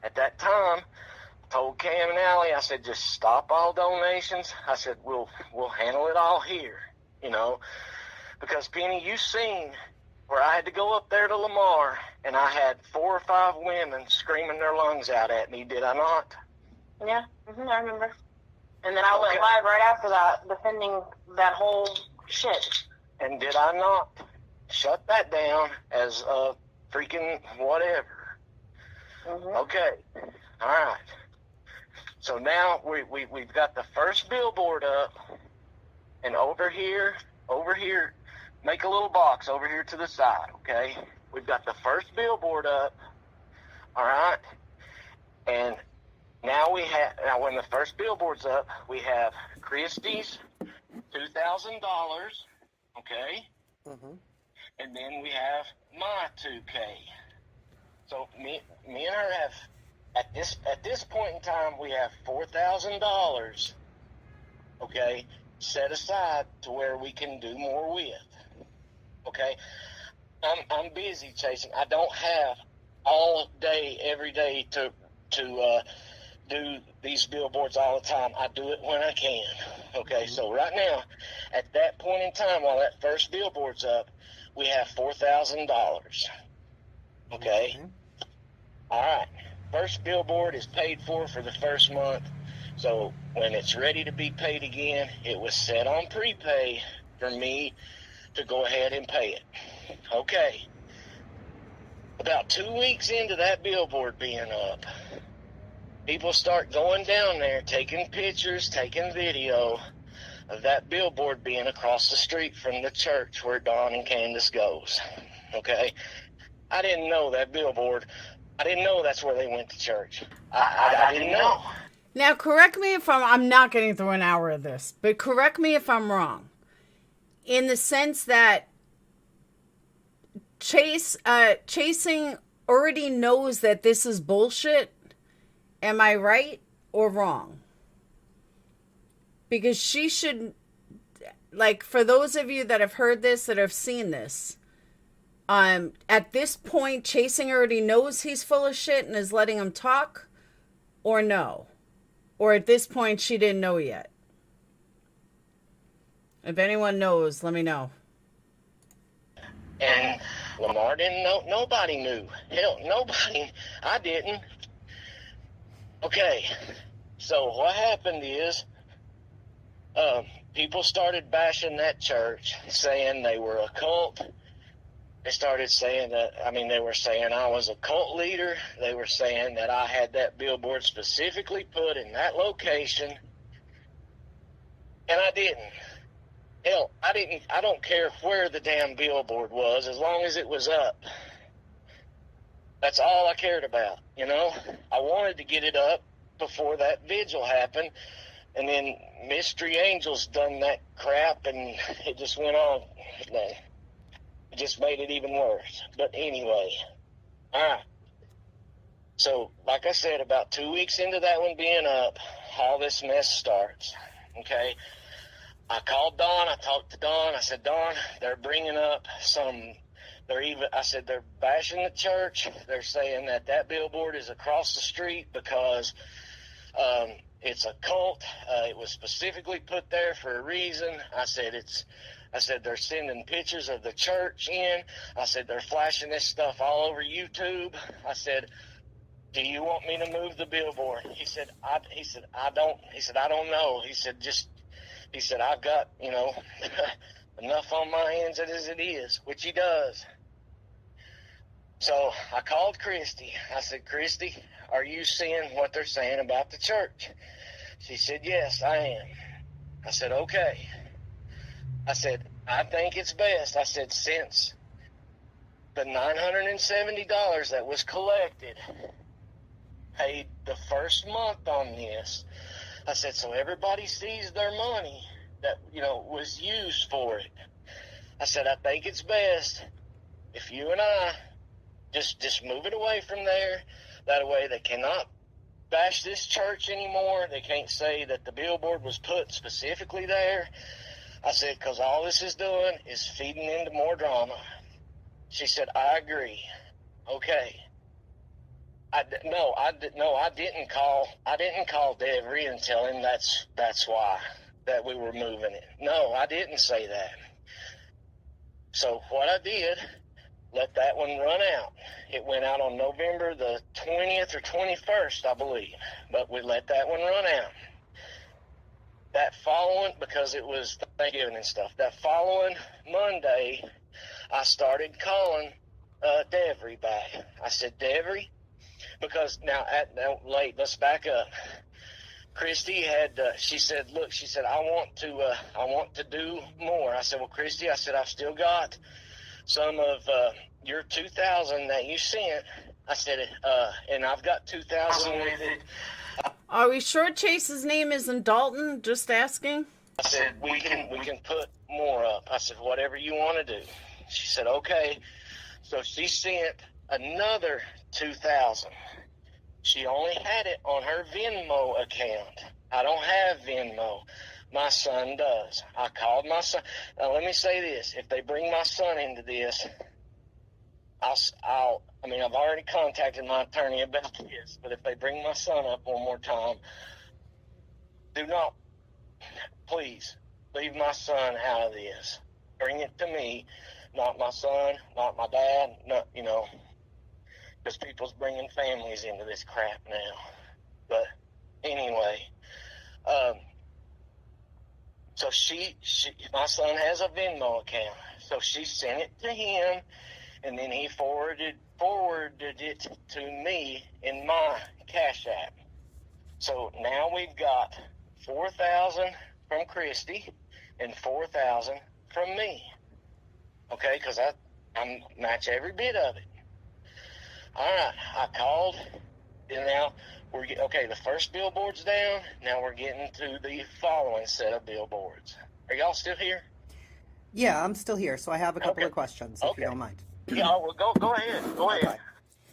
at that time, I told Cam and Allie, I said, just stop all donations. I said, we'll handle it all here, because Penny, you've seen where I had to go up there to Lamar and I had 4 or 5 women screaming their lungs out at me, did I not? Yeah, I remember. And then I went live right after that, defending that whole shit. And did I not shut that down as a freaking whatever? Mm-hmm. Okay, all right. So now we've got the first billboard up, and over here, make a little box over here to the side, okay? We've got the first billboard up, all right? And now when the first billboard's up, we have Christie's $2,000, okay? Mm-hmm. And then we have my 2K. So me and her have, at this point in time, we have $4,000, okay, set aside to where we can do more with, okay? I'm busy chasing. I don't have all day, every day to do these billboards all the time. I do it when I can, okay? Mm-hmm. So right now, at that point in time, while that first billboard's up, we have $4,000, okay? Mm-hmm. All right. First billboard is paid for the first month. So when it's ready to be paid again, it was set on prepay for me to go ahead and pay it. Okay. About 2 weeks into that billboard being up, people start going down there, taking pictures, taking video of that billboard being across the street from the church where Dawn and Candace goes. Okay? I didn't know that billboard. I didn't know that's where they went to church. I didn't know. Now, correct me if I'm not getting through an hour of this, but correct me if I'm wrong. In the sense that Chasing already knows that this is bullshit. Am I right or wrong? Because she should, like, for those of you that have heard this, that have seen this, at this point, Chasing already knows he's full of shit and is letting him talk, or no? Or at this point, she didn't know yet? If anyone knows, let me know. And Lamar didn't know. Nobody knew. Hell, nobody. I didn't. Okay. So what happened is, people started bashing that church, saying they were a cult. They started saying that, they were saying I was a cult leader. They were saying that I had that billboard specifically put in that location. And I didn't. Hell, I don't care where the damn billboard was, as long as it was up. That's all I cared about, you know? I wanted to get it up before that vigil happened, and then Mystery Angels done that crap, and it just went on. It just made it even worse. But anyway, alright. So, like I said, about 2 weeks into that one being up, all this mess starts, okay? I called Dawn. I talked to Dawn. I said, Dawn, they're bringing up I said, they're bashing the church. They're saying that billboard is across the street because it's a cult. It was specifically put there for a reason. I said, they're sending pictures of the church in. I said, they're flashing this stuff all over YouTube. I said, do you want me to move the billboard? He said, I don't know. He said, I've got, enough on my hands as it is, which he does. So I called Christy. I said, Christy, are you seeing what they're saying about the church? She said, yes, I am. I said, okay. I said, I think it's best. I said, since the $970 that was collected paid the first month on this, I said, so everybody sees their money that, was used for it. I said, I think it's best if you and I just move it away from there. That way they cannot bash this church anymore. They can't say that the billboard was put specifically there. I said, because all this is doing is feeding into more drama. She said, I agree. Okay. I didn't call Devery and tell him that's why that we were moving it. No, I didn't say that. So what I did, let that one run out. It went out on November the 20th or 21st, I believe. But we let that one run out. That following, because it was Thanksgiving and stuff, that following Monday, I started calling Devery back. I said, Devery, because now let's back up. Christy she said, I want to do more. I said, well, Christy, I've still got some of your 2,000 that you sent. I said, and I've got 2,000 with it. Are we sure Chase's name isn't Dalton? Just asking. I said, we can put more up. I said, whatever you want to do. She said, okay. So she sent another 2,000. She only had it on her Venmo account. I don't have Venmo. My son does. I called my son. Now, let me say this. If they bring my son into this, I've already contacted my attorney about this, but if they bring my son up one more time, do not, please, leave my son out of this. Bring it to me, not my son, not my dad, because people's bringing families into this crap now. But anyway, so my son has a Venmo account, so she sent it to him, and then he forwarded it to me in my Cash App. So now we've got 4,000 from Christy and 4,000 from me. Okay, because I match every bit of it. All right, I called, and now the first billboard's down. Now we're getting to the following set of billboards. Are y'all still here? Yeah, I'm still here, so I have a couple of questions, if you don't mind. Yeah, well, go ahead. Go ahead. Okay.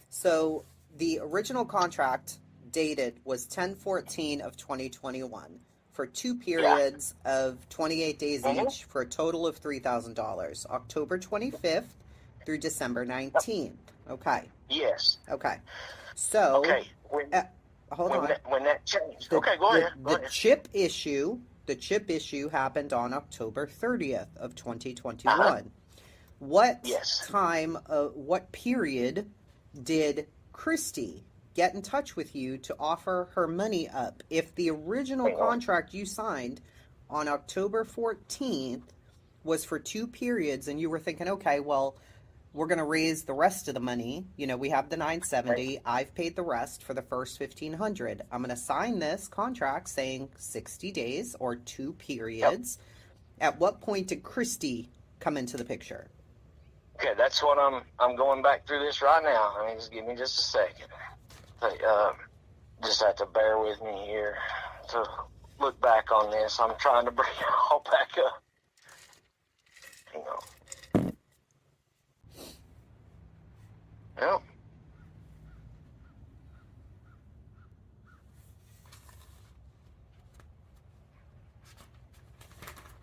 So the original contract dated was 10/14 of 2021 for 2 periods of 28 days each for a total of $3,000. October 25th through December 19th. Okay. Yes. Okay. So. Okay. Hold on. When that changed. Go ahead. The chip issue happened on October 30th of 2021. What period did Christy get in touch with you to offer her money up? If the original contract you signed on October 14th was for 2 periods and you were thinking, okay, well, we're going to raise the rest of the money. You know, we have the $970. I've paid the rest for the first $1,500. I'm going to sign this contract saying 60 days or 2 periods. Yep. At what point did Christy come into the picture? Okay, that's what I'm going back through this right now. I mean, just give me just a second. Just have to bear with me here to look back on this. I'm trying to bring it all back up. Hang on. Yep.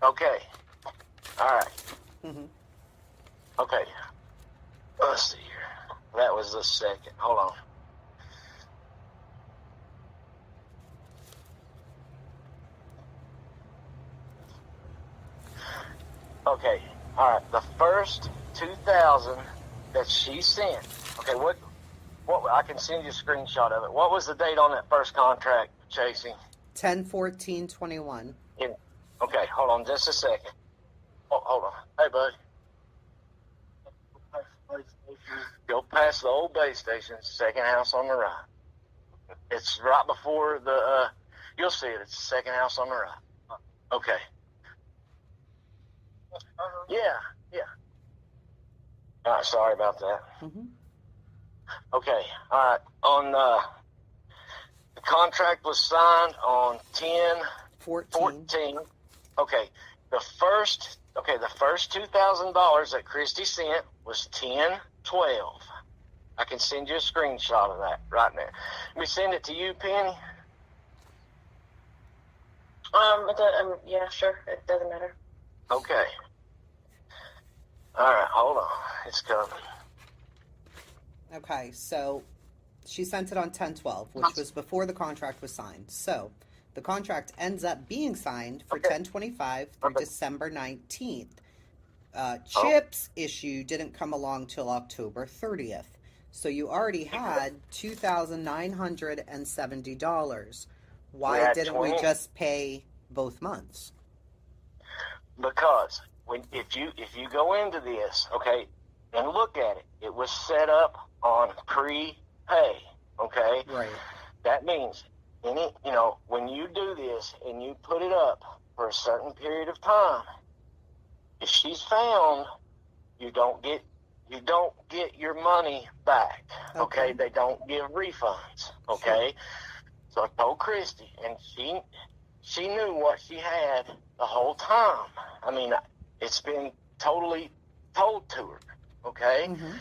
Okay. All right. Mm-hmm. Okay. Let's see here. That was the second. Hold on. Okay. All right. The first 2,000 that she sent. Okay. What? I can send you a screenshot of it. What was the date on that first contract, Chasey? 10/14/21. Yeah. Okay. Hold on just a second. Oh, hold on. Hey, bud. Go past the old base station, second house on the right. It's right before the, you'll see it. It's the second house on the right. Okay. Yeah. All right, sorry about that. Mm-hmm. Okay, all right. On, the contract was signed on 10/14. Okay, the first $2,000 that Christy sent was 10/12. I can send you a screenshot of that right now. Let me send it to you, Penny. Yeah, sure. It doesn't matter. Okay. All right, hold on. It's coming. Okay, so she sent it on 10/12, which was before the contract was signed. So the contract ends up being signed for 10/25 through December 19th. Chip's issue didn't come along till October 30th. So you already had $2,970. Why didn't we just pay both months? Because if you go into this, okay, and look at it, it was set up on prepay, okay? Right. That means when you do this and you put it up for a certain period of time, if she's found, you don't get your money back, okay? They don't give refunds, okay? Sure. So I told Christy, and she knew what she had the whole time. I mean, it's been totally told to her, okay? Mm-hmm.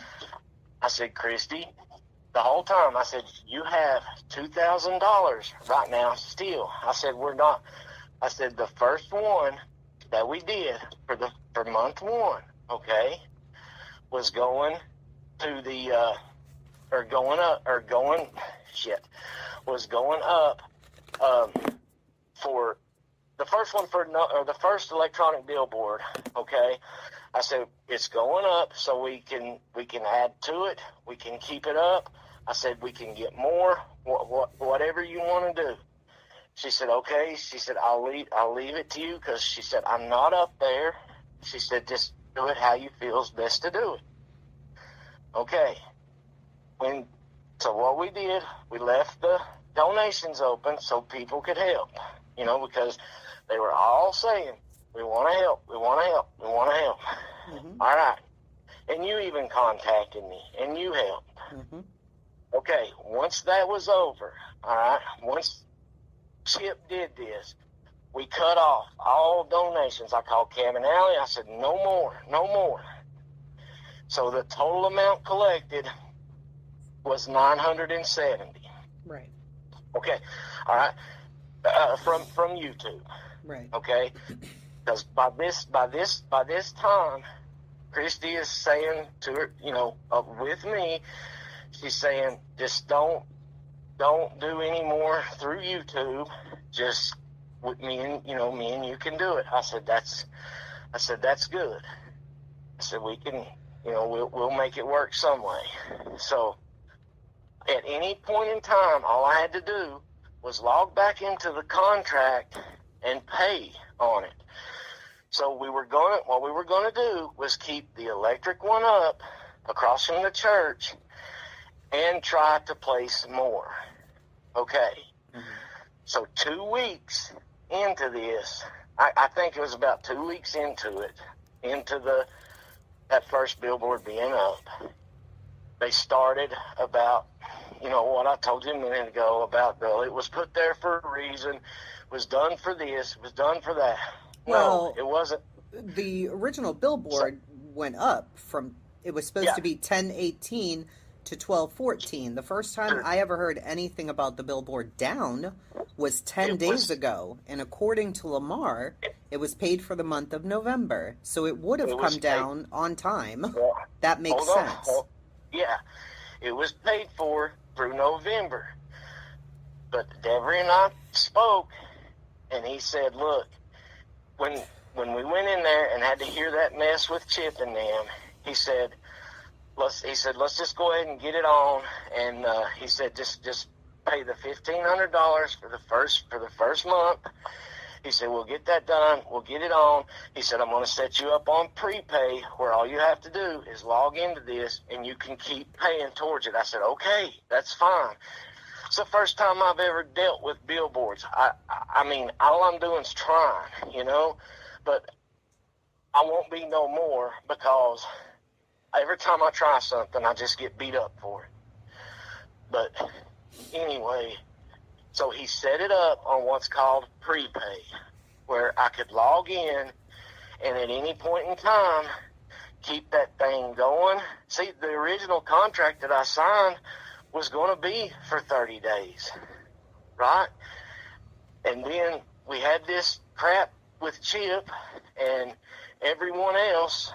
I said, Christy, the whole time, I said, you have $2,000 right now still. I said, the first one that we did for month 1, okay, was going to was going up for the first one the first electronic billboard, okay. I said, it's going up so we can add to it, we can keep it up. I said, we can get more, whatever you want to do. She said, okay. She said, I'll leave it to you, because she said, I'm not up there. She said, just do it how you feel is best to do it. Okay. So what we did, we left the donations open so people could help, because they were all saying, we want to help, we want to help, we want to help. Mm-hmm. All right. And you even contacted me, and you helped. Mm-hmm. Okay, once that was over, all right, once Chip did this, we cut off all donations. I called Kevin Alley. I said, no more. So the total amount collected was $970. Right. Okay. All right. From YouTube. Right. Okay. Because by this time, Christy is saying to her, with me, she's saying, just don't do any more through YouTube. Just with me and you can do it. I said, that's good. I said, we can, we'll make it work some way. So at any point in time, all I had to do was log back into the contract and pay on it. So what we were going to do was keep the electric one up across from the church and try to play some more. Okay. So 2 weeks into this, I think it was about 2 weeks into it, that first billboard being up, they started about, what I told you a minute ago about, it was put there for a reason, was done for this, was done for that. Well, no, it wasn't. The original billboard went up from, it was supposed to be 10/18 to 12/14. The first time I ever heard anything about the billboard down was 10 days ago. And according to Lamar, it was paid for the month of November. So it would have come down on time. That makes sense. Yeah, it was paid for through November. But Devery and I spoke, and he said, look, when we went in there and had to hear that mess with Chip and them, he said, let's just go ahead and get it on. And he said, just pay the $1,500 for the first month. He said, we'll get that done. We'll get it on. He said, I'm going to set you up on prepay where all you have to do is log into this and you can keep paying towards it. I said, okay, that's fine. It's the first time I've ever dealt with billboards. I mean, all I'm doing is trying, but I won't be no more because every time I try something, I just get beat up for it. But anyway, so he set it up on what's called prepay, where I could log in and at any point in time keep that thing going. See, the original contract that I signed was going to be for 30 days, right? And then we had this crap with Chip and everyone else,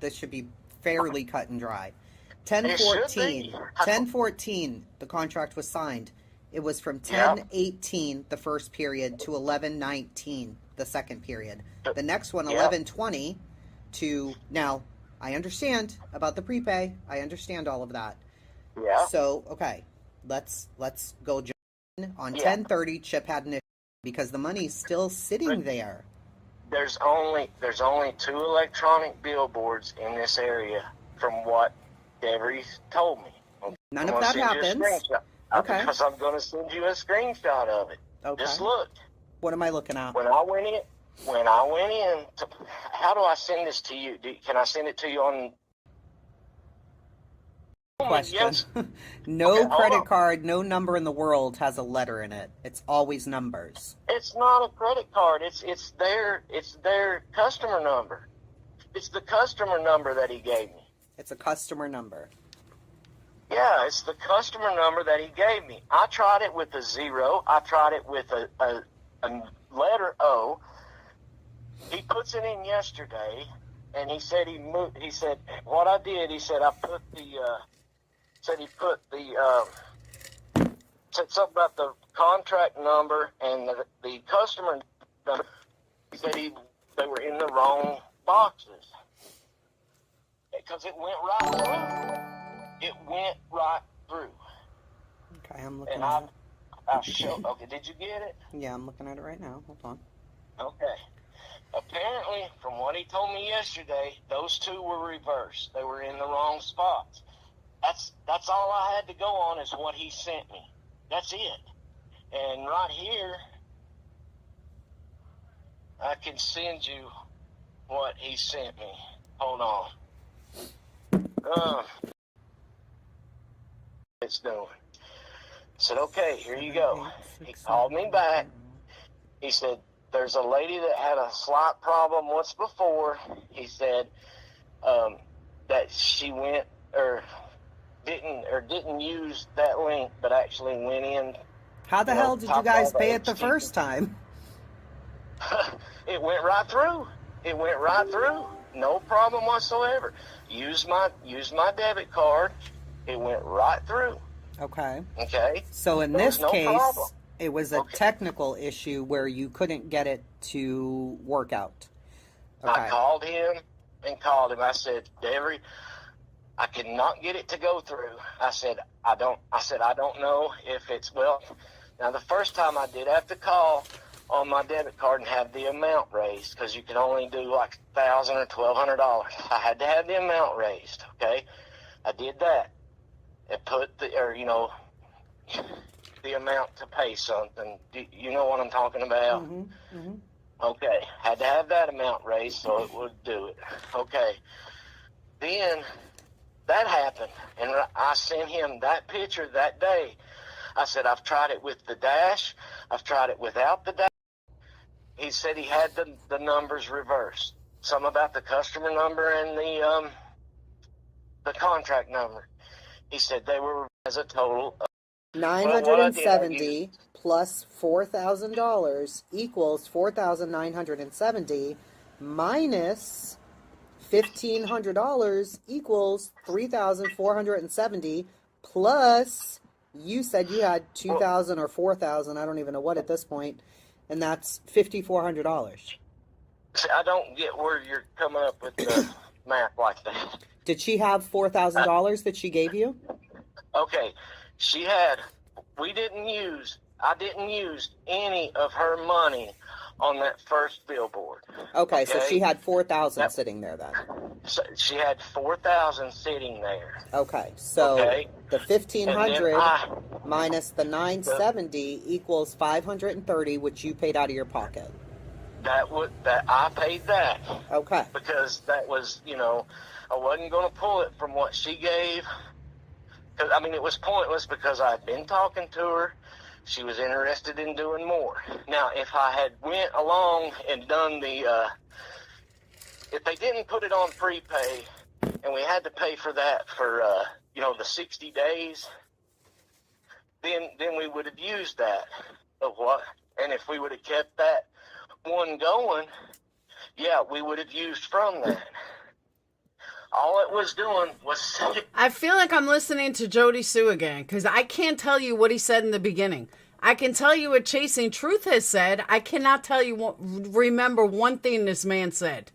this should be fairly cut and dry. 10/14, the contract was signed. It was from 10/18, the first period, to 11/19, the second period. The next one, 11/20, to, now, I understand about the prepay. I understand all of that. Yeah. So, okay, let's go on 10/30. Chip had an issue because the money's still sitting there. There's only 2 electronic billboards in this area from what Devery told me. None of that happens. Okay. Because I'm going to send you a screenshot of it. Okay. Just look. What am I looking at? When I went in, how do I send this to you? Can I send it to you on? Question. Yes. No credit card, no number in the world has a letter in it. It's always numbers. It's not a credit card. It's their customer number. It's the customer number that he gave me. It's a customer number. Yeah, it's the customer number that he gave me. I tried it with a 0. I tried it with a letter O. He puts it in yesterday, and he said he moved. He said what I did. He said I put the. Said something about the contract number and the customer number. He said they were in the wrong boxes because it went right through. It went right through. Okay, I'm looking and at it. I'll show. Okay, did you get it? Yeah, I'm looking at it right now. Hold on. Okay. Apparently, from what he told me yesterday, those 2 were reversed. They were in the wrong spots. That's all I had to go on is what he sent me. That's it. And right here, I can send you what he sent me. Hold on. It's doing. I said, okay, here you go. He called me back. He said, there's a lady that had a slight problem once before. He said that she went didn't use that link, but actually went in. How the hell did you guys pay it the first time? It went right through. It went right through. No problem whatsoever. Use my debit card. It went right through. Okay. Okay. So in this case, it was a technical issue where you couldn't get it to work out. Okay. I called him. I said, Devery, I cannot get it to go through. I said, I don't know if it's, well, now the first time I did have to call on my debit card and have the amount raised, because you can only do like $1,000 or $1,200. I had to have the amount raised. Okay, I did that and put the amount to pay something. You know what I'm talking about? Mm-hmm. Mm-hmm. Okay, had to have that amount raised so it would do it. Okay, then that happened, and I sent him that picture that day. I said, I've tried it with the dash. I've tried it without the dash. He said he had the numbers reversed. Some about the customer number and the contract number. He said they were as a total of $970 plus $4,000 equals $4,970 minus $1,500 equals $3,470 plus you said you had $2,000 or $4,000, I don't even know what at this point, and that's $5,400. See, I don't get where you're coming up with the math like that. Did she have $4,000 that she gave you? Okay, I didn't use any of her money on that first billboard. Okay, so she had $4,000 sitting there then. So she had $4,000 sitting there. Okay, so the $1,500 minus the $970 equals $530, which you paid out of your pocket. That I paid that. Okay. Because that was, I wasn't going to pull it from what she gave. Cause, it was pointless because I'd been talking to her. She was interested in doing more. Now, if I had went along and done if they didn't put it on prepay and we had to pay for that for, the 60 days, then we would have used that. But what? And if we would have kept that one going, yeah, we would have used from that. All it was doing was... I feel like I'm listening to Jodiesue again, because I can't tell you what he said in the beginning. I can tell you what Chasing Truth has said. I cannot tell you remember one thing this man said,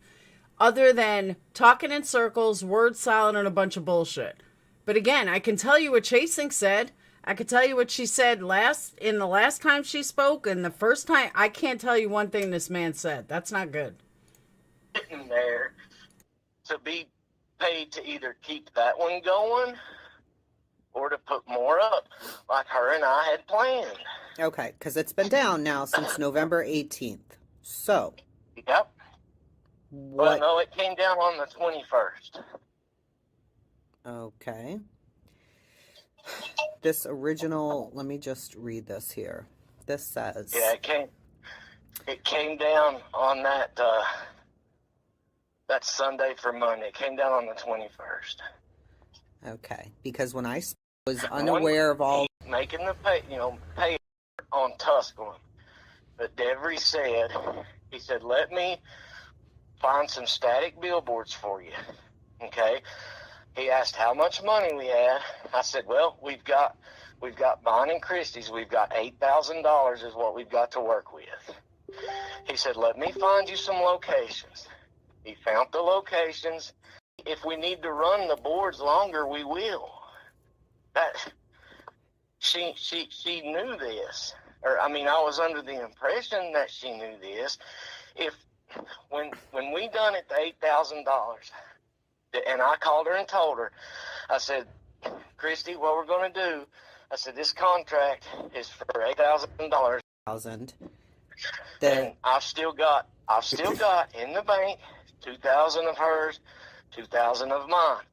other than talking in circles, word salad, and a bunch of bullshit. But again, I can tell you what Chasing said. I can tell you what she said in the last time she spoke, and the first time. I can't tell you one thing this man said. That's not good. Sitting there to be paid to either keep that one going or to put more up like her and I had planned. Okay, because it's been down now since November 18th. So. Yep. What? Well, no, it came down on the 21st. Okay. This original, let me just read this here. This says. Yeah, it came down on that Sunday for Monday. It came down on the 21st. Okay, because when I was unaware of all making the pay on Tusculum, but Devery said, he said, let me find some static billboards for you. Okay. He asked how much money we had. I said, well, we've got Bond and Christie's. We've got $8,000 is what we've got to work with. He said, let me find you some locations. He found the locations. If we need to run the boards longer, we will. She knew this. I was under the impression that she knew this. When we done it to $8,000, and I called her and told her, I said, Christy, what we're going to do, I said, this contract is for $8,000. And I've still got in the bank $2,000 of hers, $2,000 of mine.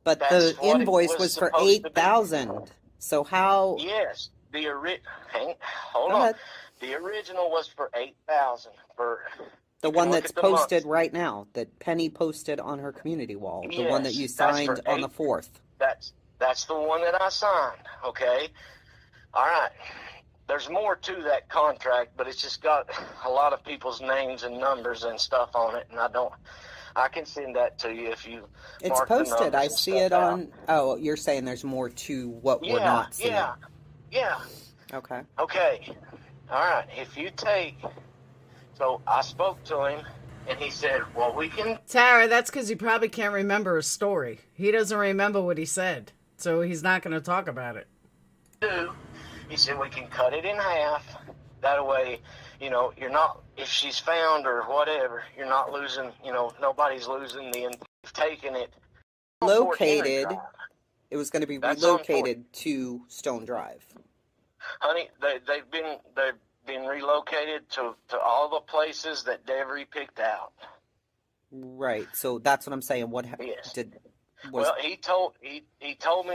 But the invoice was for $8,000. So how? Yes, hold on. The original was for $8,000 for the one that's posted right now, that Penny posted on her community wall, the one that you signed on the 4th. That's the one that I signed. Okay, all right. There's more to that contract, but it's just got a lot of people's names and numbers and stuff on it, and I can send that to you if you. It's posted. I see it on. Oh, you're saying there's more to what we're not seeing. Yeah. Okay. Okay. All right. If you take. So I spoke to him, and he said, well, we can. Tara, that's because he probably can't remember his story. He doesn't remember what he said, so he's not going to talk about it. He said, we can cut it in half. That way, you're not, if she's found or whatever, you're not losing, nobody's losing the taking it. Located. It was going to be That's relocated to Stone Drive. Honey, they've been relocated to all the places that Devery picked out. Right. So that's what I'm saying. What Yes. was Well, he told me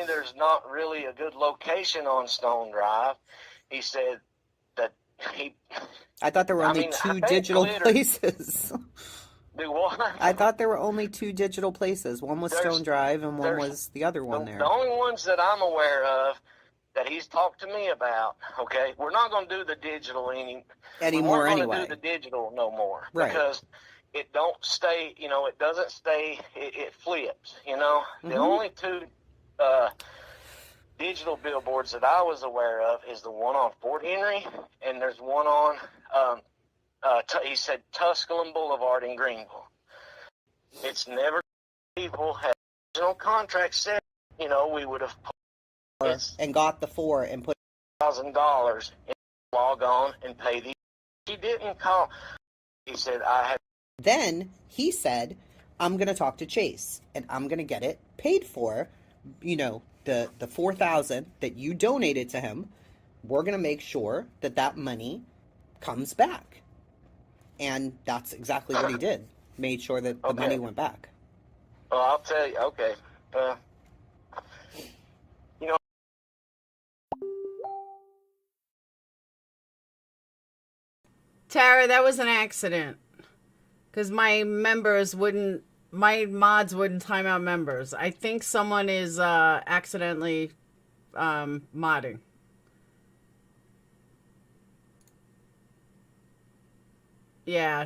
there's not really a good location on Stone Drive. He said that I thought there were only two digital places. Do what? I thought there were only two digital places. One was Stone Drive and one was the other one there. The only ones that I'm aware of that he's talked to me about, okay, we're not going to do the digital anymore anyway. We're not going to do the digital no more. Right. Because it don't stay, it doesn't stay, it flips, The only two digital billboards that I was aware of is the one on Fort Henry, and there's one on, he said Tusculum Boulevard in Greenville. It's never, people have original contract set, we would have and got the 4 and put $1,000 and log on and pay the. He didn't call. He said, I had. Then he said, I'm going to talk to Chase and I'm going to get it paid for. The $4,000 that you donated to him. We're going to make sure that money comes back. And that's exactly what he did. Made sure that the money went back. Well, I'll tell you. Okay. Tara, that was an accident. Because my mods wouldn't time out members. I think someone is accidentally modding. Yeah,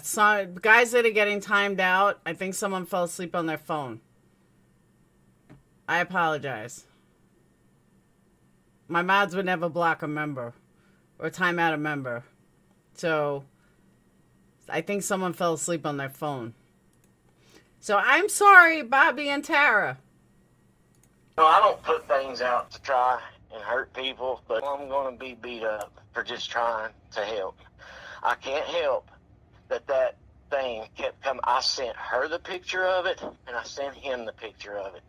guys that are getting timed out, I think someone fell asleep on their phone. I apologize. My mods would never block a member or time out a member. So I think someone fell asleep on their phone. So I'm sorry, Bobby and Tara. No, I don't put things out to try and hurt people, but I'm going to be beat up for just trying to help. I can't help that thing kept coming. I sent her the picture of it, and I sent him the picture of it.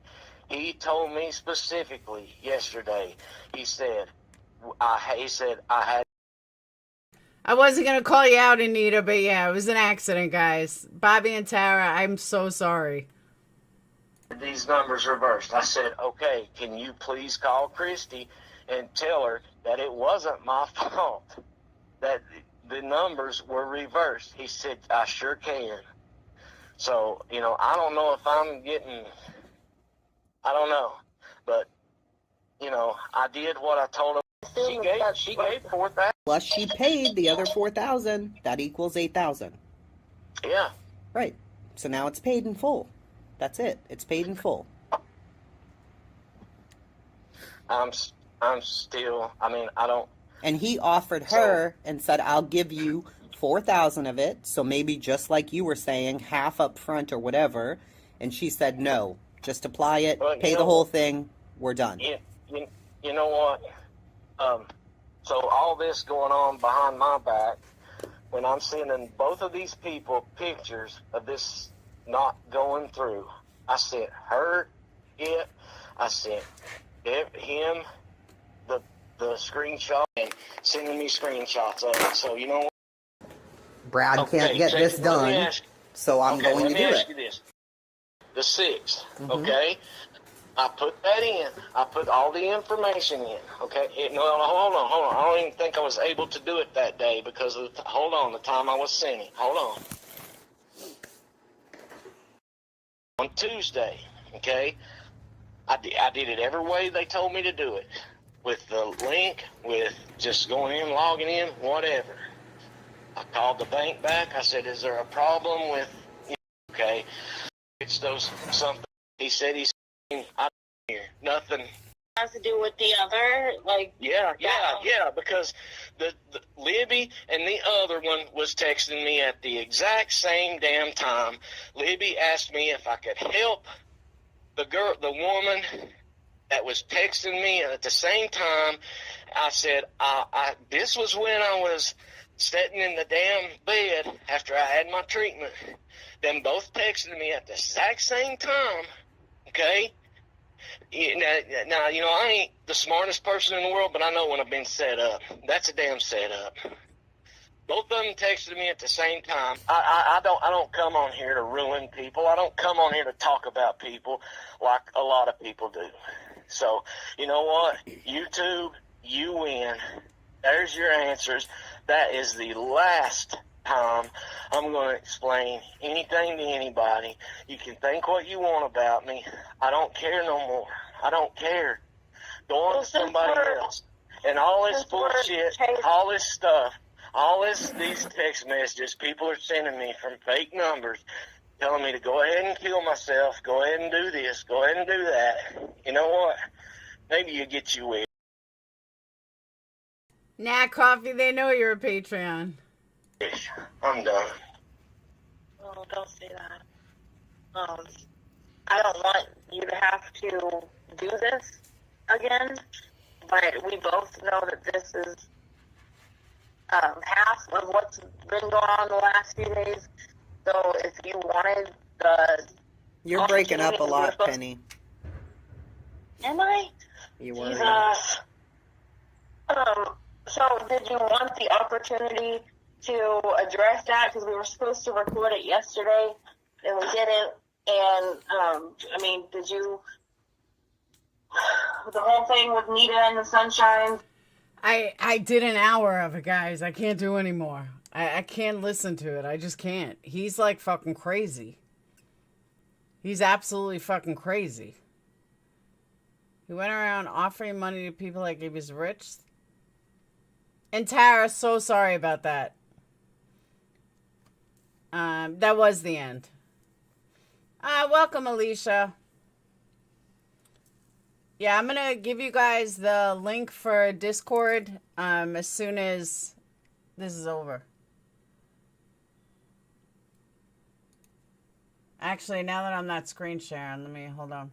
He told me specifically yesterday, he said I had. I wasn't going to call you out, Anita, but yeah, it was an accident, guys. Bobby and Tara, I'm so sorry. These numbers reversed. I said, okay, can you please call Christy and tell her that it wasn't my fault, that the numbers were reversed. He said, I sure can. So, I don't know if I'm getting, I don't know, but, I did what I told her. She gave $4,000. Plus she paid the other $4,000. That equals $8,000. Yeah. Right. So now it's paid in full. That's it. It's paid in full. I'm still, I don't. And he offered her and said, I'll give you $4,000 of it. So maybe just like you were saying, half up front or whatever. And she said, no, just apply it, pay the whole thing. We're done. You know what? So all this going on behind my back, when I'm sending both of these people pictures of this not going through, I sent her it, I sent him the screenshot and sending me screenshots of it. So you know what? Brad can't get this done, so I'm going to do it. Let me ask you this. The 6th, okay? I put that in. I put all the information in, okay? No, hold on. I don't even think I was able to do it that day because of the time I was sending. Hold on. On Tuesday, okay, I did it every way they told me to do it. With the link, with just going in, logging in, whatever. I called the bank back. I said, is there a problem with, okay, it's those something. He said I don't hear nothing. Has to do with the other, Yeah, because the Libby and the other one was texting me at the exact same damn time. Libby asked me if I could help the woman that was texting me at the same time. I said, this was when I was sitting in the damn bed after I had my treatment. Them both texted me at the exact same time, okay? Now, you know, I ain't the smartest person in the world, but I know when I've been set up. That's a damn setup. Both of them texted me at the same time. I don't come on here to ruin people. I don't come on here to talk about people like a lot of people do. So, you know what? YouTube, you win. There's your answers. That is the last time I'm going to explain anything to anybody. You can think what you want about me. I don't care no more. I don't care. Go on to somebody else. And all this bullshit, all this stuff, these text messages people are sending me from fake numbers telling me to go ahead and kill myself, go ahead and do this, go ahead and do that. You know what? Maybe you get you weird. Nah, Coffee, they know you're a Patreon. I'm done. Oh, don't say that. I don't want you to have to do this again, but we both know that this is half of what's been going on the last few days. So if you wanted the... You're breaking up a lot, Penny. Am I? You were. Jesus. So did you want the opportunity to address that? Because we were supposed to record it yesterday, and we didn't. And, I mean, did you... The whole thing with Nita and the Sunshine... I did an hour of it, guys. I can't do anymore. I can't listen to it. I just can't. He's like fucking crazy. He's absolutely fucking crazy. He went around offering money to people like he was rich. And Tara, so sorry about that. That was the end. Welcome, Alicia. Yeah, I'm going to give you guys the link for Discord as soon as this is over. Actually, now that I'm not screen sharing, let me, hold on.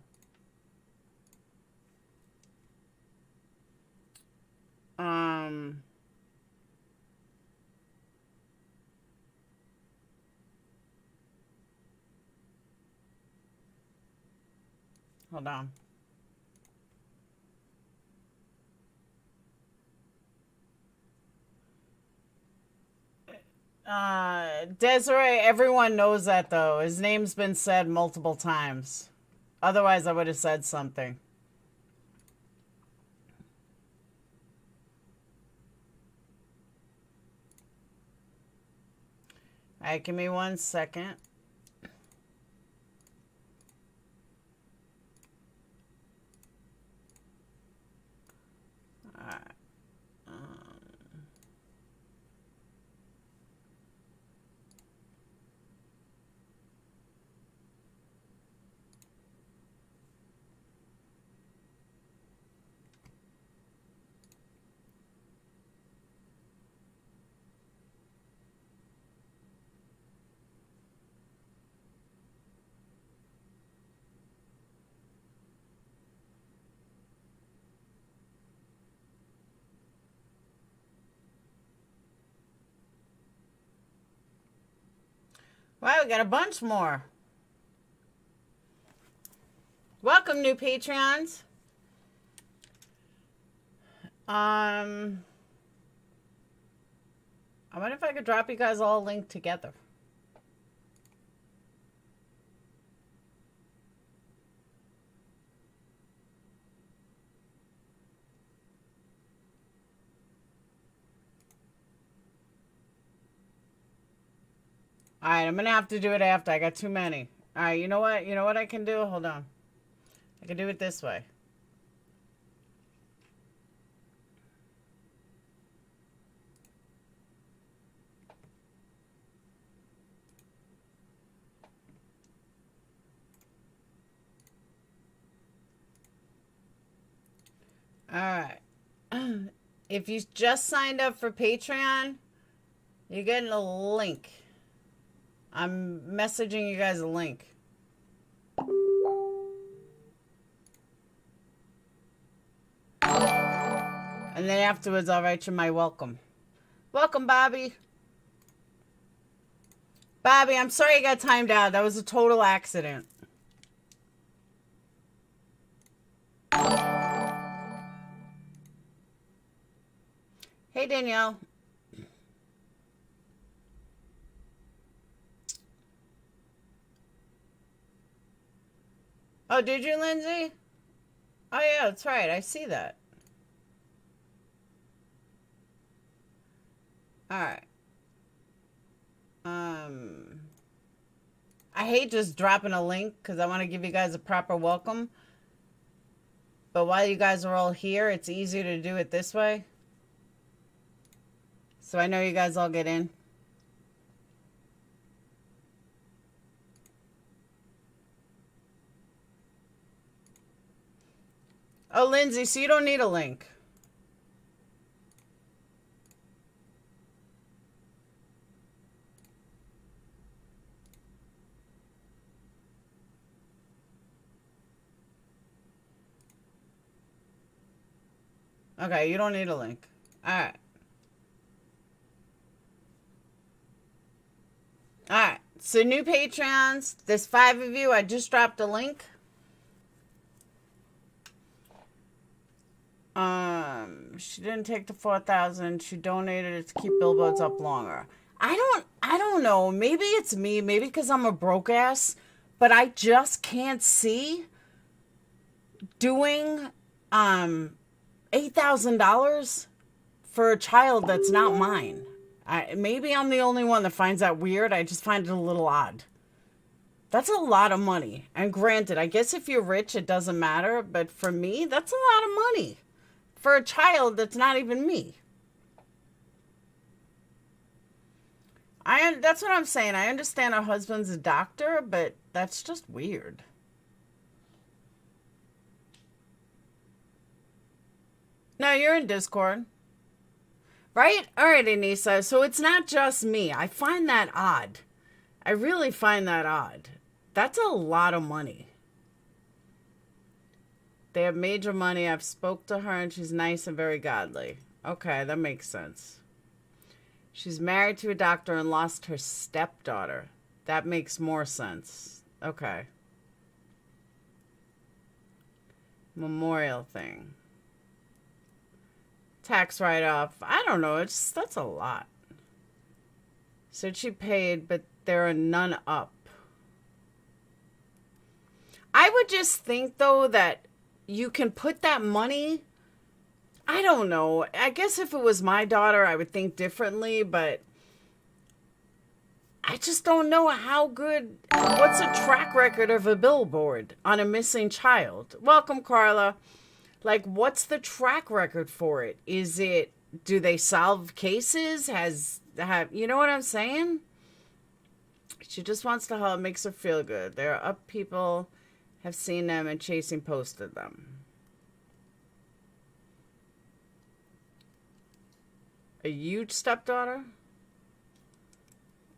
Hold on. Desiree, everyone knows that though. His name's been said multiple times. Otherwise, I would have said something. Alright, give me 1 second. Alright. Wow, we got a bunch more. Welcome, new Patreons. I wonder if I could drop you guys all linked together. Alright, I'm gonna have to do it after. I got too many. Alright, you know what? You know what I can do? Hold on. I can do it this way. Alright. If you just signed up for Patreon, you're getting a link. I'm messaging you guys a link. And then afterwards, I'll write you my welcome. Welcome, Bobby. Bobby, I'm sorry you got timed out. That was a total accident. Hey, Danielle. Oh, did you, Lindsay? Oh, yeah, that's right. I see that. All right. I hate just dropping a link because I want to give you guys a proper welcome. But while you guys are all here, it's easier to do it this way. So I know you guys all get in. Oh, Lindsay, so you don't need a link. Okay, you don't need a link. Alright. Alright, so new Patreons. There's 5 of you. I just dropped a link. She didn't take the 4,000. She donated it to keep billboards up longer. I don't know. Maybe it's me. Maybe because I'm a broke ass. But I just can't see doing $8,000 for a child that's not mine. Maybe I'm the only one that finds that weird. I just find it a little odd. That's a lot of money. And granted, I guess if you're rich, it doesn't matter. But for me, that's a lot of money. For a child that's not even me. That's what I'm saying. I understand her husband's a doctor, but that's just weird. No, you're in Discord. Right? Alright, Anissa. So it's not just me. I find that odd. I really find that odd. That's a lot of money. They have major money. I've spoke to her and she's nice and very godly. Okay, that makes sense. She's married to a doctor and lost her stepdaughter. That makes more sense. Okay. Memorial thing. Tax write-off. I don't know. That's a lot. So she paid, but there are none up. I would just think, though, that you can put that money... I don't know. I guess if it was my daughter, I would think differently, but... I just don't know how good... What's a track record of a billboard on a missing child? Welcome, Carla. Like, what's the track record for it? Is it... Do they solve cases? You know what I'm saying? She just wants to help. Makes her feel good. There are up people... have seen them and chasing posted them. A huge stepdaughter?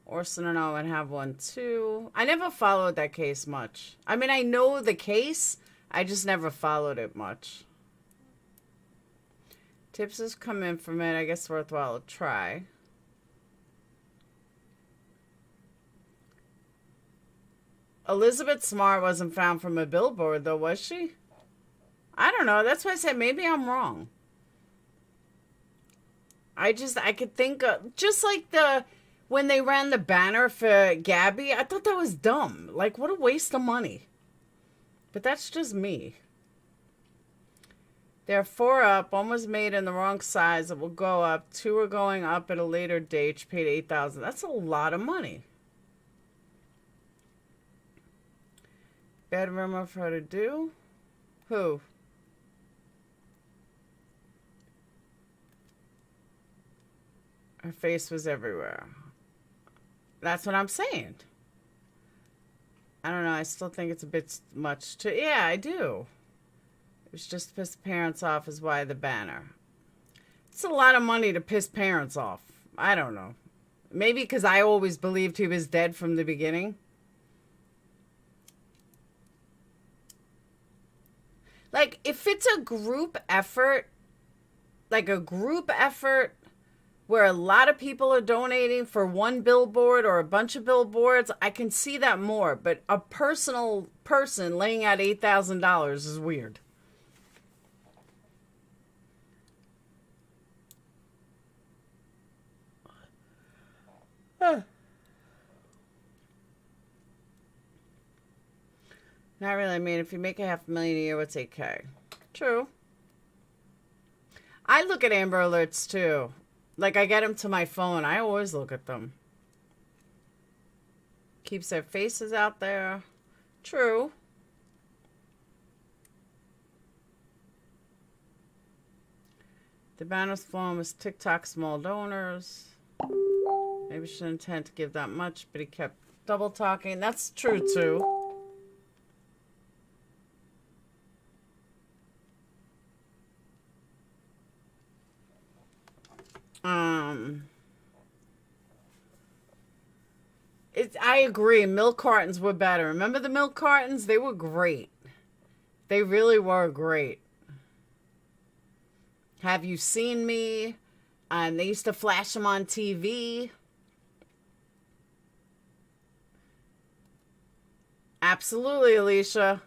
Orson and Owen have one too. I never followed that case much. I mean, I know the case. I just never followed it much. Tips has come in from it. I guess worthwhile to try. Elizabeth Smart wasn't found from a billboard, though, was she? I don't know. That's why I said maybe I'm wrong. I could think of, just like when they ran the banner for Gabby, I thought that was dumb. Like, what a waste of money. But that's just me. There are 4 up. One was made in the wrong size. It will go up. 2 are going up at a later date. She paid $8,000. That's a lot of money. Bedroom of her to do? Who? Her face was everywhere. That's what I'm saying. I don't know. I still think it's a bit much to... Yeah, I do. It was just to piss parents off is why the banner. It's a lot of money to piss parents off. I don't know. Maybe because I always believed he was dead from the beginning. Like, if it's a group effort, like a group effort where a lot of people are donating for one billboard or a bunch of billboards, I can see that more. But a personal person laying out $8,000 is weird. Not really. I mean, if you make $500,000 a year, what's 8K? True. I look at Amber Alerts too. Like, I get them to my phone. I always look at them. Keeps their faces out there. True. The bonus form was TikTok small donors. Maybe shouldn't intend to give that much, but he kept double talking. That's true too. I agree. Milk cartons were better. Remember the milk cartons? They were great. They really were great. Have you seen me? They used to flash them on TV. Absolutely, Alicia.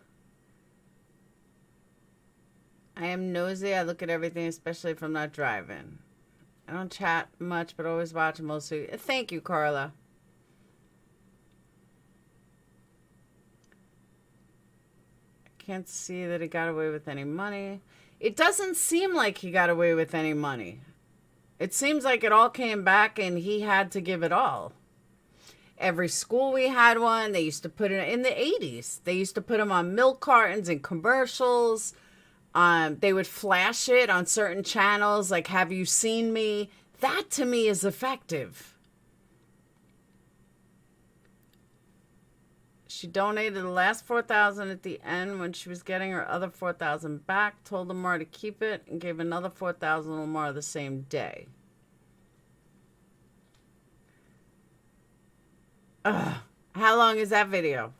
I am nosy. I look at everything, especially if I'm not driving. I don't chat much, but always watch mostly. Thank you, Carla. I can't see that he got away with any money. It doesn't seem like he got away with any money. It seems like it all came back and he had to give it all. Every school we had one. They used to put it in the 80s. They used to put them on milk cartons and commercials. They would flash it on certain channels, like, have you seen me? That, to me, is effective. She donated the last $4,000 at the end when she was getting her other $4,000 back, told Lamar to keep it, and gave another $4,000 to Lamar the same day. Ugh. How long is that video?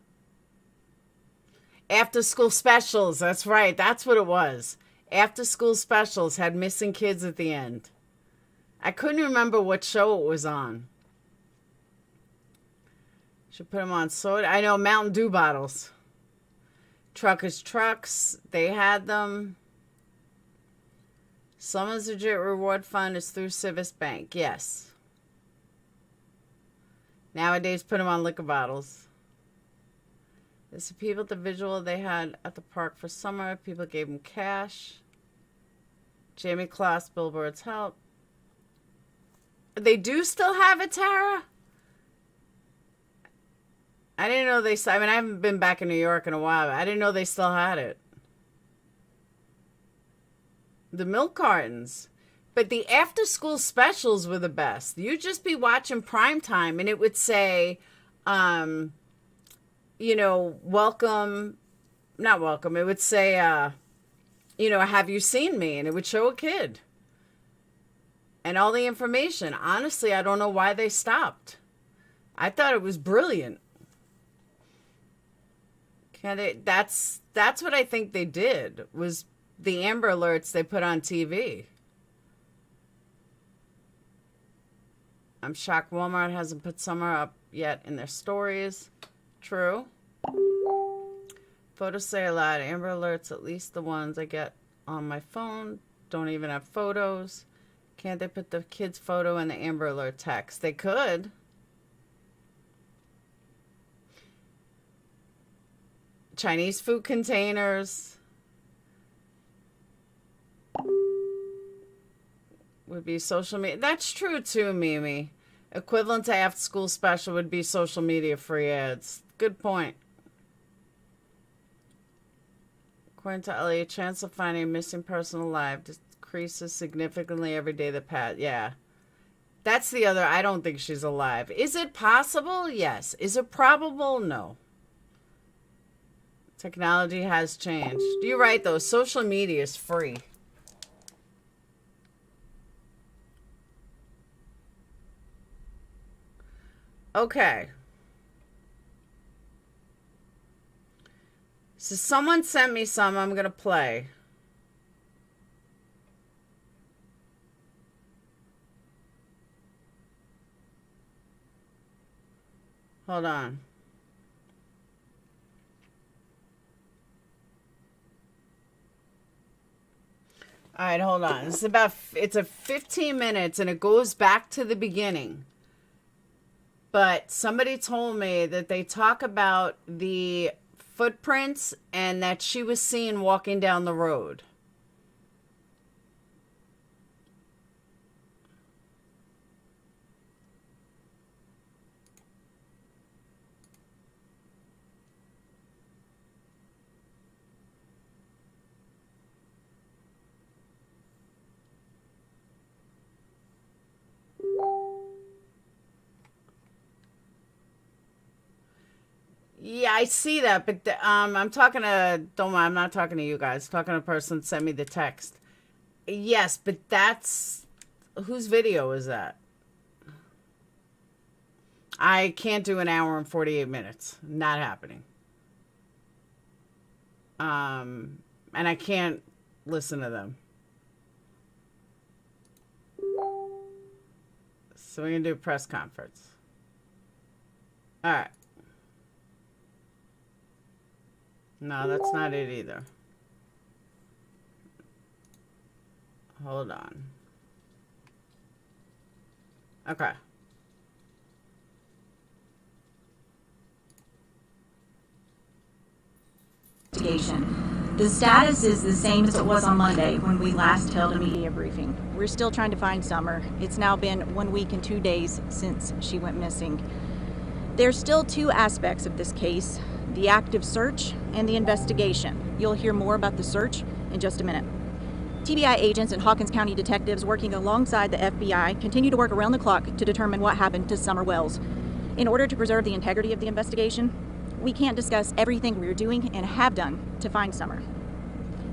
After School Specials, that's right. That's what it was. After School Specials had missing kids at the end. I couldn't remember what show it was on. Should put them on soda. I know, Mountain Dew bottles. Truckers Trucks, they had them. Someone's Legit Reward Fund is through Civis Bank. Yes. Nowadays, put them on liquor bottles. This is people, the visual they had at the park for summer. People gave them cash. Jamie Kloss, Billboard's help. They do still have it, Tara? I didn't know they... I mean, I haven't been back in New York in a while. But I didn't know they still had it. The milk cartons. But the after-school specials were the best. You'd just be watching primetime, and it would say... you know, welcome, not welcome. It would say, you know, have you seen me? And it would show a kid. And all the information. Honestly, I don't know why they stopped. I thought it was brilliant. That's what I think they did, was the Amber Alerts they put on TV. I'm shocked Walmart hasn't put summer up yet in their stories. True. Photos say a lot. Amber Alerts, at least the ones I get on my phone, don't even have photos. Can't they put the kid's photo in the Amber Alert text? They could. Chinese food containers would be social media. That's true too, Mimi. Equivalent to after school special would be social media free ads. Good point. According to Elliot, chance of finding a missing person alive decreases significantly every day that passed. Yeah. That's the other. I don't think she's alive. Is it possible? Yes. Is it probable? No. Technology has changed. You're right, though. Social media is free. Okay. So someone sent me some I'm going to play. Hold on. All right, hold on. It's a 15 minutes and it goes back to the beginning. But somebody told me that they talk about the footprints and that she was seen walking down the road. Yeah, I see that, but I'm talking to, don't mind, I'm not talking to you guys. I'm talking to a person that sent me the text. Yes, but that's, whose video is that? I can't do an hour and 48 minutes. Not happening. And I can't listen to them. So we're going to do a press conference. All right. No, that's not it either. Hold on. Okay. The status is the same as it was on Monday when we last held a media briefing. We're still trying to find Summer. It's now been 1 week and 2 days since she went missing. There's still two aspects of this case, the active search and the investigation. You'll hear more about the search in just a minute. TBI agents and Hawkins County detectives working alongside the FBI continue to work around the clock to determine what happened to Summer Wells. In order to preserve the integrity of the investigation, we can't discuss everything we're doing and have done to find Summer.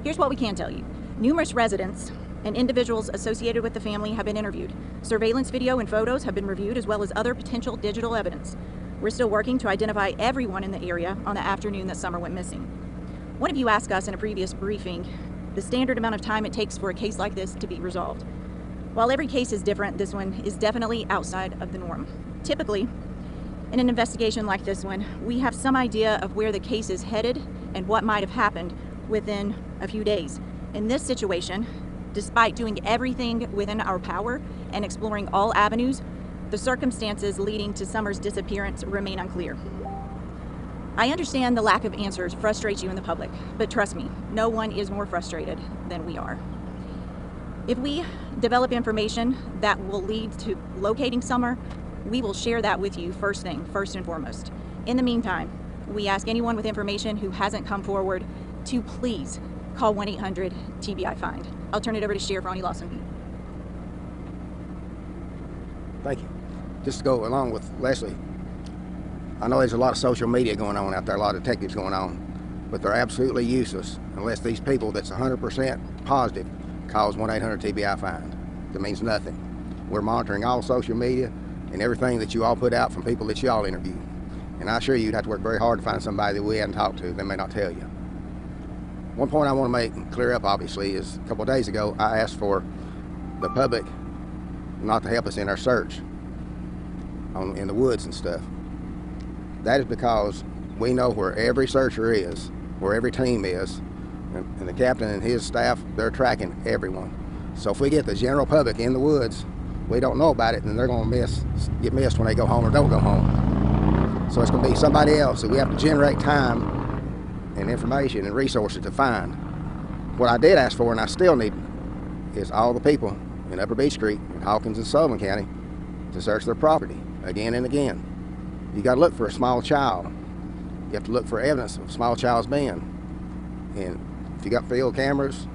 Here's what we can tell you. Numerous residents and individuals associated with the family have been interviewed. Surveillance video and photos have been reviewed, as well as other potential digital evidence. We're still working to identify everyone in the area on the afternoon that Summer went missing. One of you asked us in a previous briefing the standard amount of time it takes for a case like this to be resolved. While every case is different, this one is definitely outside of the norm. Typically, in an investigation like this one, we have some idea of where the case is headed and what might have happened within a few days. In this situation, despite doing everything within our power and exploring all avenues, the circumstances leading to Summer's disappearance remain unclear. I understand the lack of answers frustrates you in the public, but trust me, no one is more frustrated than we are. If we develop information that will lead to locating Summer, we will share that with you first and foremost. In the meantime, we ask anyone with information who hasn't come forward to please call 1-800-TBI-FIND. I'll turn it over to Sheriff Ronnie Lawson. Thank you. Just to go along with Leslie, I know there's a lot of social media going on out there, a lot of detectives going on, but they're absolutely useless unless these people that's 100% positive calls 1-800-TBI-FIND. That means nothing. We're monitoring all social media and everything that you all put out from people that you all interview. And I assure you, you'd have to work very hard to find somebody that we hadn't talked to. They may not tell you. One point I want to make and clear up, obviously, is a couple of days ago, I asked for the public not to help us in our search in the woods and stuff. That is because we know where every searcher is, where every team is, and the captain and his staff, they're tracking everyone. So if we get the general public in the woods, we don't know about it, and they're going to get missed when they go home or don't go home. So it's going to be somebody else that we have to generate time and information and resources to find. What I did ask for, and I still need, is all the people in Upper Beach Creek, in Hawkins and Sullivan County, to search their property again and again. You got to look for a small child. You have to look for evidence of a small child's being. And if you got field cameras,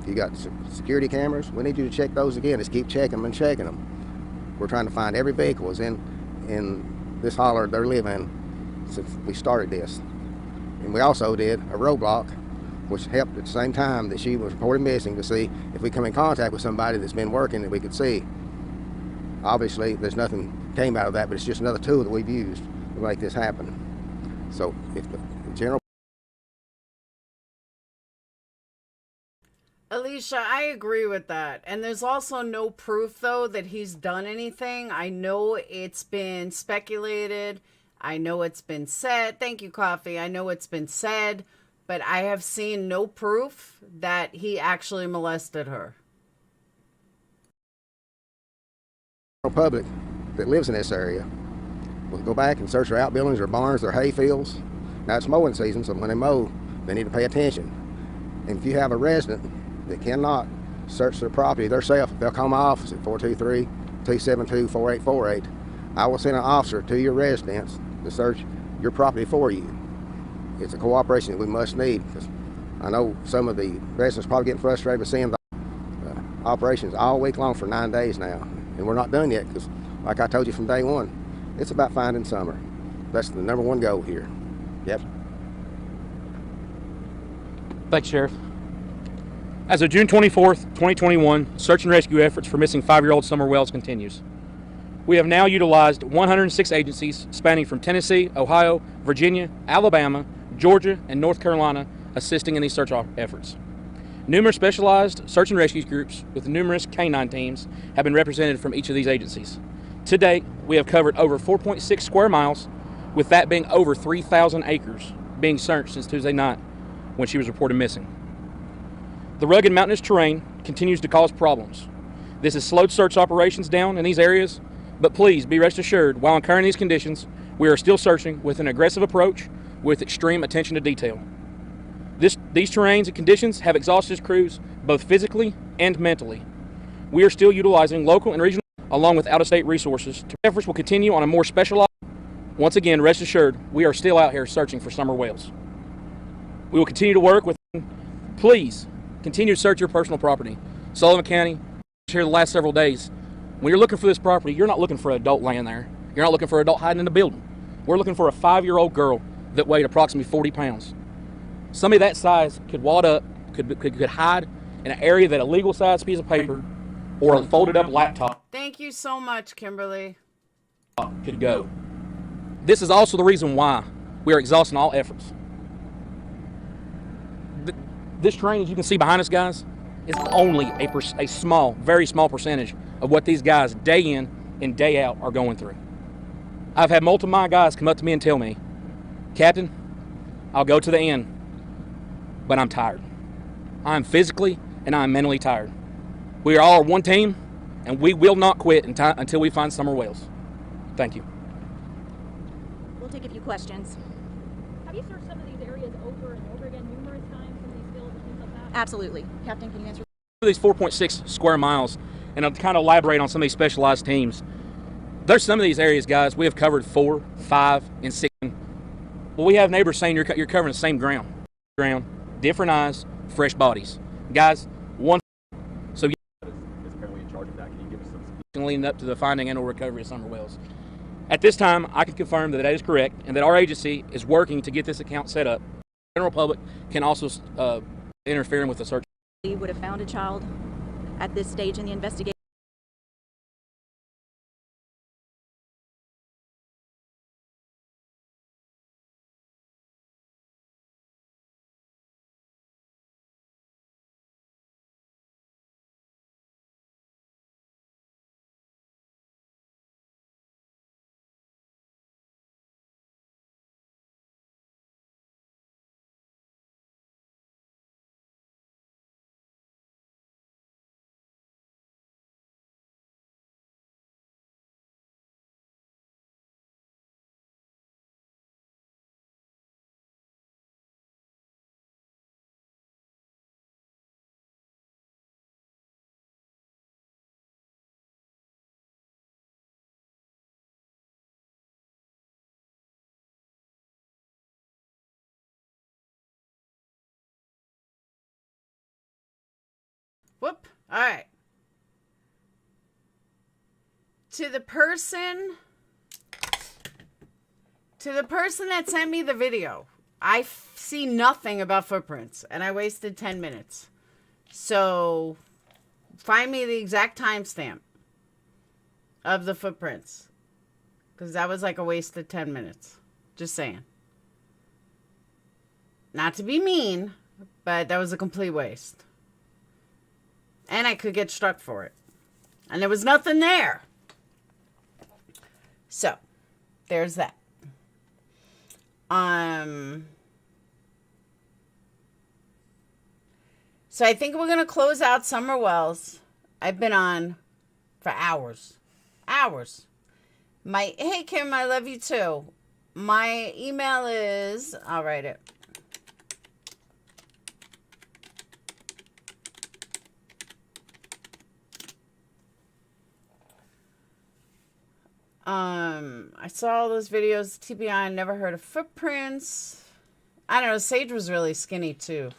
if you got security cameras, we need you to check those again. Just keep checking them and checking them. We're trying to find every vehicle is in this holler they're living since we started this. And we also did a roadblock, which helped at the same time that she was reported missing, to see if we come in contact with somebody that's been working that we could see. Obviously, there's nothing came out of that, but it's just another tool that we've used to make this happen. So if the general... Alicia, I agree with that. And there's also no proof, though, that he's done anything. I know it's been speculated I know it's been said. Thank you, Coffee. I know it's been said, but I have seen no proof that he actually molested her. Public that lives in this area will go back and search their outbuildings, their barns, their hay fields. Now it's mowing season, so when they mow, they need to pay attention. And if you have a resident that cannot search their property themselves, they'll call my office at 423-272-4848. I will send an officer to your residence to search your property for you. It's a cooperation that we must need, because I know some of the residents probably getting frustrated with seeing the operations all week long for 9 days now. And we're not done yet, because like I told you from day one, it's about finding summer. That's the #1 goal here. Yep. Thanks, Sheriff. As of June 24th, 2021, search and rescue efforts for missing 5-year-old Summer Wells continues. We have now utilized 106 agencies spanning from Tennessee, Ohio, Virginia, Alabama, Georgia, and North Carolina assisting in these search efforts. Numerous specialized search and rescue groups with numerous canine teams have been represented from each of these agencies. To date, we have covered over 4.6 square miles, with that being over 3,000 acres being searched since Tuesday night when she was reported missing. The rugged mountainous terrain continues to cause problems. This has slowed search operations down in these areas, but please be rest assured, while incurring these conditions, we are still searching with an aggressive approach with extreme attention to detail. These terrains and conditions have exhausted crews both physically and mentally. We are still utilizing local and regional along with out-of-state resources. Efforts will continue on a more specialized. Once again, rest assured, we are still out here searching for summer whales. We will continue to work with. Please continue to search your personal property. Sullivan County, here the last several days. When you're looking for this property, you're not looking for an adult laying there. You're not looking for an adult hiding in the building. We're looking for a 5-year-old girl that weighed approximately 40 pounds. Somebody that size could wad up, could hide in an area that a legal size piece of paper or a folded up laptop. Thank you so much, Kimberly. Could go. This is also the reason why we are exhausting all efforts. This terrain, as you can see behind us, guys, is only a small, very small percentage of what these guys day in and day out are going through. I've had multiple of my guys come up to me and tell me, Captain, I'll go to the end, but I'm tired. I'm physically and I'm mentally tired. We are all one team, and we will not quit until we find summer whales. Thank you. We'll take a few questions. Have you searched some of these areas over and over again numerous times, some of these fields and things like that? Absolutely. Captain, can you answer? These 4.6 square miles, and I'll kind of elaborate on some of these specialized teams. There's some of these areas, guys, we have covered 4, 5, and 6. Well, we have neighbors saying you're covering the same ground, different eyes, fresh bodies. Guys, one. So is apparently in charge of that. Can you give us some leading up to the finding and/or recovery of summer whales? At this time, I can confirm that is correct, and that our agency is working to get this account set up. The general public can also interfere with the search. We would have found a child at this stage in the investigation. Whoop. All right. To the person that sent me the video, I see nothing about footprints, and I wasted 10 minutes. So, find me the exact timestamp of the footprints, because that was like a wasted 10 minutes. Just saying. Not to be mean, but that was a complete waste. And I could get struck for it. And there was nothing there. So, there's that. So I think we're going to close out Summer Wells. I've been on for hours. Hours. Hey, Kim, I love you too. My email is, I'll write it. I saw all those videos, TBI, I never heard of footprints. I don't know, Sage was really skinny too.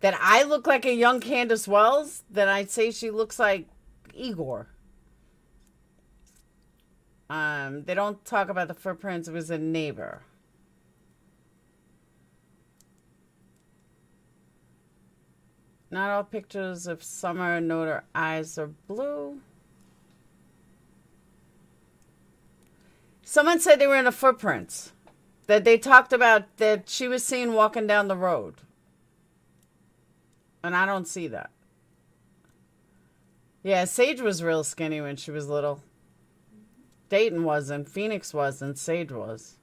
That I look like a young Candace Wells, then I'd say she looks like Igor. They don't talk about the footprints, it was a neighbor. Not all pictures of Summer note her eyes are blue. Someone said they were in the footprints. That they talked about that she was seen walking down the road. And I don't see that. Yeah, Sage was real skinny when she was little. Dayton wasn't. Phoenix wasn't. Sage was.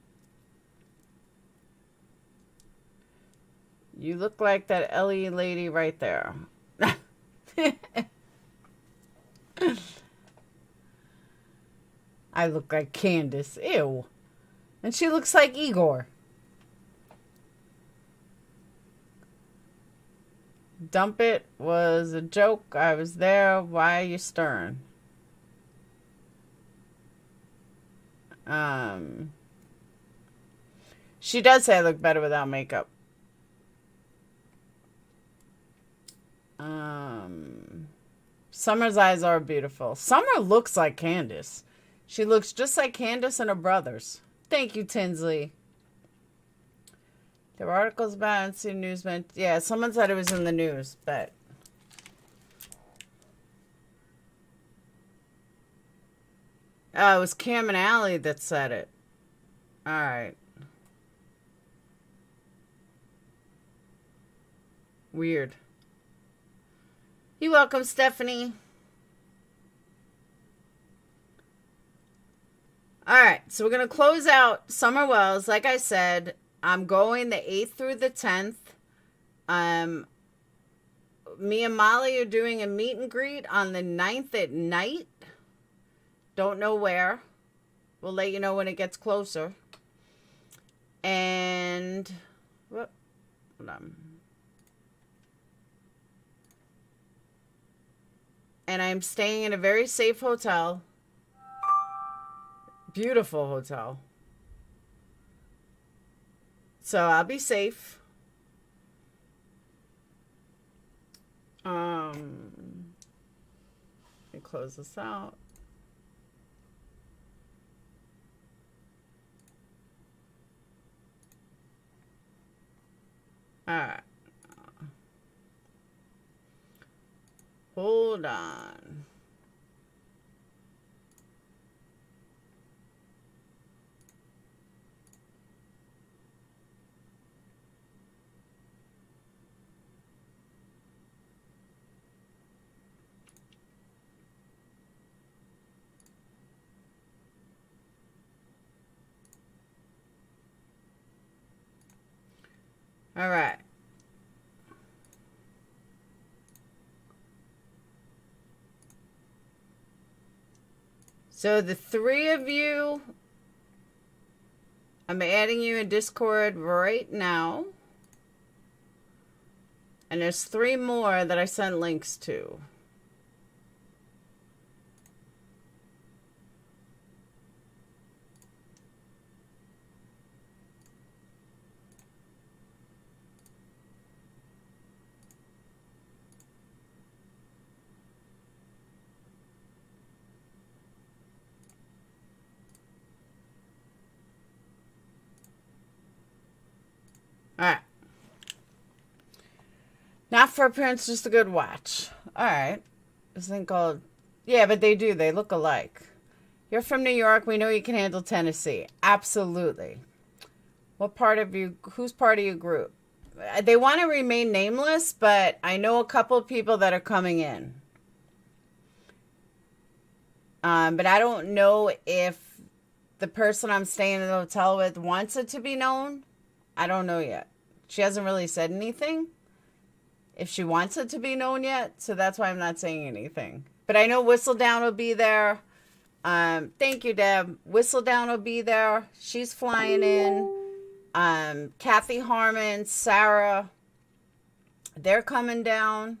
You look like that Ellie lady right there. I look like Candace. Ew. And she looks like Igor. Dump it was a joke. I was there. Why are you stern? She does say I look better without makeup. Summer's eyes are beautiful. Summer looks like Candace. She looks just like Candace and her brothers. Thank you, Tinsley. There were articles about it. See news meant. Yeah, someone said it was in the news, but. Oh, it was Cam and Allie that said it. All right. Weird. You're welcome, Stephanie. All right, so we're going to close out Summer Wells. Like I said, I'm going the 8th through the 10th. Me and Molly are doing a meet and greet on the 9th at night. Don't know where. We'll let you know when it gets closer. And, hold on. And I'm staying in a very safe hotel. Beautiful hotel. So I'll be safe. Let me close this out. All right. Hold on. All right. So the 3 of you, I'm adding you in Discord right now. And there's 3 more that I sent links to. Alright. Not for appearance, just a good watch. Alright. This thing called... Yeah, but they do. They look alike. You're from New York. We know you can handle Tennessee. Absolutely. What part of you... Who's part of your group? They want to remain nameless, but I know a couple of people that are coming in. But I don't know if the person I'm staying in the hotel with wants it to be known. I don't know yet. She hasn't really said anything if she wants it to be known yet, so that's why I'm not saying anything. But I know Whistledown will be there. Thank you, Deb. Whistledown will be there. She's flying in. Kathy Harmon, Sarah, they're coming down.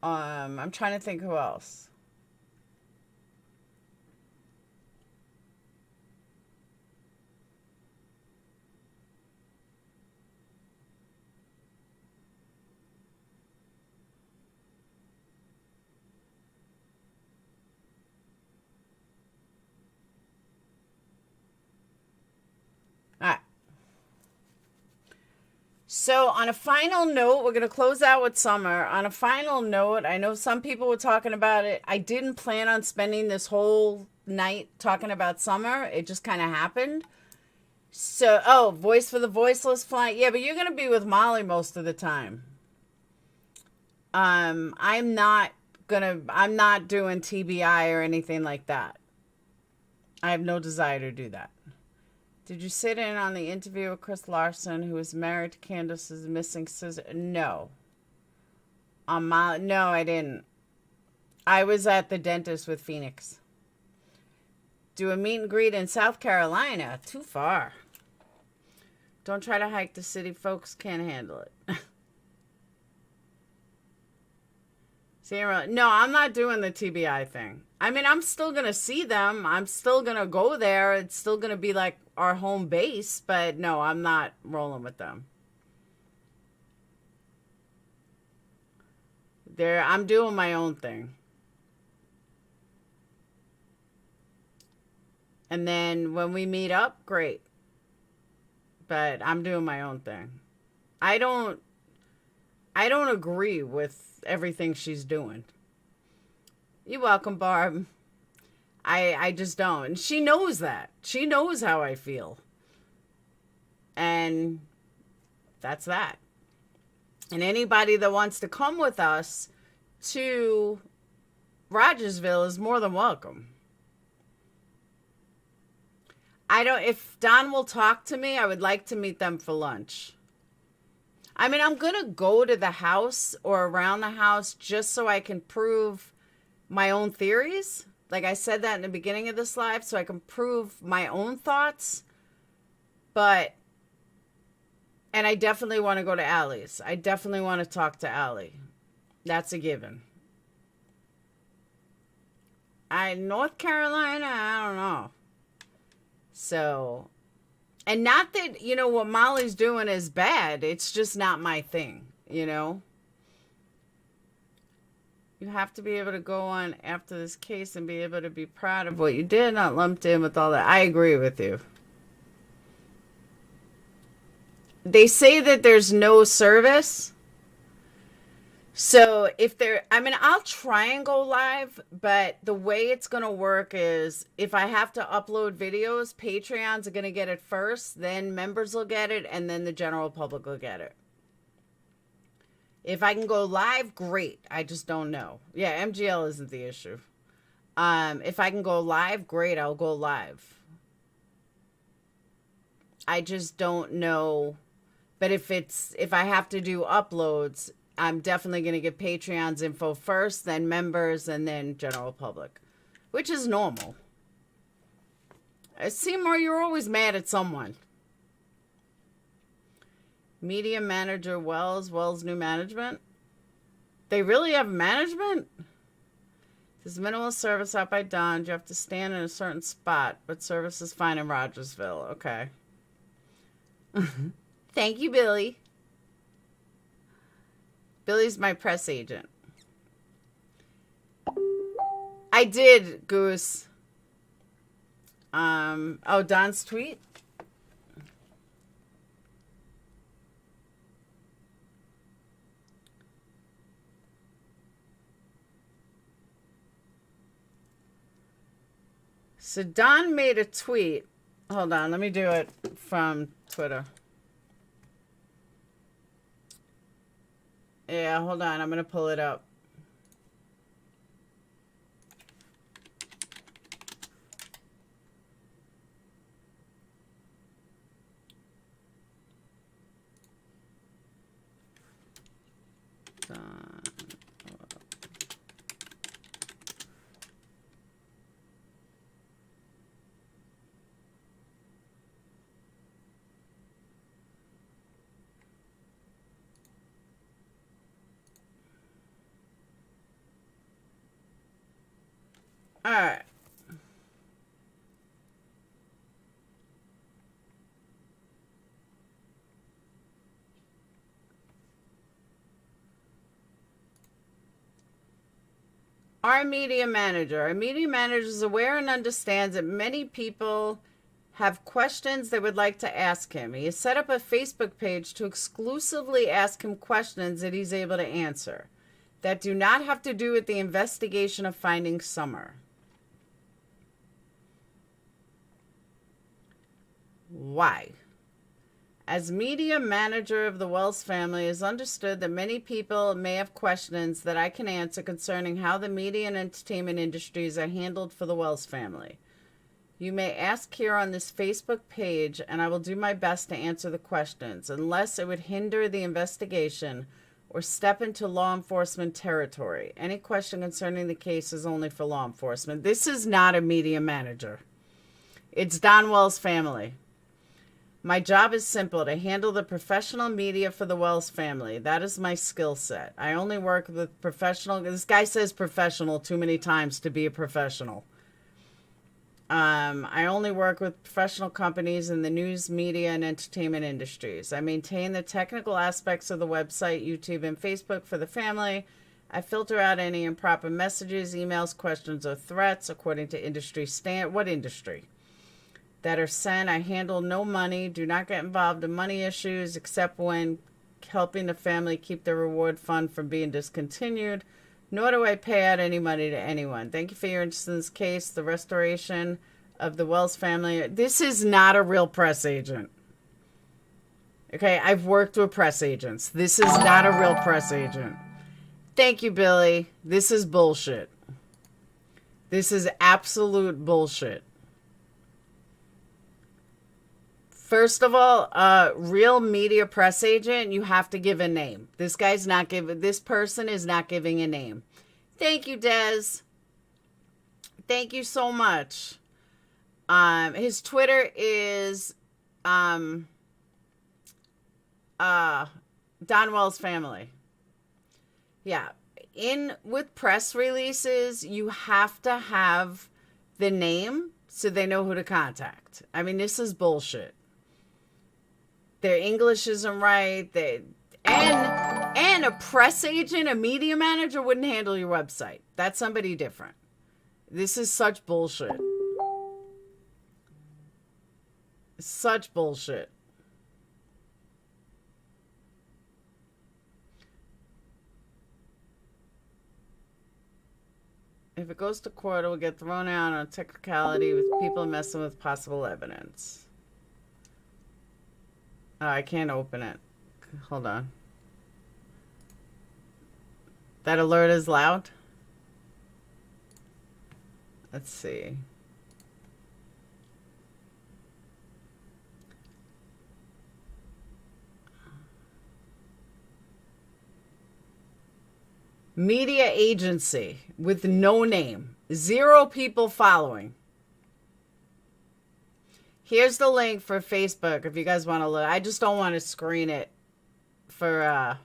I'm trying to think who else. All right. So on a final note, we're going to close out with summer. On a final note, I know some people were talking about it. I didn't plan on spending this whole night talking about summer. It just kind of happened. So, oh, Voice for the Voiceless flying. Yeah, but you're going to be with Molly most of the time. I'm not doing TBI or anything like that. I have no desire to do that. Did you sit in on the interview with Chris Larson, who is married to Candace's missing sister? No. No, I didn't. I was at the dentist with Phoenix. Do a meet and greet in South Carolina. Too far. Don't try to hike the city. Folks can't handle it. No, I'm not doing the TBI thing. I mean, I'm still going to see them. I'm still going to go there. It's still going to be like our home base. But no, I'm not rolling with them. I'm doing my own thing. And then when we meet up, great. But I'm doing my own thing. I don't agree with everything she's doing. You're welcome, Barb. I just don't. And she knows that. She knows how I feel. And that's that. And anybody that wants to come with us to Rogersville is more than welcome. If Don will talk to me, I would like to meet them for lunch. I mean, I'm going to go to the house or around the house just so I can prove my own theories. Like I said that in the beginning of this live, so I can prove my own thoughts. And I definitely want to go to Allie's. I definitely want to talk to Allie. That's a given. North Carolina, I don't know. So, and not that, what Molly's doing is bad. It's just not my thing, You have to be able to go on after this case and be able to be proud of what you did, not lumped in with all that. I agree with you. They say that there's no service. So I'll try and go live, but the way it's going to work is if I have to upload videos, Patreons are going to get it first, then members will get it, and then the general public will get it. If I can go live, great. I just don't know. Yeah, MGL isn't the issue. If I can go live, great, I'll go live. I just don't know. But if I have to do uploads, I'm definitely going to get Patreon's info first, then members, and then general public, which is normal. Seymour, you're always mad at someone. Media manager Wells new management. They really have management? There's minimal service out by Don. You have to stand in a certain spot, but service is fine in Rogersville. Okay. Thank you, Billy. Billy's my press agent. I did, Goose. Don's tweet? So Don made a tweet. Hold on, let me do it from Twitter. Yeah, hold on. I'm going to pull it up. All right. Our media manager. Our media manager is aware and understands that many people have questions they would like to ask him. He has set up a Facebook page to exclusively ask him questions that he's able to answer that do not have to do with the investigation of finding Summer. Why? As media manager of the Wells family, it is understood that many people may have questions that I can answer concerning how the media and entertainment industries are handled for the Wells family. You may ask here on this Facebook page, and I will do my best to answer the questions, unless it would hinder the investigation or step into law enforcement territory. Any question concerning the case is only for law enforcement. This is not a media manager. It's Don Wells' family. My job is simple, to handle the professional media for the Wells family. That is my skill set. I only work with professional. This guy says professional too many times to be a professional. I only work with professional companies in the news, media, and entertainment industries. I maintain the technical aspects of the website, YouTube, and Facebook for the family. I filter out any improper messages, emails, questions, or threats according to industry standard. What industry? That are sent. I handle no money, do not get involved in money issues except when helping the family keep their reward fund from being discontinued, nor do I pay out any money to anyone. Thank you for your interest in this case, the restoration of the Wells family. This is not a real press agent. Okay, I've worked with press agents. This is not a real press agent. Thank you, Billy. This is bullshit. This is absolute bullshit. First of all, real media press agent, you have to give a name. This person is not giving a name. Thank you, Des. Thank you so much. His Twitter is Don Wells family. Yeah. With press releases, you have to have the name so they know who to contact. I mean, this is bullshit. Their English isn't right. And a press agent, a media manager wouldn't handle your website. That's somebody different. This is such bullshit. Such bullshit. If it goes to court, it will get thrown out on technicality with people messing with possible evidence. Oh, I can't open it. Hold on. That alert is loud? Let's see. Media agency with no name. 0 people following. Here's the link for Facebook if you guys want to look. I just don't want to screen it for,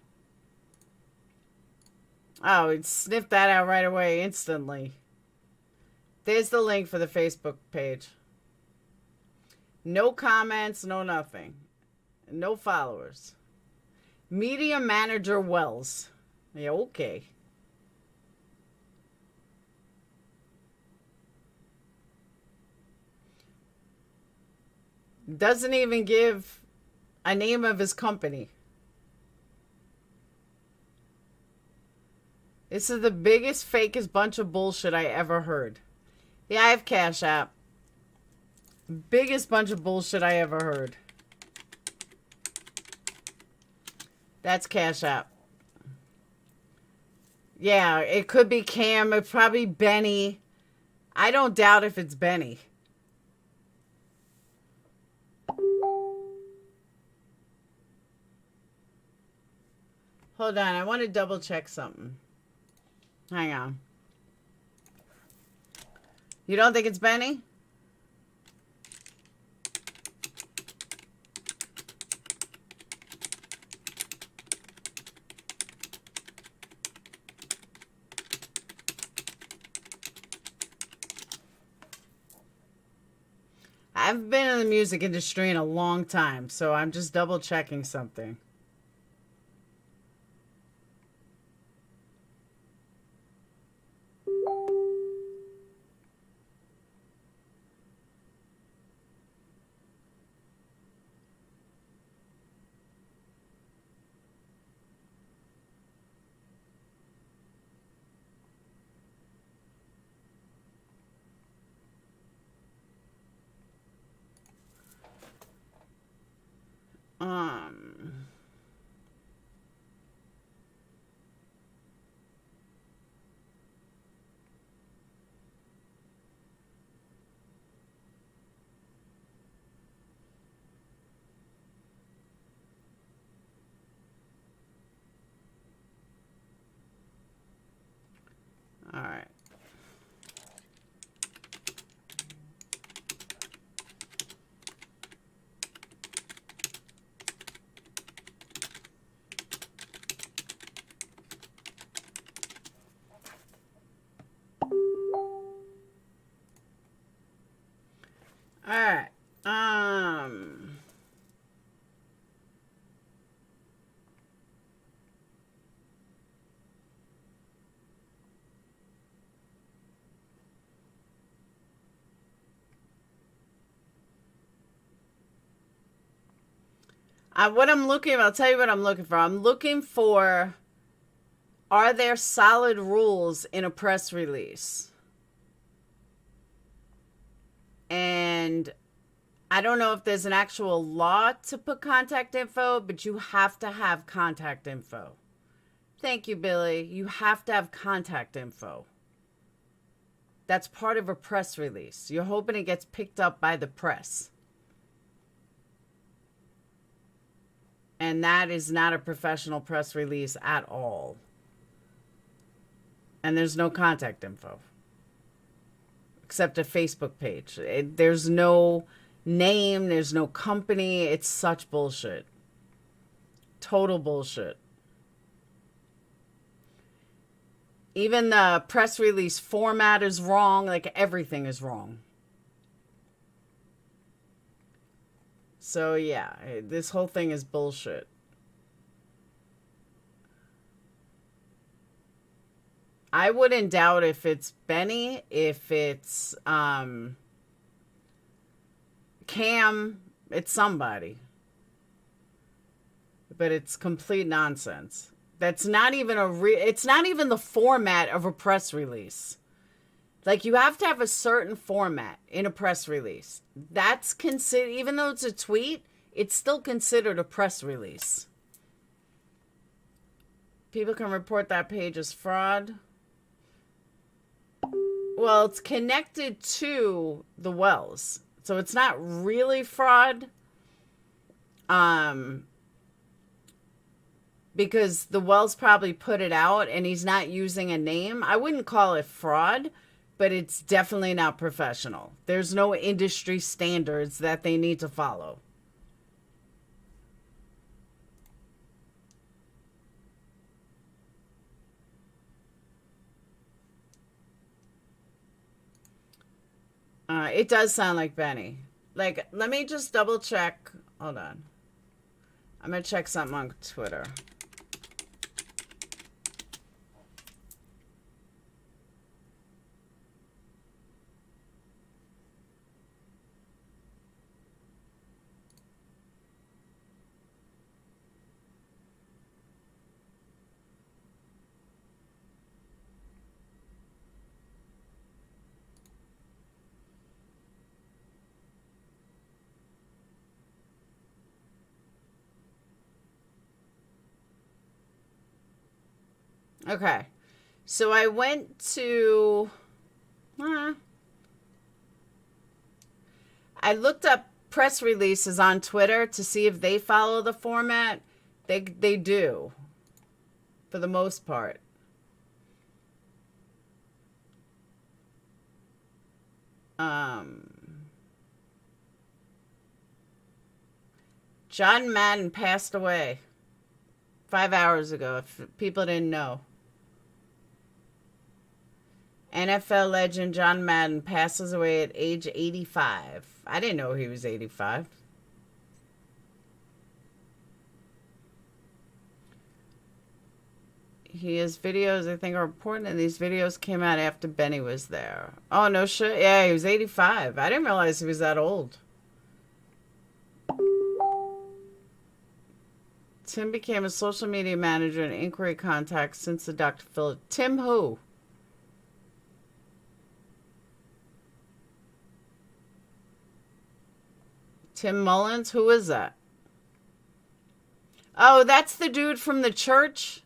oh, it sniffed that out right away instantly. There's the link for the Facebook page. No comments, no nothing. No followers. Media Manager Wells. Yeah, okay. Doesn't even give a name of his company. This is the biggest, fakest bunch of bullshit I ever heard. Yeah, I have Cash App. Biggest bunch of bullshit I ever heard. That's Cash App. Yeah, it could be Cam. It's probably Benny. I don't doubt if it's Benny. Hold on, I want to double check something. Hang on. You don't think it's Benny? I've been in the music industry in a long time, so I'm just double checking something. Um, all right. All right. What I'm looking, I'll tell you what I'm looking for. I'm looking for, are there solid rules in a press release? And I don't know if there's an actual law to put contact info, but you have to have contact info. Thank you, Billy. You have to have contact info. That's part of a press release. You're hoping it gets picked up by the press. And that is not a professional press release at all. And there's no contact info. Except a Facebook page. There's no name, there's no company. It's such bullshit. Total bullshit. Even the press release format is wrong. Like, everything is wrong. So, yeah, this whole thing is bullshit. I wouldn't doubt if it's Benny, if it's Cam, it's somebody. But it's complete nonsense. That's not even it's not even the format of a press release. Like, you have to have a certain format in a press release. That's considered, even though it's a tweet, it's still considered a press release. People can report that page as fraud. Well, it's connected to the wells. So it's not really fraud. Because the wells probably put it out and he's not using a name. I wouldn't call it fraud, but it's definitely not professional. There's no industry standards that they need to follow. It does sound like Benny. Like, let me just double check. Hold on. I'm going to check something on Twitter. Okay, so I went to, I looked up press releases on Twitter to see if they follow the format. They do, for the most part. John Madden passed away 5 hours ago, if people didn't know. NFL legend John Madden passes away at age 85. I didn't know he was 85. He has videos I think are important, and these videos came out after Benny was there. Oh, no shit. Yeah, he was 85. I didn't realize he was that old. Tim became a social media manager and inquiry contact since the Dr. Phil. Tim who? Tim Mullins? Who is that? Oh, that's the dude from the church?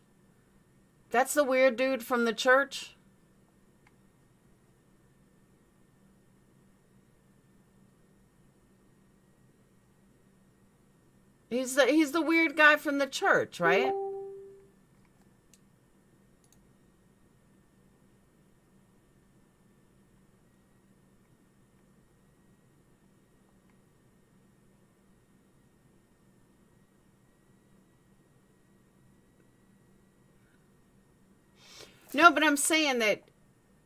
That's the weird dude from the church? He's the weird guy from the church, right? No, but I'm saying that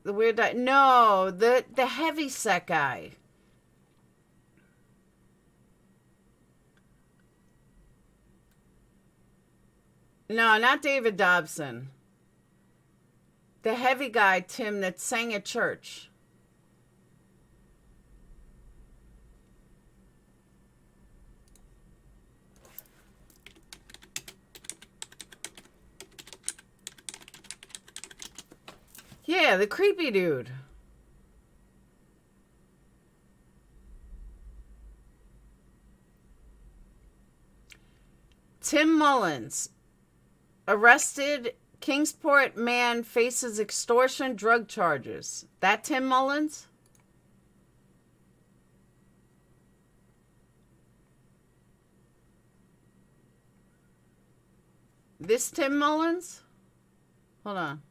the weird guy. No, the heavy set guy. No, not David Dobson. The heavy guy, Tim, that sang at church. Yeah, the creepy dude. Tim Mullins. Arrested Kingsport man faces extortion drug charges. That Tim Mullins? This Tim Mullins? Hold on.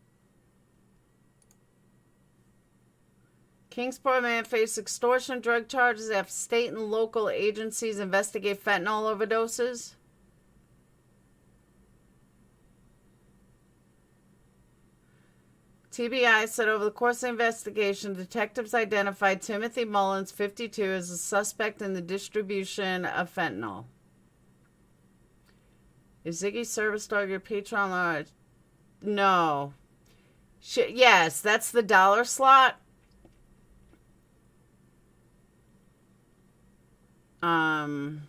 Kingsport man faces extortion drug charges after state and local agencies investigate fentanyl overdoses. TBI said over the course of the investigation, detectives identified Timothy Mullins, 52, as a suspect in the distribution of fentanyl. Is Ziggy Service Dog your Patreon? No. Yes, that's the dollar slot. Oh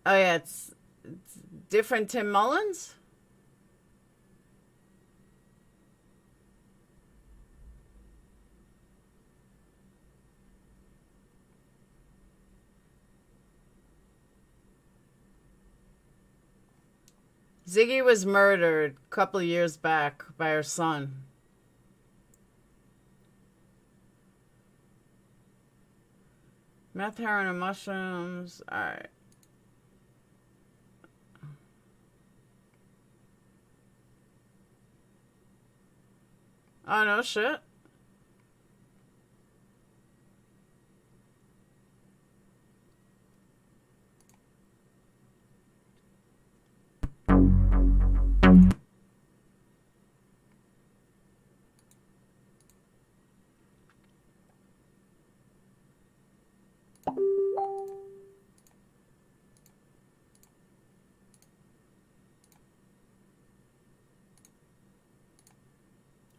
yeah, it's different Tim Mullins? Ziggy was murdered a couple of years back by her son. Meth, heroin, and mushrooms. Alright. Oh, no shit.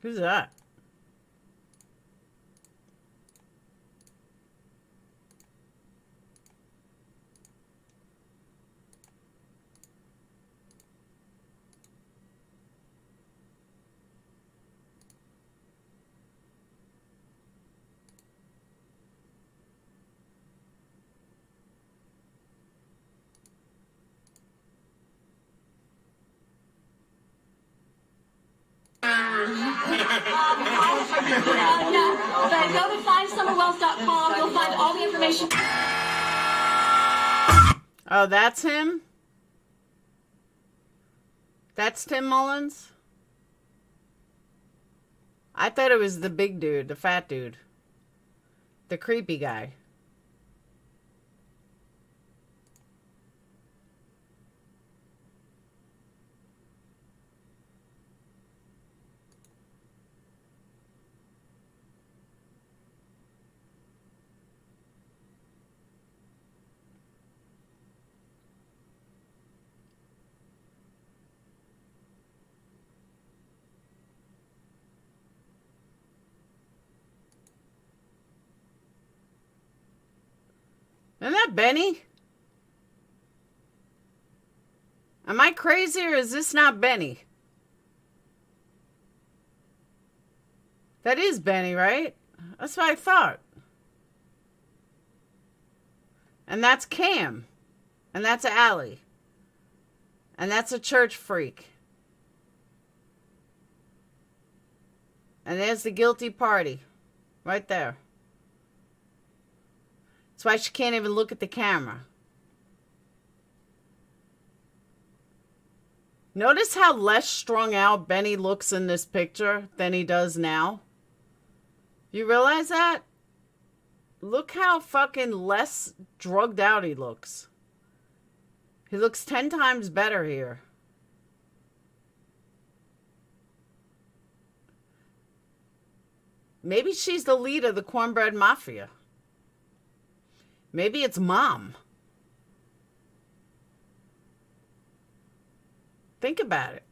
Who's that? No, but go to findsummerwells.com. You'll find all the information. Oh, that's him? That's Tim Mullins? I thought it was the big dude, the fat dude. The creepy guy. Isn't that Benny? Am I crazy or is this not Benny? That is Benny, right? That's what I thought. And that's Cam. And that's Allie. And that's a church freak. And there's the guilty party. Right there. That's why she can't even look at the camera. Notice how less strung out Benny looks in this picture than he does now. You realize that? Look how fucking less drugged out he looks. He looks 10 times better here. Maybe she's the lead of the Cornbread Mafia. Maybe it's Mom. Think about it.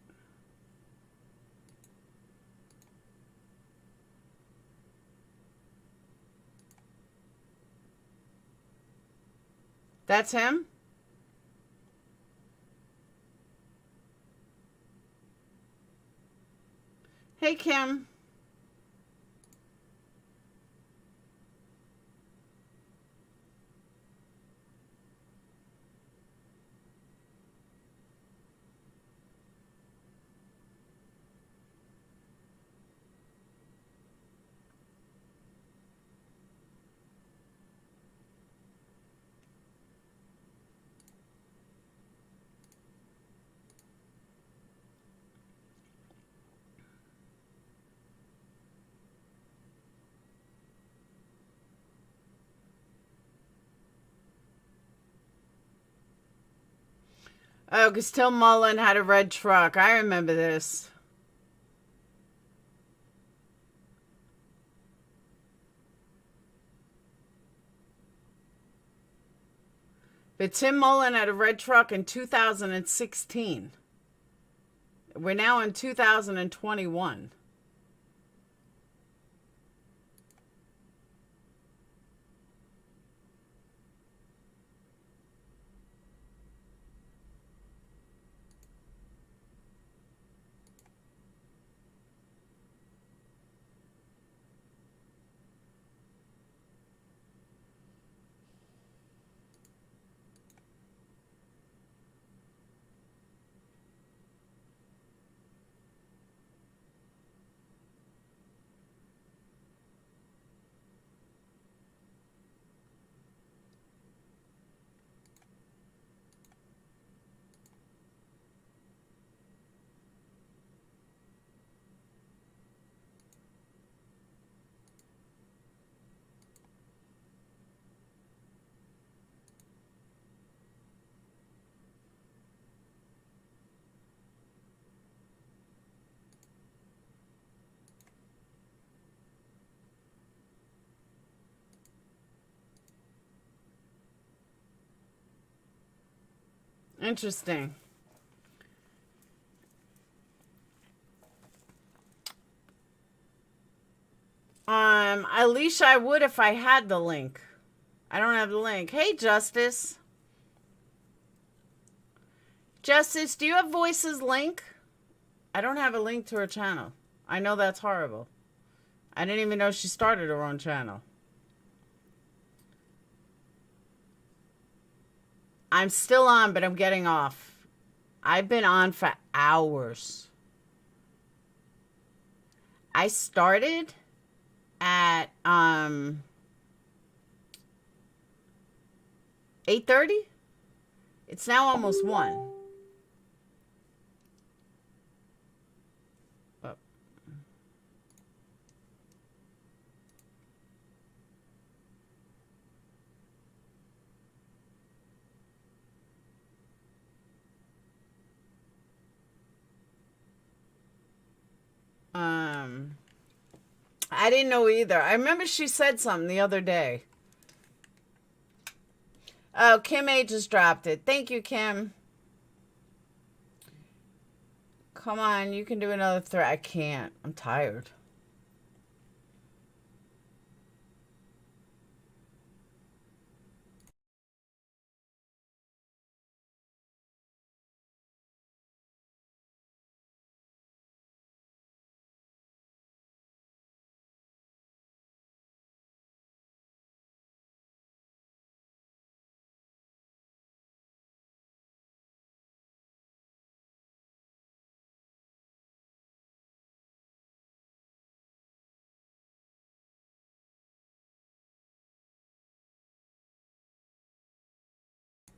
That's him? Hey, Kim. Oh, because Tim Mullen had a red truck. I remember this. But Tim Mullen had a red truck in 2016. We're now in 2021. Interesting. At least I would if I had the link. I don't have the link. Hey, Justice. Justice, do you have Voice's link? I don't have a link to her channel. I know that's horrible. I didn't even know she started her own channel. I'm still on, but I'm getting off. I've been on for hours. I started at 8:30. It's now almost 1. I didn't know either. I remember she said something the other day. Oh, Kim A just dropped it. Thank you, Kim. Come on, you can do another thread. I can't. I'm tired.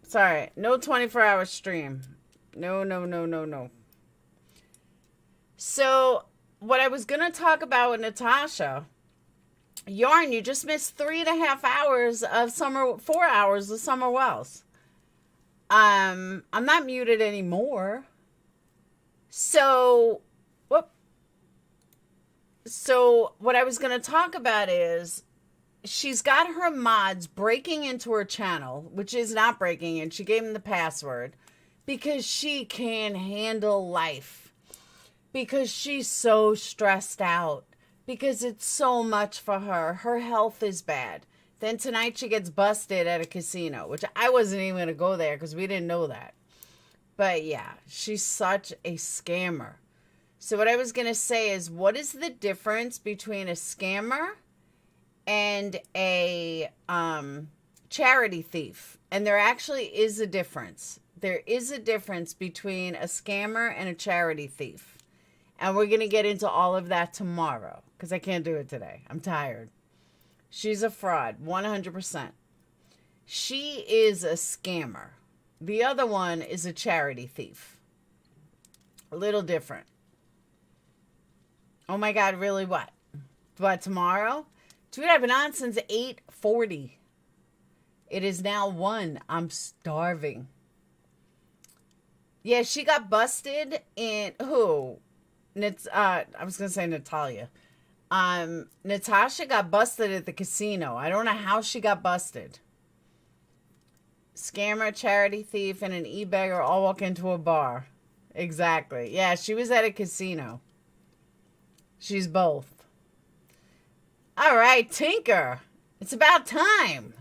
Sorry, no 24-hour stream. No. So, what I was going to talk about with Natasha, Yarn, you just missed 3.5 hours of 4 hours of Summer Wells. I'm not muted anymore. So what I was going to talk about is she's got her mods breaking into her channel, which is not breaking in. She gave them the password because she can't handle life, because she's so stressed out, because it's so much for her. Her health is bad. Then tonight she gets busted at a casino, which I wasn't even going to go there because we didn't know that. But yeah, she's such a scammer. So what I was going to say is, what is the difference between a scammer and a charity thief? And there actually is a difference. There is a difference between a scammer and a charity thief. And we're going to get into all of that tomorrow because I can't do it today. I'm tired. She's a fraud, 100%. She is a scammer. The other one is a charity thief. A little different. Oh my God, really what? But tomorrow? Dude, I've been on since 8:40. It is now 1. I'm starving. Yeah, she got busted in... Who? I was going to say Natalia. Natasha got busted at the casino. I don't know how she got busted. Scammer, charity thief, and an e-beggar all walk into a bar. Exactly. Yeah, she was at a casino. She's both. All right, Tinker. It's about time.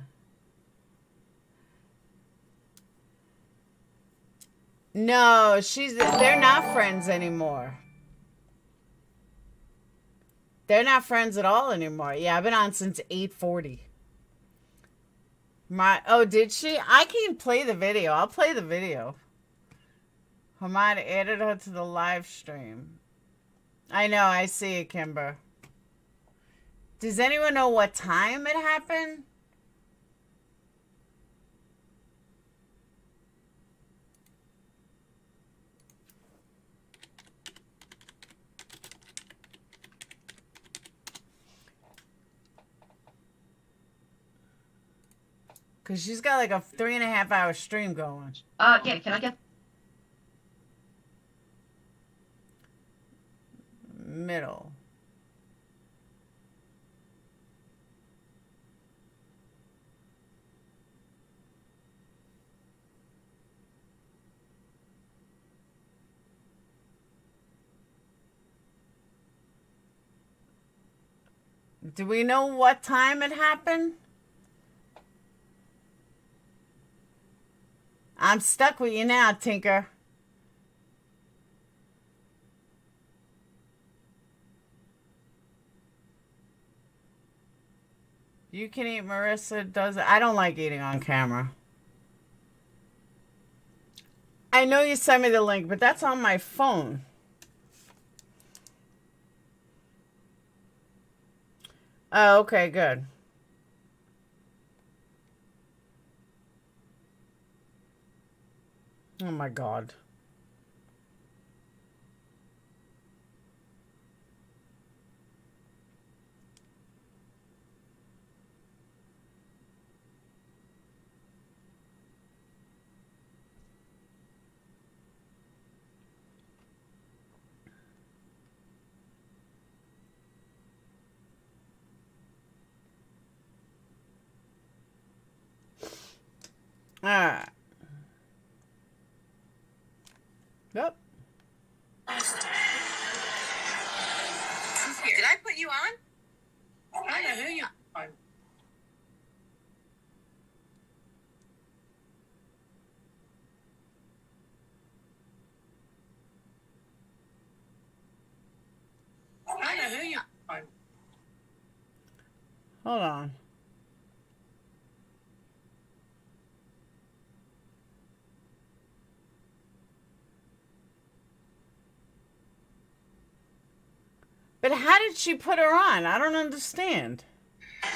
No, they're not friends anymore. They're not friends at all anymore. Yeah, I've been on since 8:40. Oh, did she? I can play the video. I'll play the video. Hamad added her to the live stream. I know, I see it, Kimber. Does anyone know what time it happened? Because she's got like a 3.5 hour stream going. Yeah, can I get... Middle. Do we know what time it happened? I'm stuck with you now, Tinker. You can eat. Marissa does it. I don't like eating on camera. I know you sent me the link, but that's on my phone. Oh, okay, good. Oh my God. All right. Yep. Did I put you on? I don't know who you are. I know who you are. Hold on. But how did she put her on? I don't understand. Did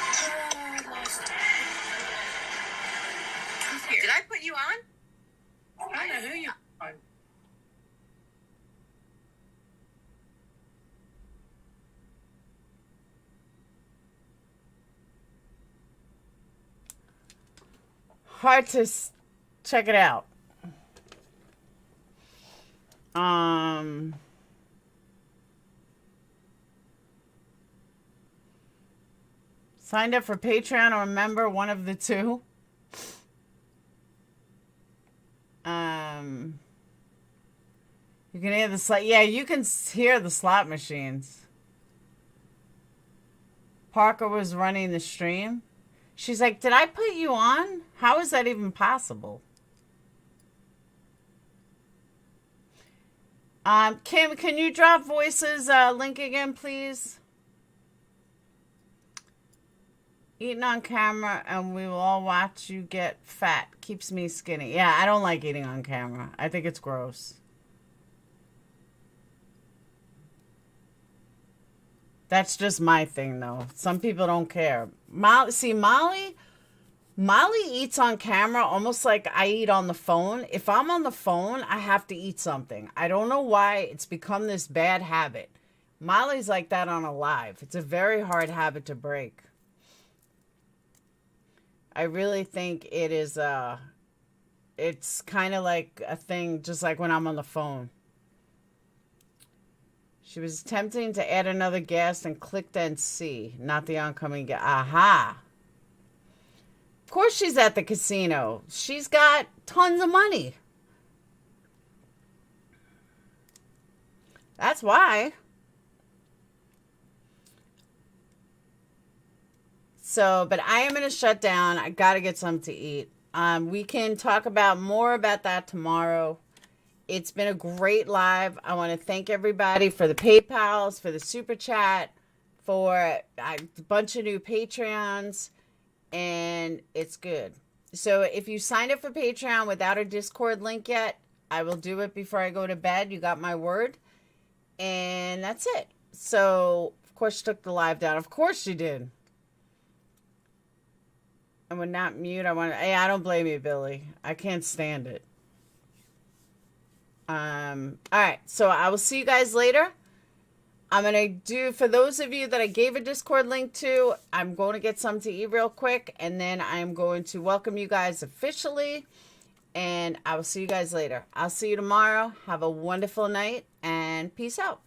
I put you on? I know who you are. Hard to check it out. Signed up for Patreon or a member, one of the two. You can hear the slot. Yeah, you can hear the slot machines. Parker was running the stream. She's like, did I put you on? How is that even possible? Kim, can you drop Voices link again, please? Eating on camera and we will all watch you get fat. Keeps me skinny. Yeah, I don't like eating on camera. I think it's gross. That's just my thing, though. Some people don't care. Molly eats on camera almost like I eat on the phone. If I'm on the phone, I have to eat something. I don't know why. It's become this bad habit. Molly's like that on a live. It's a very hard habit to break. I really think it is, it's kind of like a thing just like when I'm on the phone. She was attempting to add another guest and clicked NC, not the oncoming guest. Aha. Of course she's at the casino. She's got tons of money. That's why. So, but I am going to shut down. I got to get something to eat. We can talk about more about that tomorrow. It's been a great live. I want to thank everybody for the PayPals, for the Super Chat, for a bunch of new Patreons, and it's good. So if you signed up for Patreon without a Discord link yet, I will do it before I go to bed. You got my word. And that's it. So, of course, she took the live down. Of course she did. I would not mute. I don't blame you, Billy. I can't stand it. All right. So I will see you guys later. I'm going to do, for those of you that I gave a Discord link to, I'm going to get something to eat real quick. And then I'm going to welcome you guys officially. And I will see you guys later. I'll see you tomorrow. Have a wonderful night and peace out.